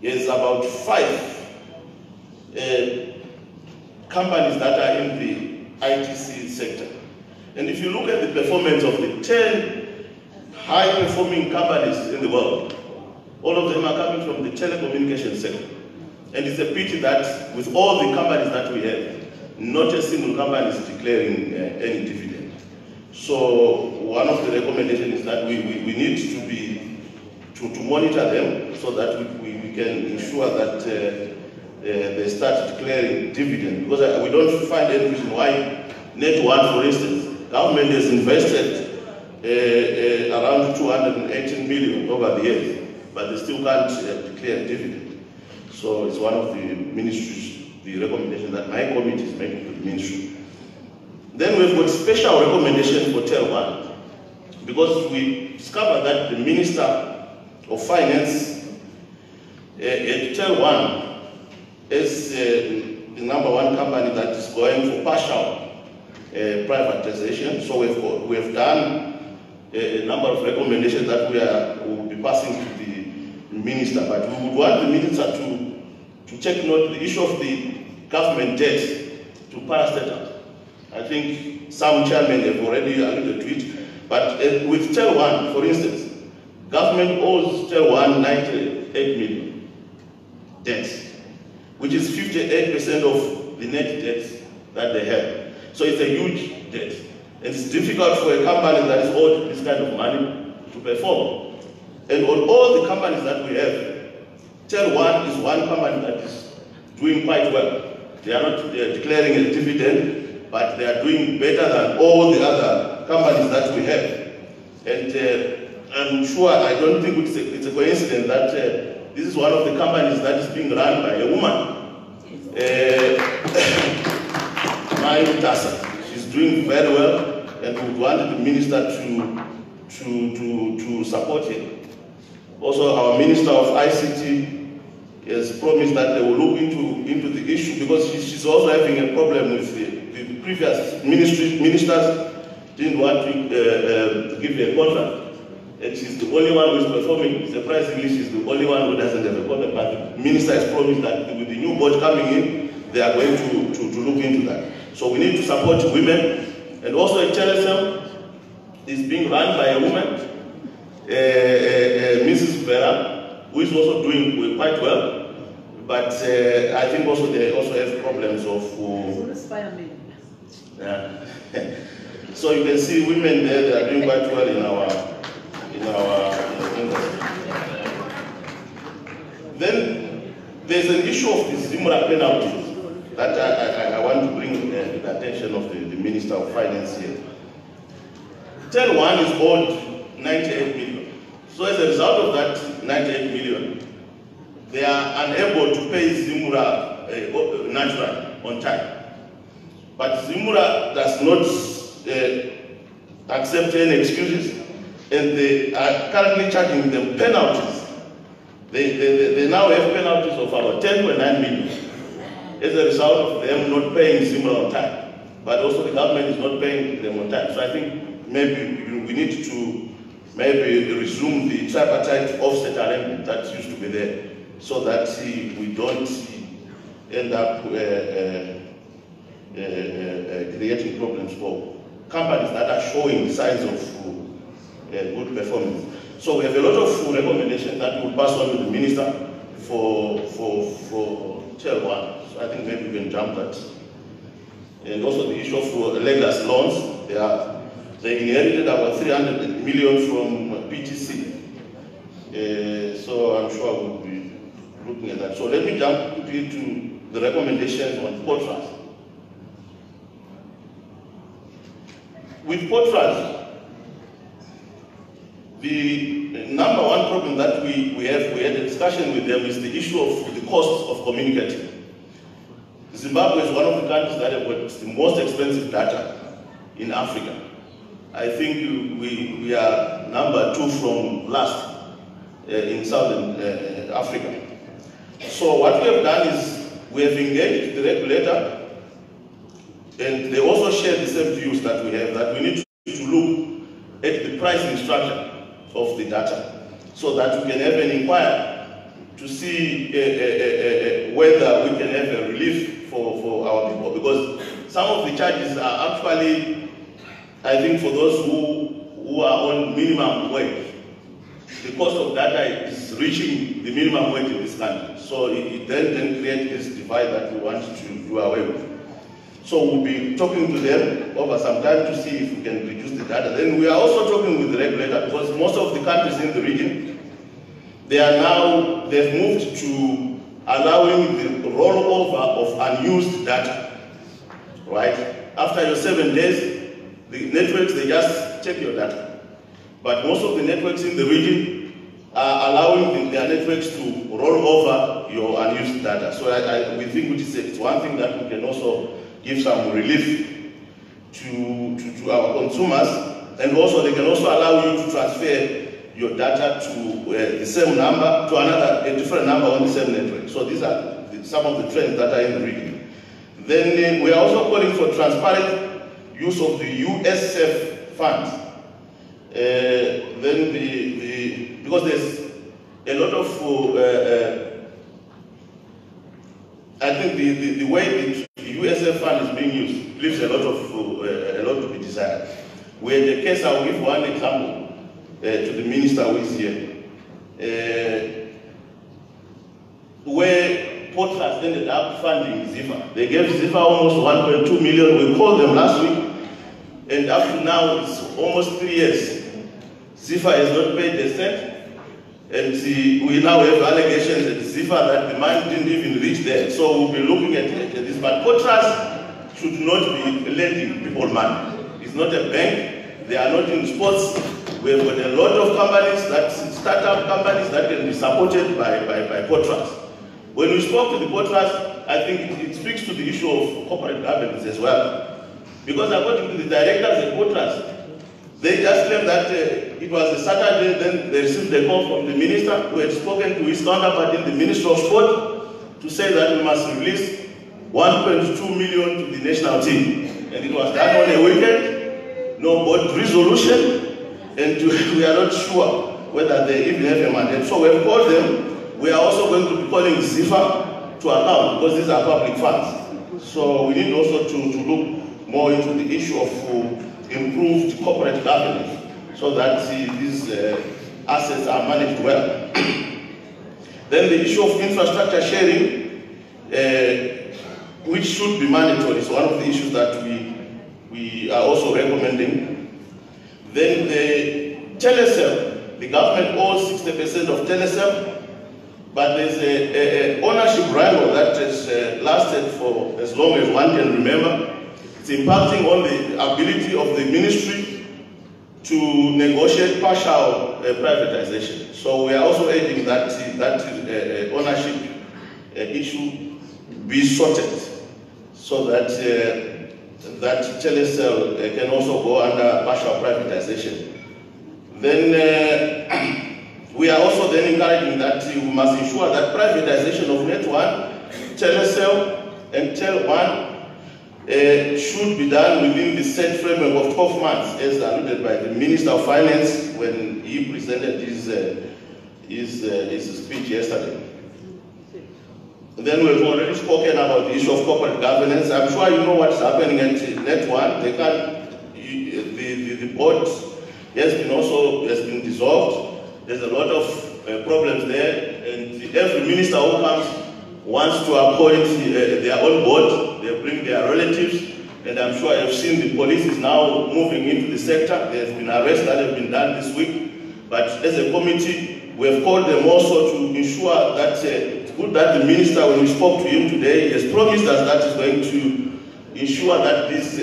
is about 5 companies that are in the ITC sector. And if you look at the performance of the 10 high-performing companies in the world, all of them are coming from the telecommunications sector. And it's a pity that with all the companies that we have, not a single company is declaring any dividend. So one of the recommendations is that we need to monitor them so that we can ensure that they start declaring dividend. Because we don't find any reason why Net1, for instance, government has invested around 218 million over the years, but they still can't declare dividend. So it's one of the ministries, the recommendation that my committee is making to the ministry. Then we've got special recommendation for TEL1, because we discovered that the Minister of Finance at TEL1 is the #1 company that is going for partial privatization. So we've done a number of recommendations that we will be passing to the minister, but we would want the minister to take note the issue of the government debt to parastatals. I think some chairmen have already alluded to it, but with TEL1, for instance, government owes TEL1 98 million debt, which is 58% of the net debt that they have. So it's a huge debt. And it's difficult for a company that is owed this kind of money to perform. And on all the companies that we have, Tel One is one company that is doing quite well. They are not declaring a dividend, but they are doing better than all the other companies that we have. And I'm sure, I don't think it's a coincidence that this is one of the companies that is being run by a woman. She's doing very well, and we wanted the minister to support it. Also, our Minister of ICT has promised that they will look into the issue, because she's also having a problem with the previous ministers didn't want to give her a contract. And she's the only one who is performing. Surprisingly, she's the only one who doesn't have a contract, but the minister has promised that with the new board coming in, they are going to look into that. So we need to support women. And also a Telecom is being run by a woman, Mrs. Vera, who is also doing quite well. But I think also they also have problems of... So you can see women there, they are doing quite well in our industry. Then there's an issue of the Zimbabwe penalties that I want to bring to the attention of the Minister of Finance here. Tel One is owed 98 million. So as a result of that 98 million, they are unable to pay Zimbabwe naturally on time. But Zimbabwe does not accept any excuses, and they are currently charging them penalties. They now have penalties of about 10.9 million as a result of them not paying Zimbabwe on time. But also the government is not paying them on time. So I think maybe we need to maybe resume the tripartite offset arrangement that used to be there, so that we don't end up creating problems for companies that are showing signs of good performance. So we have a lot of recommendations that we will pass on to the minister for Tel One. So I think maybe we can jump that. And also the issue of legacy loans. They inherited about 300 million from PTC. So I'm sure we'll be looking at that. So let me jump quickly to the recommendations on port trust. With port trust, the number one problem that we had a discussion with them is the issue of the cost of communicating. Zimbabwe is one of the countries that have got the most expensive data in Africa. I think we are number 2 from last in Southern Africa. So what we have done is we have engaged the regulator, and they also share the same views that we have, that we need to look at the pricing structure of the data, so that we can have an inquiry to see whether we can have a relief for our people, because some of the charges are actually, I think, for those who are on minimum wage. The cost of data is reaching the minimum wage in this country. So it then creates this divide that we want to do away with. So we'll be talking to them over some time to see if we can reduce the data. Then we are also talking with the regulator, because most of the countries in the region, they've moved to allowing the rollover of unused data, right? After your 7 days, the networks, they just check your data. But most of the networks in the region are allowing their networks to roll over your unused data. So we think it's one thing that we can also give some relief to our consumers, and also they can also allow you to transfer your data to the same number to a different number on the same network. So these are some of the trends that are in the region. Then we are also calling for transparent use of the USF funds. Because there's a lot of I think the way the USF fund is being used leaves a lot to be desired. We had a case, I'll give one example to the minister who is here, where Port Trust ended up funding ZIFA. They gave ZIFA almost 1.2 million. We called them last week, and up to now it's almost 3 years ZIFA has not paid a cent. And we now have allegations at ZIFA that the money didn't even reach there. So we'll be looking at this. But Potras should not be lending people money. It's not a bank. They are not in sports. We have got a lot of companies, startup companies that can be supported by Potras. When we spoke to the Potras, I think it speaks to the issue of corporate governance as well. Because according to the directors at Potras, they just claimed that it was a Saturday, then they received a call from the minister who had spoken to his counterpart in the Ministry of Sport to say that we must release 1.2 million to the national team. And it was done on a weekend, no board resolution, and we are not sure whether they even have a mandate. So we have called them. We are also going to be calling ZIFA to account because these are public funds. So we need also to look more into the issue of improved corporate governance so that these assets are managed well. Then the issue of infrastructure sharing, which should be mandatory, is one of the issues that we are also recommending. Then the Telecel, the government owns 60% of Telecel, but there's an ownership wrangle that has lasted for as long as one can remember. It's impacting on the ability of the ministry to negotiate partial privatization. So we are also urging that ownership issue be sorted so that Telecel can also go under partial privatization. Then we are also then encouraging that we must ensure that privatization of Net1, Telecel, and Tel1 should be done within the set framework of 12 months, as alluded by the Minister of Finance when he presented his speech yesterday. Then we've already spoken about the issue of corporate governance. I'm sure you know what's happening at Net1. The board has been dissolved. There's a lot of problems there, and every minister who comes wants to appoint their own board. They bring their relatives, and I'm sure you've seen the police is now moving into the sector. There's been arrests that have been done this week, but as a committee, we have called them also to ensure that it's good that the minister, when we spoke to him today, has promised us that he's going to ensure that these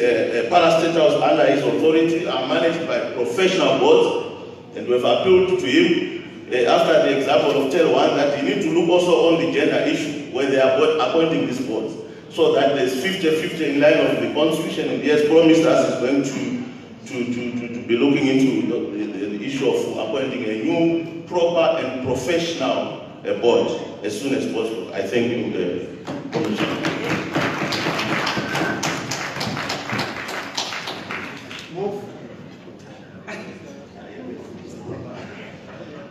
parastatals under his authority are managed by professional boards. And we have appealed to him after the example of Tel1 that he needs to look also on the gender issue when they are appointing these boards, so that there's 50-50 in line of the constitution, and he has promised us he's going to be looking into the issue of appointing a new, proper and professional board as soon as possible. I thank you, Commissioner.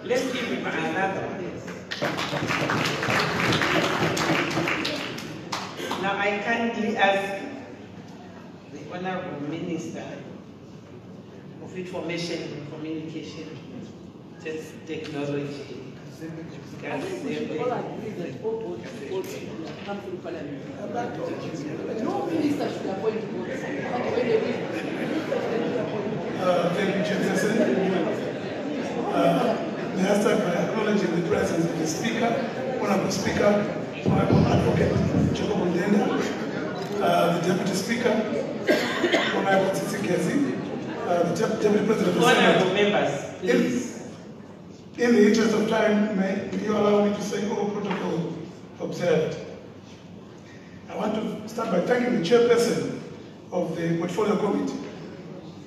Let's give him another one. Now I kindly ask the Honorable Minister of Information and Communication Technology. No minister should appoint boards. Thank you, Chairperson. May I start by acknowledging the presence of the Speaker, Honorable Speaker, Honorable Advocate Jacob Ndenda, the Deputy Speaker, Honorable Tsitsikhezi, the Deputy President of the Senate. Honorable members, please. In the interest of time, may you allow me to say all protocol observed. I want to start by thanking the Chairperson of the Portfolio Committee.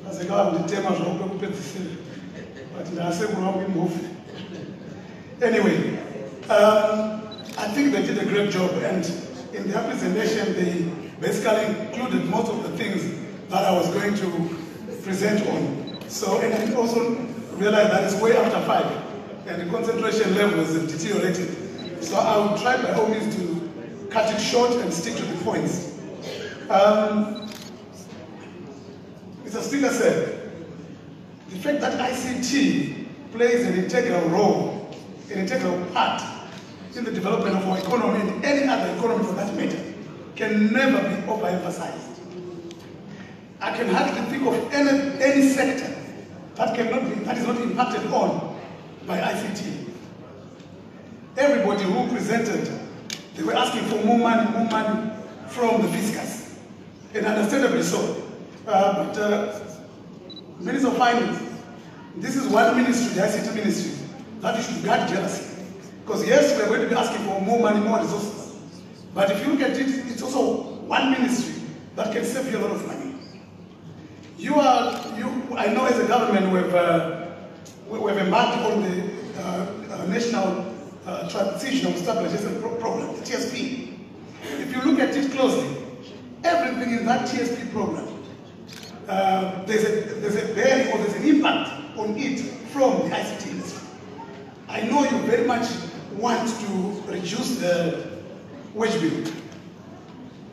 As a guy with the term, but anyway, I think they did a great job, and in their presentation, they basically included most of the things that I was going to present on. So, and I also realized that it's way after 5, and the concentration levels have deteriorated. So I will try by all means to cut it short and stick to the points. Mr. Speaker said, the fact that ICT plays an integral role, an integral part in the development of our economy and any other economy for that matter, can never be overemphasized. I can hardly think of any sector that is not impacted on by ICT. Everybody who presented, they were asking for more money from the fiscus, and understandably so. Minister of Finance, this is one ministry, the ICT ministry, that you should guard jealously. Because yes, we are going to be asking for more money, more resources. But if you look at it, it's also one ministry that can save you a lot of money. I know as a government we've embarked on the National Transitional Stabilization Program, the TSP. If you look at it closely, everything in that TSP program, there's a bearing or there's an impact on it from the ICT industry. I know you very much want to reduce the wage bill,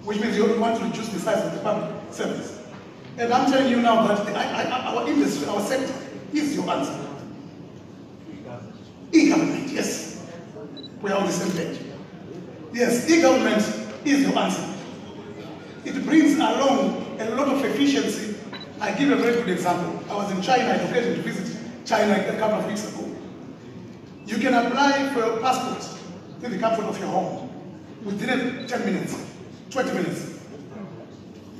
which means you want to reduce the size of the public service. And I'm telling you now that our industry, our sector, is your answer. E-government, yes. We are on the same page. Yes, e-government is your answer. It brings along a lot of efficiency. I give a very good example. I was in China, I had occasion to visit China a couple of weeks ago. You can apply for a passport in the comfort of your home within 10 minutes, 20 minutes.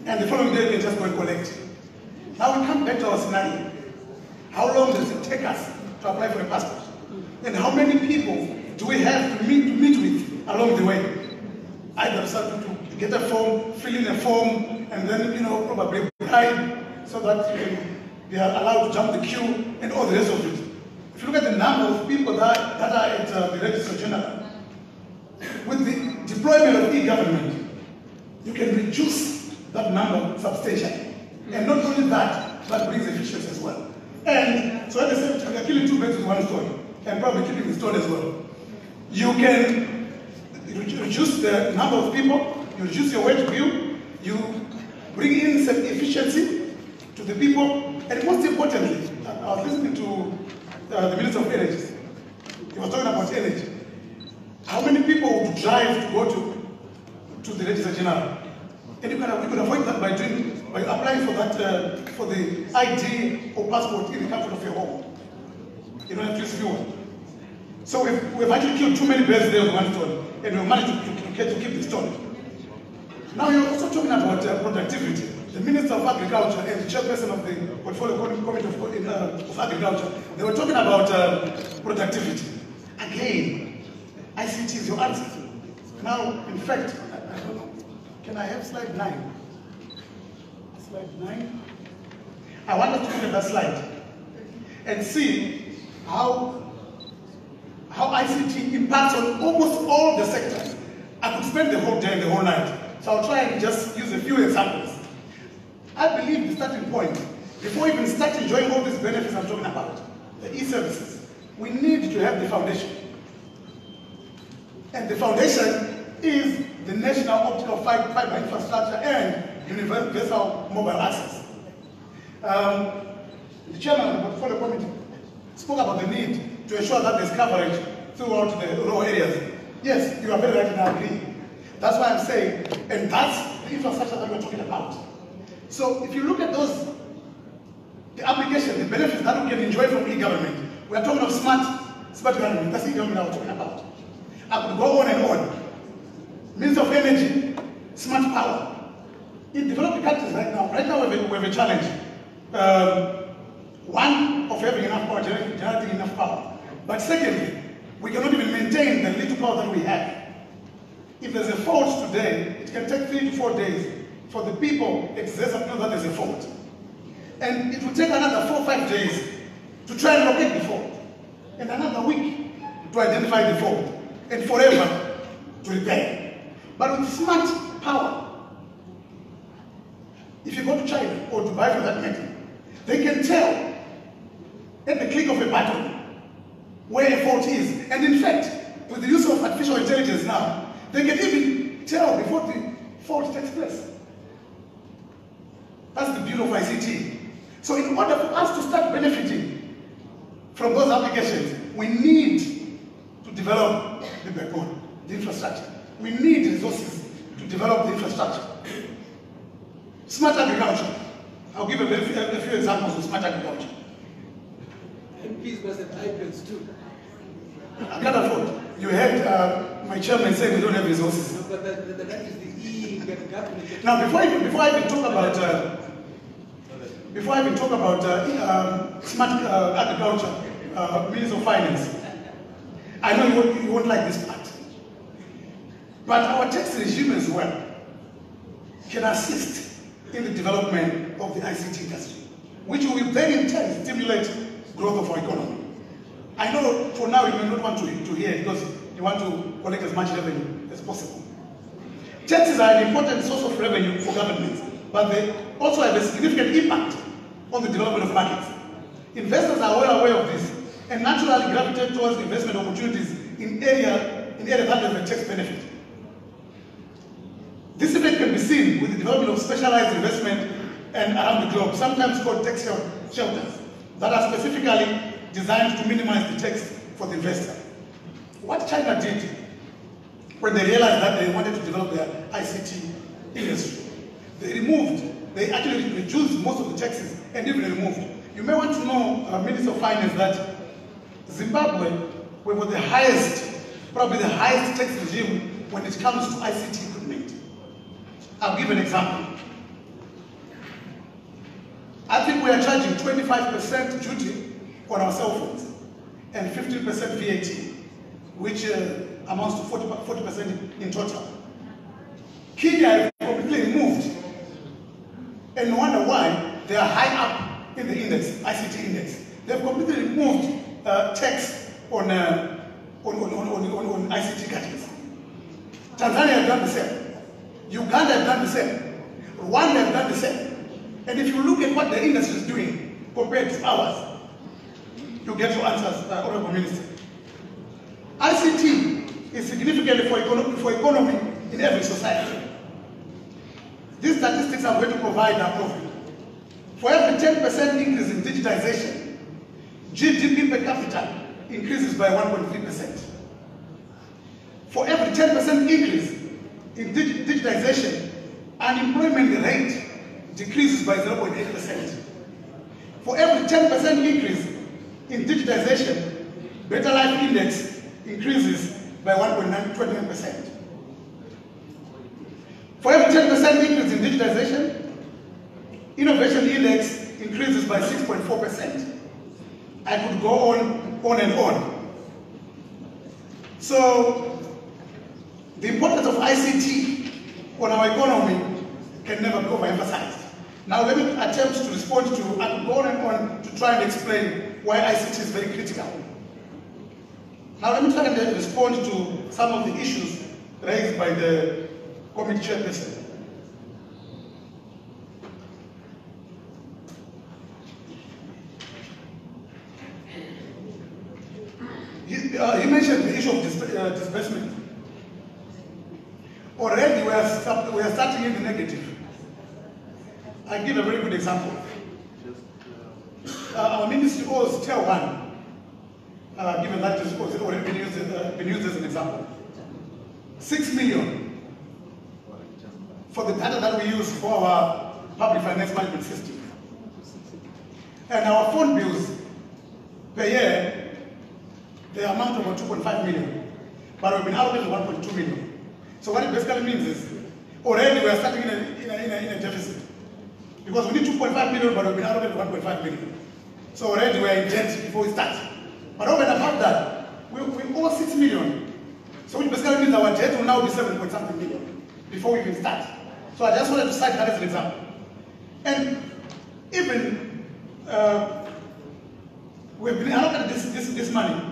And the following day, you can just go and collect. Now we come back to our scenario. How long does it take us to apply for a passport? And how many people do we have to meet with along the way? Either to get a form, fill in a form, and then probably bribe so that they are allowed to jump the queue and all the rest of it. If you look at the number of people that are at the Registrar General, with the deployment of e-government, you can reduce that number substantially. And not only that, that brings efficiency as well. And so at the same time, you're killing two birds with one stone, and probably keeping the stone as well. You can reduce the number of people, you reduce your wage bill, you bring in some efficiency to the people, and most importantly, I was listening to the Minister of Energy. He was talking about energy. How many people would drive to go to the Registrar General? And you could avoid that by applying for that for the ID or passport in the comfort of your home. You don't have to use fuel. So we've actually killed too many birds there with one stone, and we've managed to keep the stone. Now you're also talking about productivity. The Minister of Agriculture and the chairperson of the Portfolio Committee of Agriculture, they were talking about productivity. Again, ICT is your answer. Now, in fact, I don't know, can I have slide 9? Slide 9? I want us to look at that slide and see how ICT impacts on almost all the sectors. I could spend the whole day and the whole night, so I'll try and just use a few examples. I believe the starting point, before we even start enjoying all these benefits I'm talking about, the e-services, we need to have the foundation. And the foundation is the National Optical Fiber Infrastructure and Universal Mobile Access. The chairman of the Portfolio Committee spoke about the need to ensure that there's coverage throughout the rural areas. Yes, you are very right, and I agree. That's why I'm saying, and that's the infrastructure that we're talking about. So if you look at those, the application, the benefits that we can enjoy from e-government, we are talking of smart government. That's e-government we're talking about. I could go on and on. Means of energy, smart power. In developing countries right now we have a challenge. One, of having enough power, generating enough power. But secondly, we cannot even maintain the little power that we have. If there's a fault today, it can take 3 to 4 days for the people at ZESA to know that there's a fault. And it will take another 4 or 5 days to try and locate the fault. And another week to identify the fault. And forever to repair. But with smart power, if you go to China or Dubai for that matter, they can tell at the click of a button where a fault is. And in fact, with the use of artificial intelligence now, they can even tell before the fault takes place. That's the beauty of ICT. So in order for us to start benefiting from those applications, we need to develop the backbone, the infrastructure. We need resources to develop the infrastructure. Smart agriculture. I'll give a few examples of smart agriculture. MPs must have iPads too. I can't afford. You heard my chairman say we don't have resources. No, but that is the government. Now, before I even talk about smart agriculture, Minister of Finance, I know you won't like this part, but our tax regime as well can assist in the development of the ICT industry, which will then in turn stimulate growth of our economy. I know for now you may not want to hear it because you want to collect as much revenue as possible. Taxes are an important source of revenue for governments, but they also have a significant impact on the development of markets. Investors are well aware of this and naturally gravitate towards investment opportunities in areas that have a tax benefit. This effect can be seen with the development of specialized investment and around the globe, sometimes called tax shelters, that are specifically designed to minimize the tax for the investor. What China did when they realized that they wanted to develop their ICT industry, they actually reduced most of the taxes and even removed. You may want to know, Minister of Finance, that Zimbabwe were the highest, probably the highest tax regime when it comes to ICT equipment. I'll give an example. I think we are charging 25% duty on our cell phones and 15% VAT, which amounts to 40% in total. Kenya completely removed, and no wonder why they are high up in the index, ICT index. They've completely removed tax on ICT gadgets. Tanzania have done the same. Uganda have done the same. Rwanda have done the same. And if you look at what the industry is doing compared to ours, you get your answers, Honorable Minister. ICT is significant for economy in every society. These statistics I'm going to provide are proven. For every 10% increase in digitization, GDP per capita increases by 1.3%. For every 10% increase in digitization, unemployment rate decreases by 0.8%. For every 10% increase in digitization, Better Life Index increases by 1.29%. For every 10% increase in digitization, Innovation Index increases by 6.4%. I could go on and on. So, the importance of ICT on our economy can never be overemphasized. Now let me attempt to respond to, I could go on and on to try and explain why ICT is very critical. Now let me try and respond to some of the issues raised by the committee chairperson. He mentioned the issue of disbursement. Already we are starting in the negative. I give a very good example. Our ministry owes Tier 1, given that it has already been used as an example. 6 million for the data that we use for our public finance management system. And our phone bills per year, they amount to about 2.5 million, but we've been allocated 1.2 million. So what it basically means is, already we are starting in a deficit. Because we need 2.5 million, but we've been allocated 1.5 million. So already we are in debt before we start. But over and above that, we owe 6 million. So which basically means our debt will now be 7.something million before we even start. So I just wanted to cite that as an example. And even we've been allocated this money,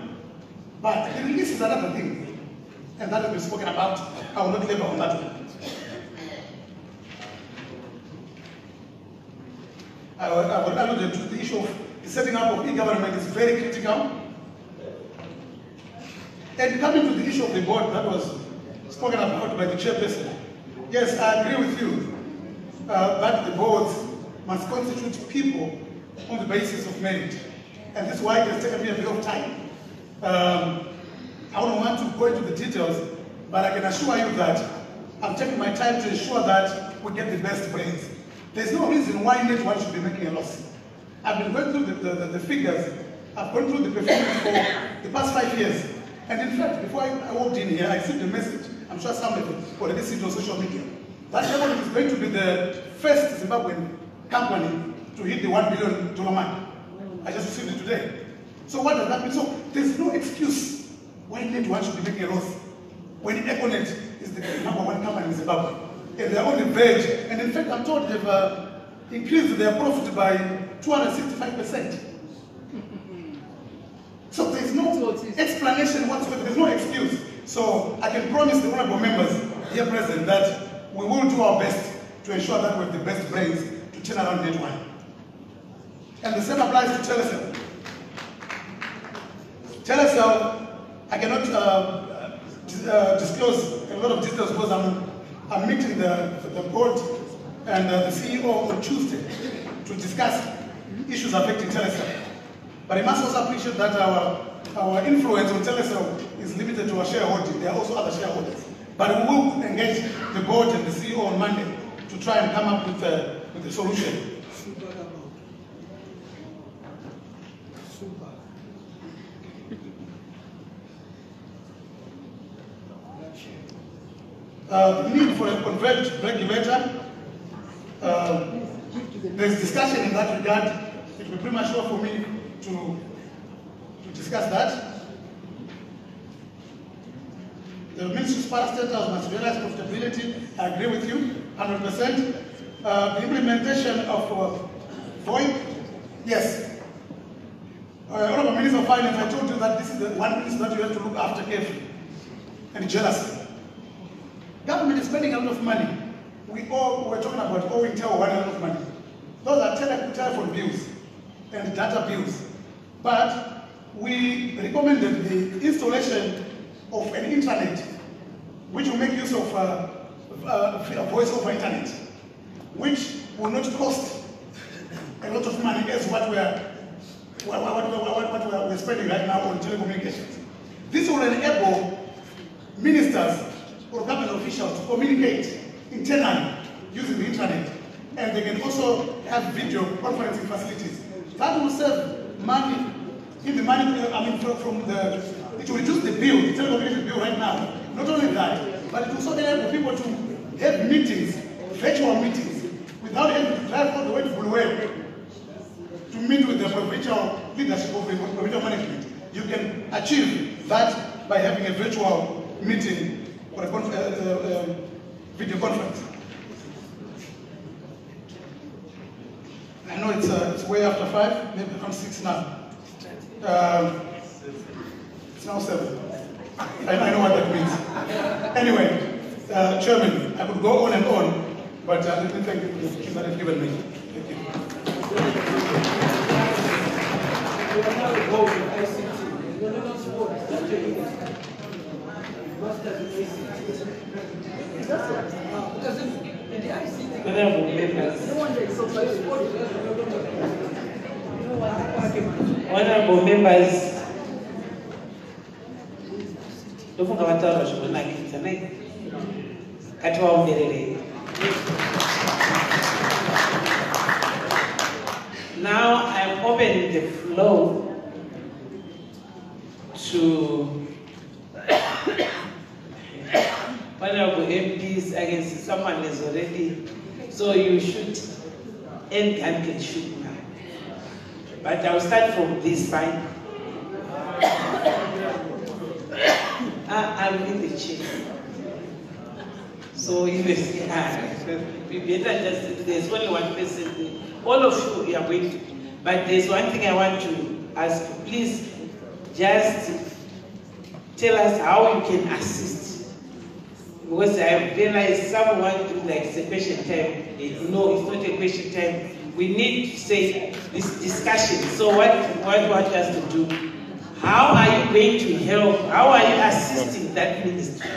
but the release is another thing, and that has been spoken about. I will not labor on that one. I would allude to the issue of the setting up of e-government is very critical. And coming to the issue of the board that was spoken about by the chairperson, yes, I agree with you that the boards must constitute people on the basis of merit. And this is why it has taken me a bit of time. I don't want to go into the details, but I can assure you that I'm taking my time to ensure that we get the best brains. There's no reason why Net1 should be making a loss. I've been going through the figures I've gone through the performance for the past 5 years. And in fact, before I walked in here, I received a message. I'm sure some of you already see it on social media. That Econet is going to be the first Zimbabwean company to hit the $1 billion mark. I just received it today. So what does that mean? So there's no excuse why Net1 should be making a loss when Econet is the #1 company in Zimbabwe. And they're on the verge. And in fact, I'm told they've increased their profit by 265%. So there's no explanation whatsoever, there's no excuse. So I can promise the honorable members here present that we will do our best to ensure that we have the best brains to turn around Net1. And the same applies to Telecel. Telecel, I cannot disclose a lot of details because I'm meeting the board and the CEO on Tuesday to discuss issues affecting Telecel. But I must also appreciate that our influence on Telecel is limited to our shareholding. There are also other shareholders. But we will engage the board and the CEO on Monday to try and come up with a solution. The need for a converged regulator. There's discussion in that regard. It will be premature for me to discuss that. The Ministry's parastatals must realize profitability. I agree with you, 100%. The implementation of VoIP, yes. Honorable Minister of Finance, I told you that this is the one minister that you have to look after carefully and jealously. Government is spending a lot of money. We're talking about owing Tel1 a lot of money. Those are telephone bills and data bills. But we recommended the installation of an internet which will make use of voice over internet, which will not cost a lot of money as what we're spending right now on telecommunications. This will enable ministers or government officials to communicate internally using the internet, and they can also have video conferencing facilities. That will save money in the money. It will reduce the bill, the telecommunications bill right now. Not only that, but it will also enable people to have meetings, virtual meetings, without having to drive all the way to Bulwer to meet with the provincial leadership of the provincial management. You can achieve that by having a virtual meeting or a video conference. I know it's way after 5, maybe around 6 now. It's now 7. I know what that means. Anyway, Chairman, I could go on and on, but let me thank you for the opportunity that you've given me. Thank you. Honorable members, now I'm opening the floor to honorable MPs. Against someone is already, so you should end and can shoot now. But I'll start from this side. I'm in the chair. So you will see, we better just, there's only one person, all of you are going to, but there's one thing I want to ask you. Please just tell us how you can assist. Because I realized someone to like it's a question time. No, it's not a question time. We need to say this discussion. So what you want us to do? How are you going to help? How are you assisting that ministry?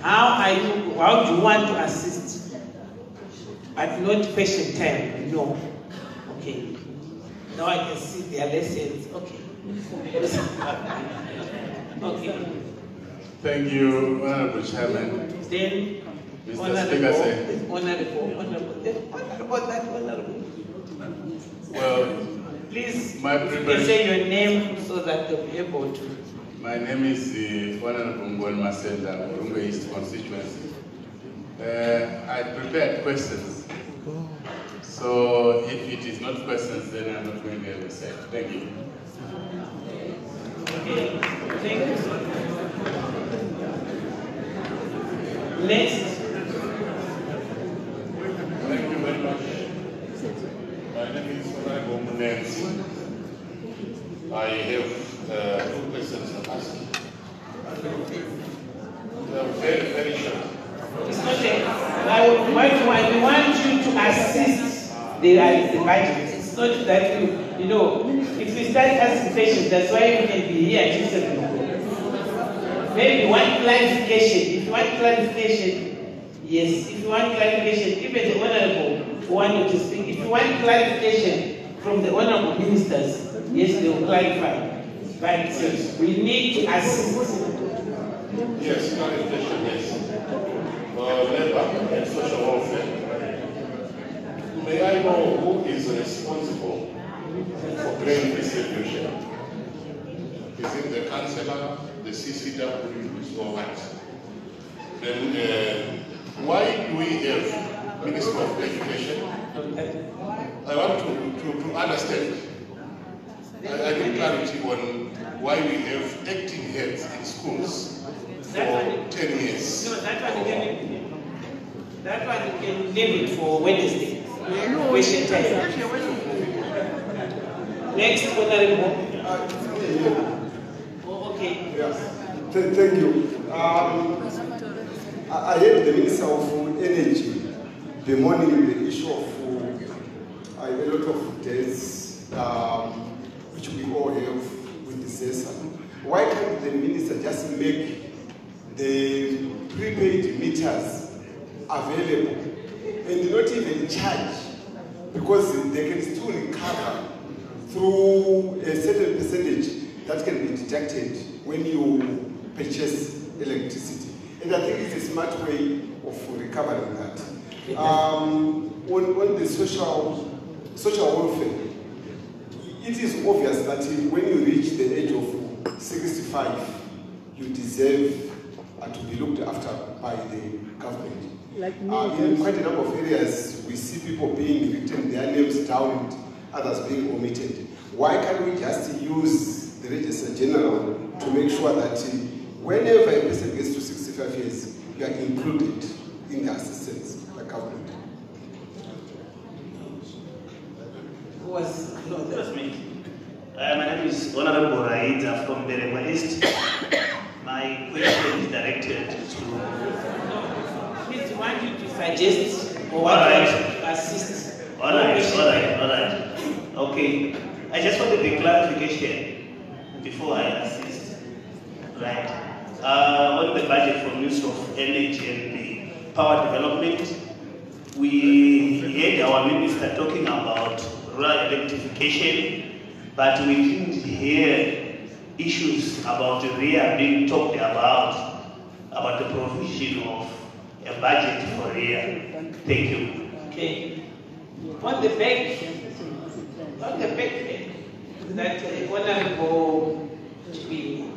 How do you want to assist? But not question time, no. Okay. Now I can see their lessons. Okay. Okay. Thank you, Honorable Chairman. Then, Mr. Speaker, honorable. well, Please, My if you can say your name so that they'll be able to. My name is Honorable Ngol Masenda, Runga East constituency. I prepared questions. So if it is not questions, then I'm not going to have a say. Thank you. Okay, thank you. Next. Thank you very much. My name is Honorable Munenzi. I have 2 questions to ask. They are very, very short. It's not we want you to assist the budget. It's not that you know, if we start asking questions, that's why we can be here until 7 o'clock. Maybe one clarification. If you want clarification, yes. If you want clarification, even the honorable wanted to speak. If you want clarification from the honorable ministers, yes, they will clarify. But we need to assist. Yes, clarification, yes. Labor and social welfare. May I know who is responsible for grain distribution? Is it the councillor, the CCW, or what? Then why do we have Minister of Education? I want to understand. I need clarity on why we have acting heads in schools for 10 years. No, that one you can leave it for Wednesday. Question time. Next, honorable. Okay. Yes. Thank you. I heard the Minister of Energy bemoaning the issue of a lot of deaths which we all have with disaster. Why can't the Minister just make the prepaid meters available and not even charge, because they can still recover through a certain percentage that can be deducted when you purchase electricity. And I think it's a smart way of recovering that. On the social welfare, it is obvious that when you reach the age of 65, you deserve to be looked after by the government. Like me, in quite a number of areas, we see people being written their names down and others being omitted. Why can't we just use the Register General to make sure that whenever a person gets to 65 years, you are included in the assistance by government? No, that was me. My name is Honorable Raida from Berengwa East. My question is directed to... Please, want you to suggest or what to assist. All right. Okay. I just wanted the clarification before I assist. Right. On the budget for Ministry of Energy and the Power Development, we heard our minister talking about rural electrification, but we didn't hear issues about RIA being talked about the provision of a budget for RIA. Thank you. Okay. On the back, that honorable Chibini.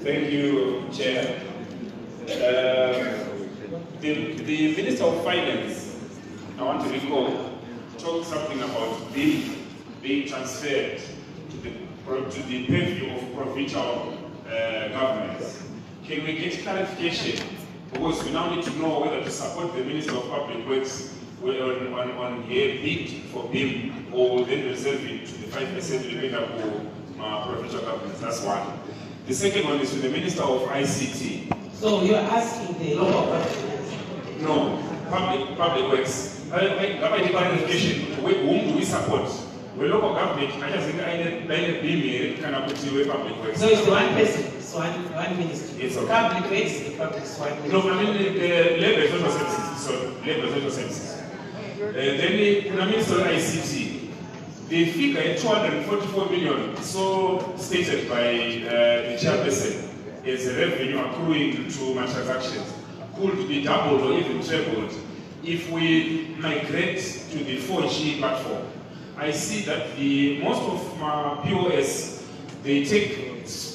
Thank you, Chair. The Minister of Finance, I want to recall, talked something about being transferred to the purview of provincial governments. Can we get clarification? Because we now need to know whether to support the Minister of Public Works on her bid for BIM, or then reserve it to the 5% remainder for provincial governments. That's one. The second one is to the Minister of ICT. So you're asking the local government? No, public works. Government clarification. Whom do we support? The local government, I just think I kind of put away public works. So it's one person, it's one ministry. Yes, okay. Public works, the public is one ministry. No, I mean the labor social services. Sorry, labor social services. Then the Minister of ICT. The figure 244 million, so stated by the chairperson. as a revenue accruing to my transactions could be doubled or even trebled if we migrate to the 4G platform. I see that most of my POS, they take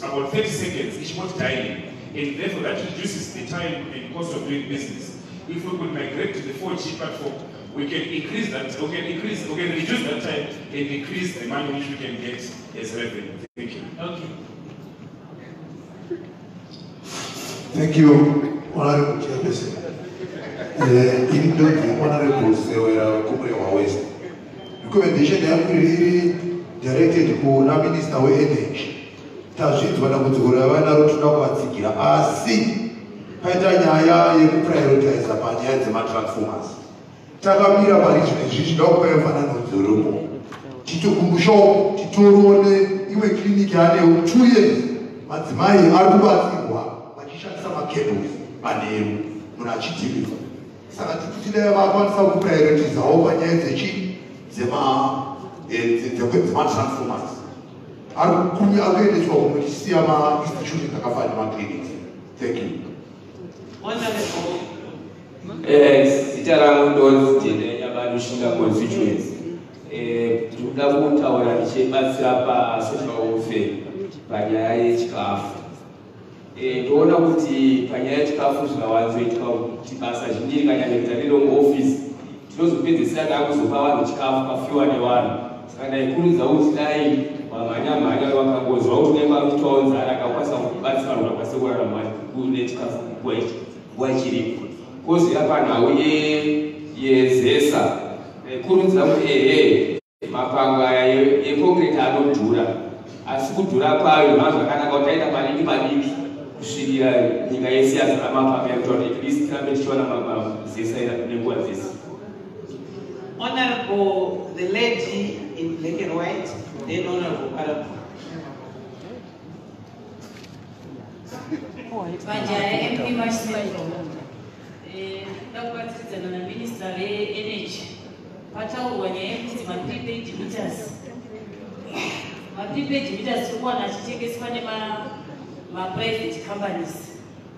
about 30 seconds each month dialing, and therefore that reduces the time and cost of doing business. If we could migrate to the 4G platform, we can increase that, we can reduce that time and increase the money which we can get as revenue. Thank you. Okay. Thank you, Honorable Chairperson. In the Honorable Kumrewa West, recommendation is directed to the Minister of Energy. Tazit wanakutugura rotunda asi paita nyaya yekuprioritize panyaya dzematransformers. Takamira parizvimwe zvichidakupayafana nodzoromo. Titokumbushawo titoroone imwe kliniki yanewo 2 years madzimai ari kubatsirwa vachishandisa macables manheru munhu achidhilivha. Saka titidai vakwanisa kuprioritizawo panyaya dzematransformers. Thank you. Sitarango constituency. Tudakuta wananishebatsira social welfare panyaya yechikafu. Toona kuti panyaya yechikafu zvikawanzoitwa kuti basa zhinji rikanyanya riro muoffice tinozopedzisira takuzopa vanhu chikafu pafiwa nevanhu. Saka ndaikurudzira kuti dai manya vakangozwa kuti unenge arikutaunza akakwanisa kubatsira vanhu vakwanise kurarama kune chikafu nguva ichiripo. Kozoya panhau yezesa kurudzira kuti mapango aya ekongreti anodhura, asi kudhura kwayo mhanzo akanaka kuti aita padiki kusvikira nyika yese yazara mapango yakuti at least tirambe tichiona mazesa nenguva dzese. Honorable the lady in black and white, then Honorable Parab. Panja MP Marcelo. Ndakubatsiridzana na Minister Energy. Pataurwa nyaya yekuti ma-prepaid meters. Ma-prepaid meters tikuwana achitengeswa nema-private companies.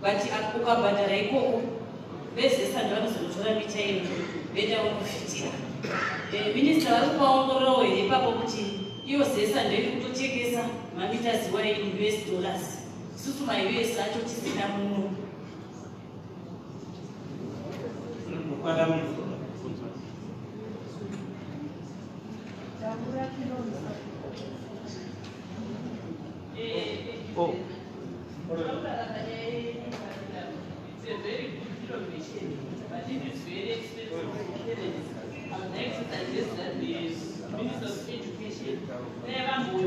But ukabhadhara ikoko, vezesa ndovanozotora mita iyo, venda vanofitira. Minister vari kuvaongorora here ipapo kuti iyo zesa ndoiri kutotengesa mamitazi wayo in US dollars. Isusu ma-US acho tisina muno. Oh. It's a very good innovation, but it is very expensive. I would like to suggest that the Minister of Education, whenever we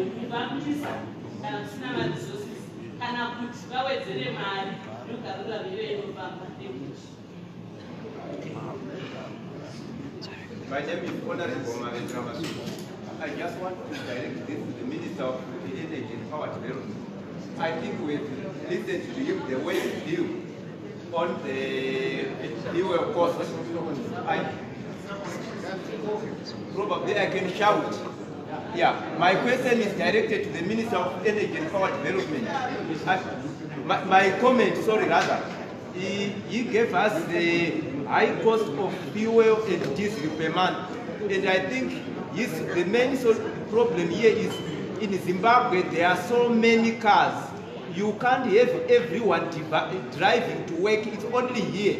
resources, kana kuti vawedzere mari yogarura viyo inofamba. My name is Honorable Marendra Masu. I just want to direct this to the Minister of Energy and Power Development. I think we've listened to you the way you deal on the fuel cost. Probably I can shout. Yeah, my question is directed to the Minister of Energy and Power Development. My comment, he gave us the high cost of fuel and diesel per month. And I think the main problem here is in Zimbabwe, there are so many cars. You can't have everyone driving to work. It's only here.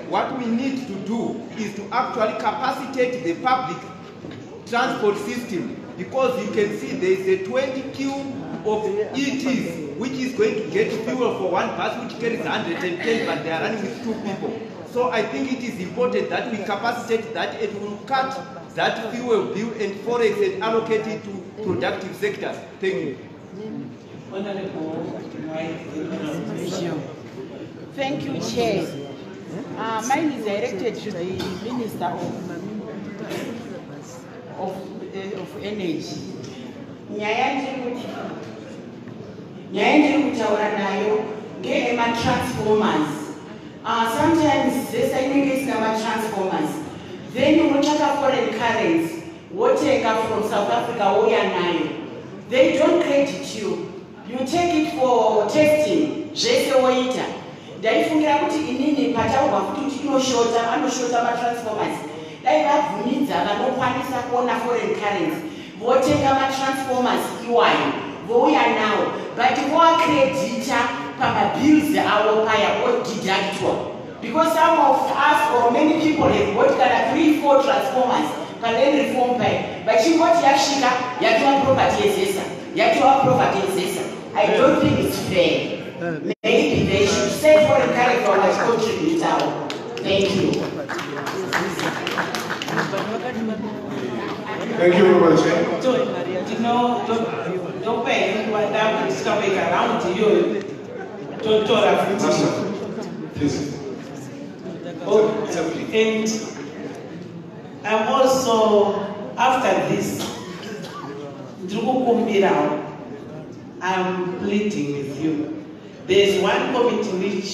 What we need to do is to actually capacitate the public transport system, because you can see there is a 20 queue of ETs which is going to get fuel for one bus which carries 110, but they are running with 2 people. So I think it is important that we capacitate that and will cut that fuel bill and forex and allocate it to productive sectors. Thank you. Thank you, Chair. Mine is directed to the Minister of Energy. Nyaya ndiri kutaura nayo ngeyema-transformers. Sometimes zesa inenge isina ma-transformers. Then unotsvaka foreign currency, wotenga from South Africa wouya nayo. They don't credit you. You take it for testing. zvese woita. Ndaifungira kuti inini pataurwa kuti anoshota matransformers, dai vabvumidza vanokwanisa kuona foreign currency votenga matransformers iwayo vouya nawo, but voacredita pamabills avo paya odidactwa, because some of us or many people have got kana 3-4 transformers pane reform paya, vachingoti yasvika yatova property yezesa, yatova property yezesa. I don't think it's fair. Maybe they should say foreign currency or like contribute out. Thank you. Thank you very much. Don't pay what that is coming around to you. Don't talk about Please. And I'm also, after this, I'm pleading with you. There's one committee which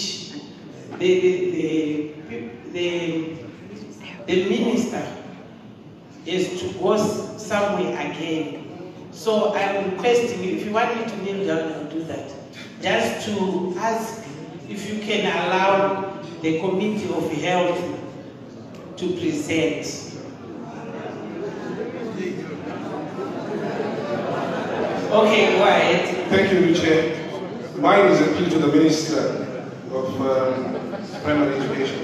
the minister is to go somewhere again. So I'm requesting you, if you want me to kneel down, I'll do that. Just to ask if you can allow the Committee of Health to present. Okay, go ahead. Thank you, Chair. Mine is a plea to the Minister of Primary Education.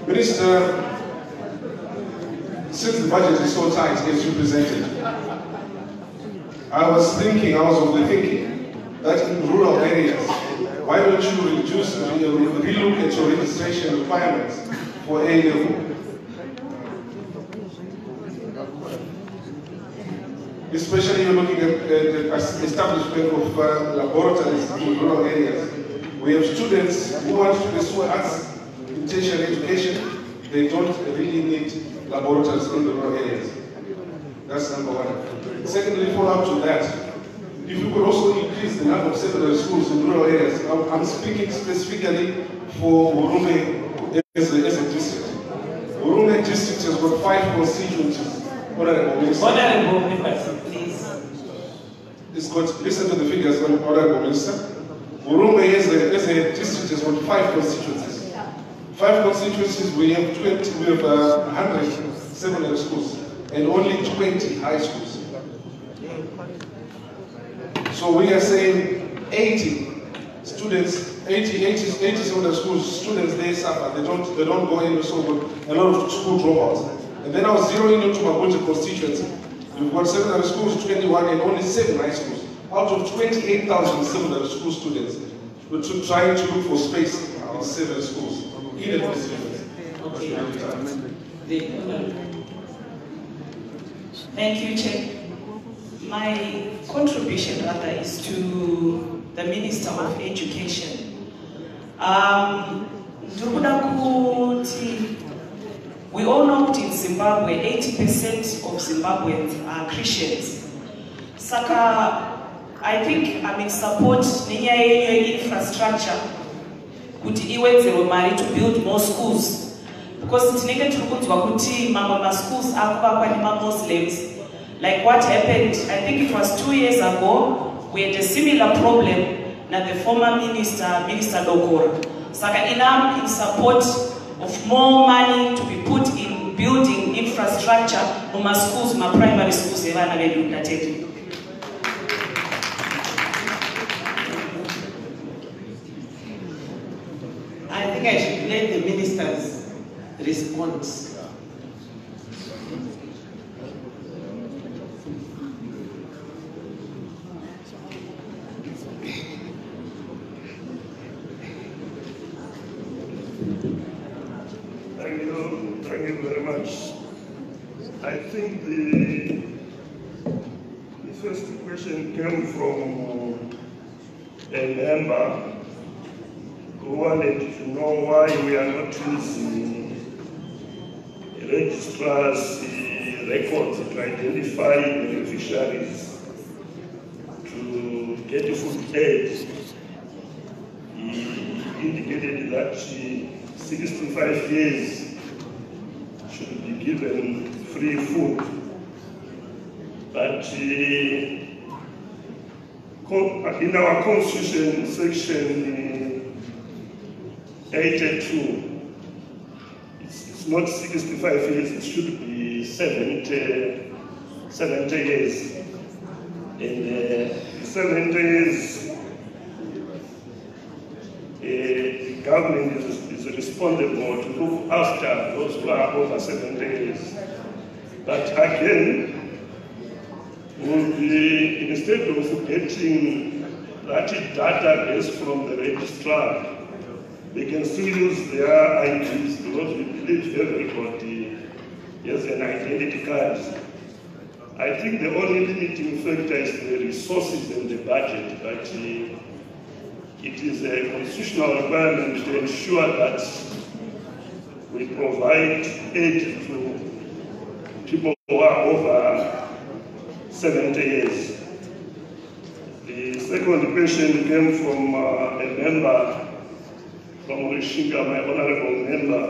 Minister, since the budget is so tight as you presented, I was overthinking that in rural areas, why don't you relook at your registration requirements for A-level? Especially you're looking at the establishment of laboratories in rural areas. We have students who want to pursue arts in tertiary education. They don't really need laboratories in the rural areas. That's number one. Secondly, follow up to that. If you could also increase the number of secondary schools in rural areas. I'm speaking specifically for Urume as a district. Urume district has got 5 constituencies. Honorable Minister, please. It's got, listen to the figures, Honorable Minister. Urume as a district has got 5 constituencies. 5 constituencies, we have 100 secondary schools and only 20 high schools. So we are saying 80 students, 80 secondary schools, students, they suffer, they don't go in, so a lot of school dropouts. And then I was zeroing into Magunji constituency. We've got secondary schools, 21, and only 7 high schools. Out of 28,000 secondary school students, we're trying to look for space in 7 schools. In a constituency. Thank you, Chair. My contribution rather is to the Minister of Education. We all know that in Zimbabwe, 80% of Zimbabweans are Christians. Saka, I think I'm in support of infrastructure to build more schools. Because it's schools are Muslims. Like what happened, I think it was 2 years ago, we had a similar problem na the former minister, Minister Dokora. Saka I'm in support of more money to be put in building infrastructure in my schools, my primary schools. I think I should let the ministers respond. Thank you very much. I think the first question came from a member who wanted to know why we are not using registrars' records to identify beneficiaries to get food aid. He indicated that 65 years should be given free food. But in our constitution, section 82, it's not 65 years, it should be 70 years. And 70 years, the government is responsible to look after those who are over 70 years. But again, will be, instead of getting that database from the registrar, they can still use their IDs because we believe everybody has an identity card. I think the only limiting factor is the resources and the budget, but it is a constitutional requirement to ensure that we provide aid to people who are over 70 years. The second question came from a member from Rishinga, my honorable member.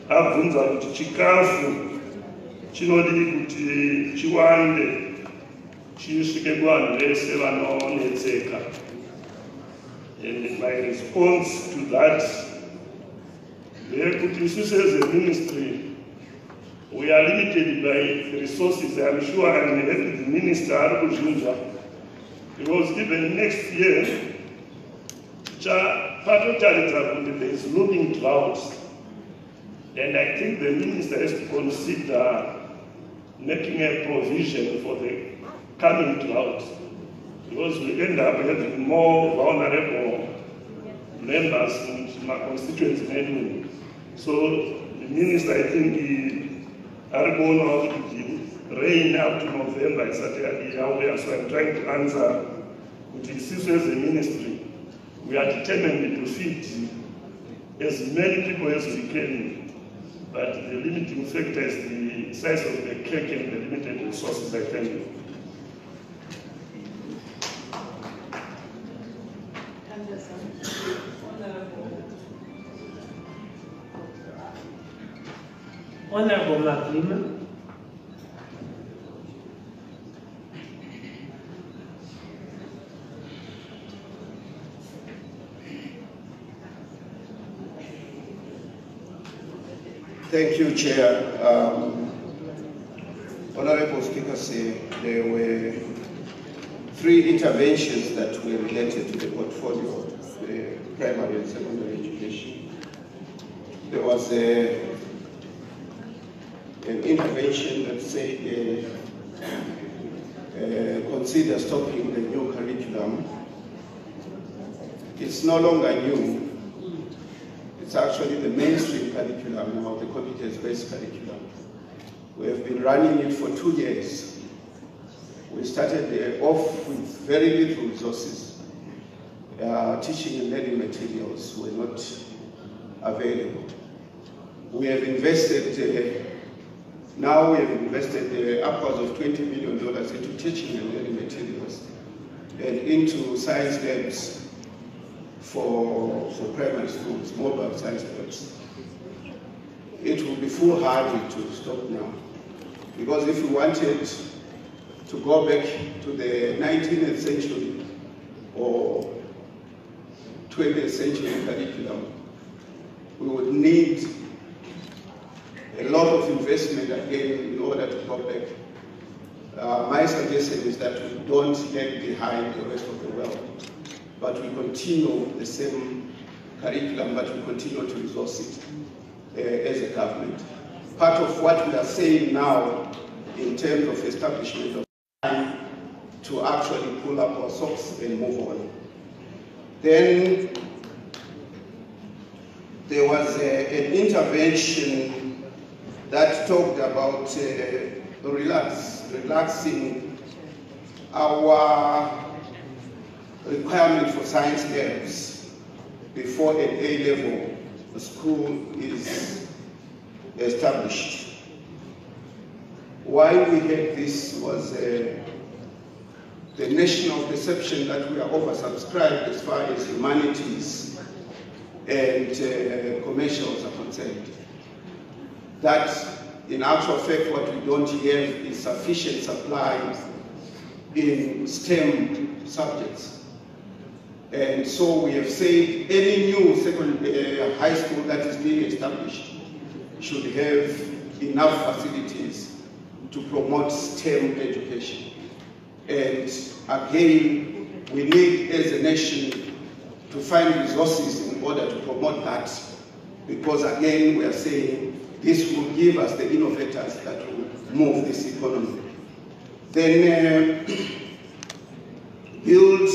Abvunza kuti chikafu chinodi kuti chiwande chisvike kuvanhu vese vanonetseka. And my response to that, as a ministry, we are limited by resources. I'm sure I'm happy the minister Arukuzunza, because even next year, there is looming droughts, and I think the minister has to consider making a provision for the coming drought, because we end up having more vulnerable members in my constituency anyway. So the minister, I think, are going out to rain up to November, etc. So I'm trying to answer, which is as a ministry, we are determined to feed as many people as we can, but the limiting factor is the size of the cake and the limited resources. I thank you. Honorable Maklima. Thank you, Chair. Honorable Speaker said there were 3 interventions that were related to the portfolio of the primary and secondary education. There was an intervention that said consider stopping the new curriculum. It's no longer new. It's actually the mainstream curriculum now, the competence-based curriculum. We have been running it for 2 years. We started off with very little resources. Teaching and learning materials were not available. We have invested now we have invested upwards of $20 million into teaching and learning materials and into science labs for primary schools, mobile science labs. It will be foolhardy to stop now, because if we wanted to go back to the 19th century or 20th century curriculum, we would need a lot of investment again in order to go back. My suggestion is that we don't lag behind the rest of the world, but we continue the same curriculum, but we continue to resource it as a government. Part of what we are saying now in terms of establishment of time to actually pull up our socks and move on. Then there was an intervention that talked about relaxing our requirement for science labs before an A-level school is established. Why we had this was the national perception that we are oversubscribed as far as humanities and commercials are concerned. That in actual fact what we don't have is sufficient supply in STEM subjects. And so we have said any new high school that is being established should have enough facilities to promote STEM education. And again, we need as a nation to find resources in order to promote that, because again, we are saying this will give us the innovators that will move this economy. Then build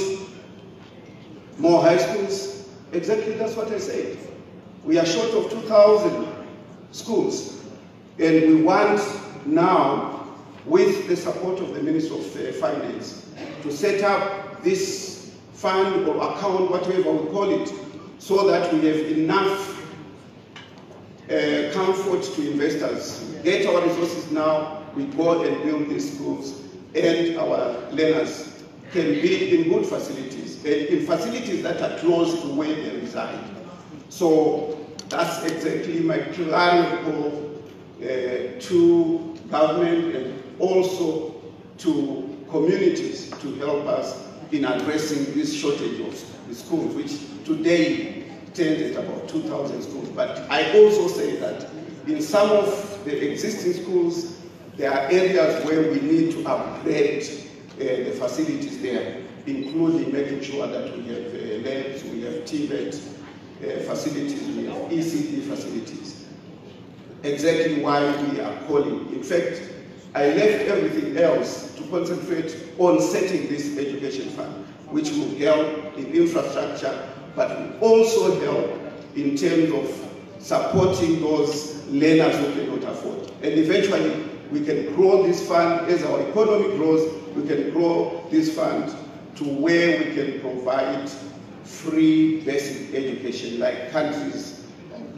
more high schools. Exactly, that's what I said. We are short of 2,000 schools, and we want now, with the support of the Minister of Finance, to set up this fund or account, whatever we call it, so that we have enough comfort to investors. Get our resources now, we go and build these schools, and our learners can be in good facilities, and in facilities that are close to where they reside. So that's exactly my clarion call to government and also to communities to help us in addressing this shortage of the schools, which today stands at about 2,000 schools. But I also say that in some of the existing schools, there are areas where we need to upgrade the facilities there, including making sure that we have labs, we have TVET facilities, we have ECD facilities. Exactly why we are calling. In fact, I left everything else to concentrate on setting this education fund, which will help in infrastructure, but will also help in terms of supporting those learners who cannot afford. And eventually, we can grow this fund. As our economy grows, we can grow this fund to where we can provide free basic education like countries,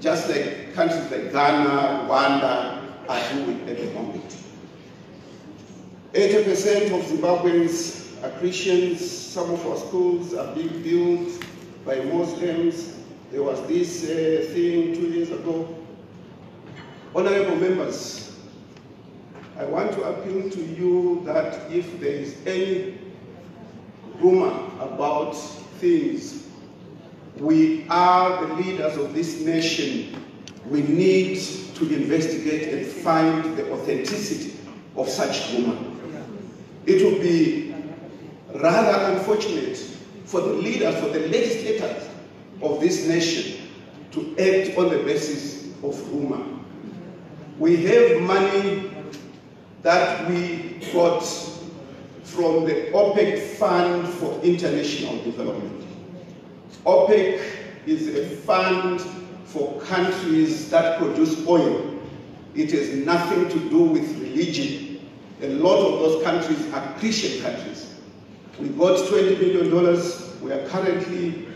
just like countries like Ghana, Rwanda are doing at the moment. 80% of Zimbabweans are Christians. Some of our schools are being built by Muslims. There was this thing 2 years ago. Honorable members, I want to appeal to you that if there is any rumor about things, we are the leaders of this nation. We need to investigate and find the authenticity of such rumor. It would be rather unfortunate for the leaders, for the legislators of this nation to act on the basis of rumor. We have money that we got from the OPEC Fund for International Development. OPEC is a fund for countries that produce oil. It has nothing to do with religion. A lot of those countries are Christian countries. We got $20 million. We are currently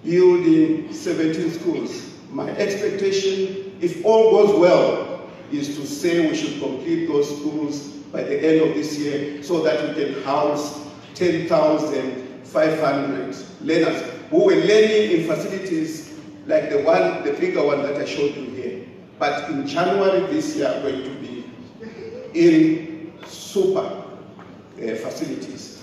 building 17 schools. My expectation, if all goes well, is to say we should complete those schools by the end of this year so that we can house 10,500 learners who were learning in facilities like the bigger one that I showed you here. But in January this year, are going to be in super facilities.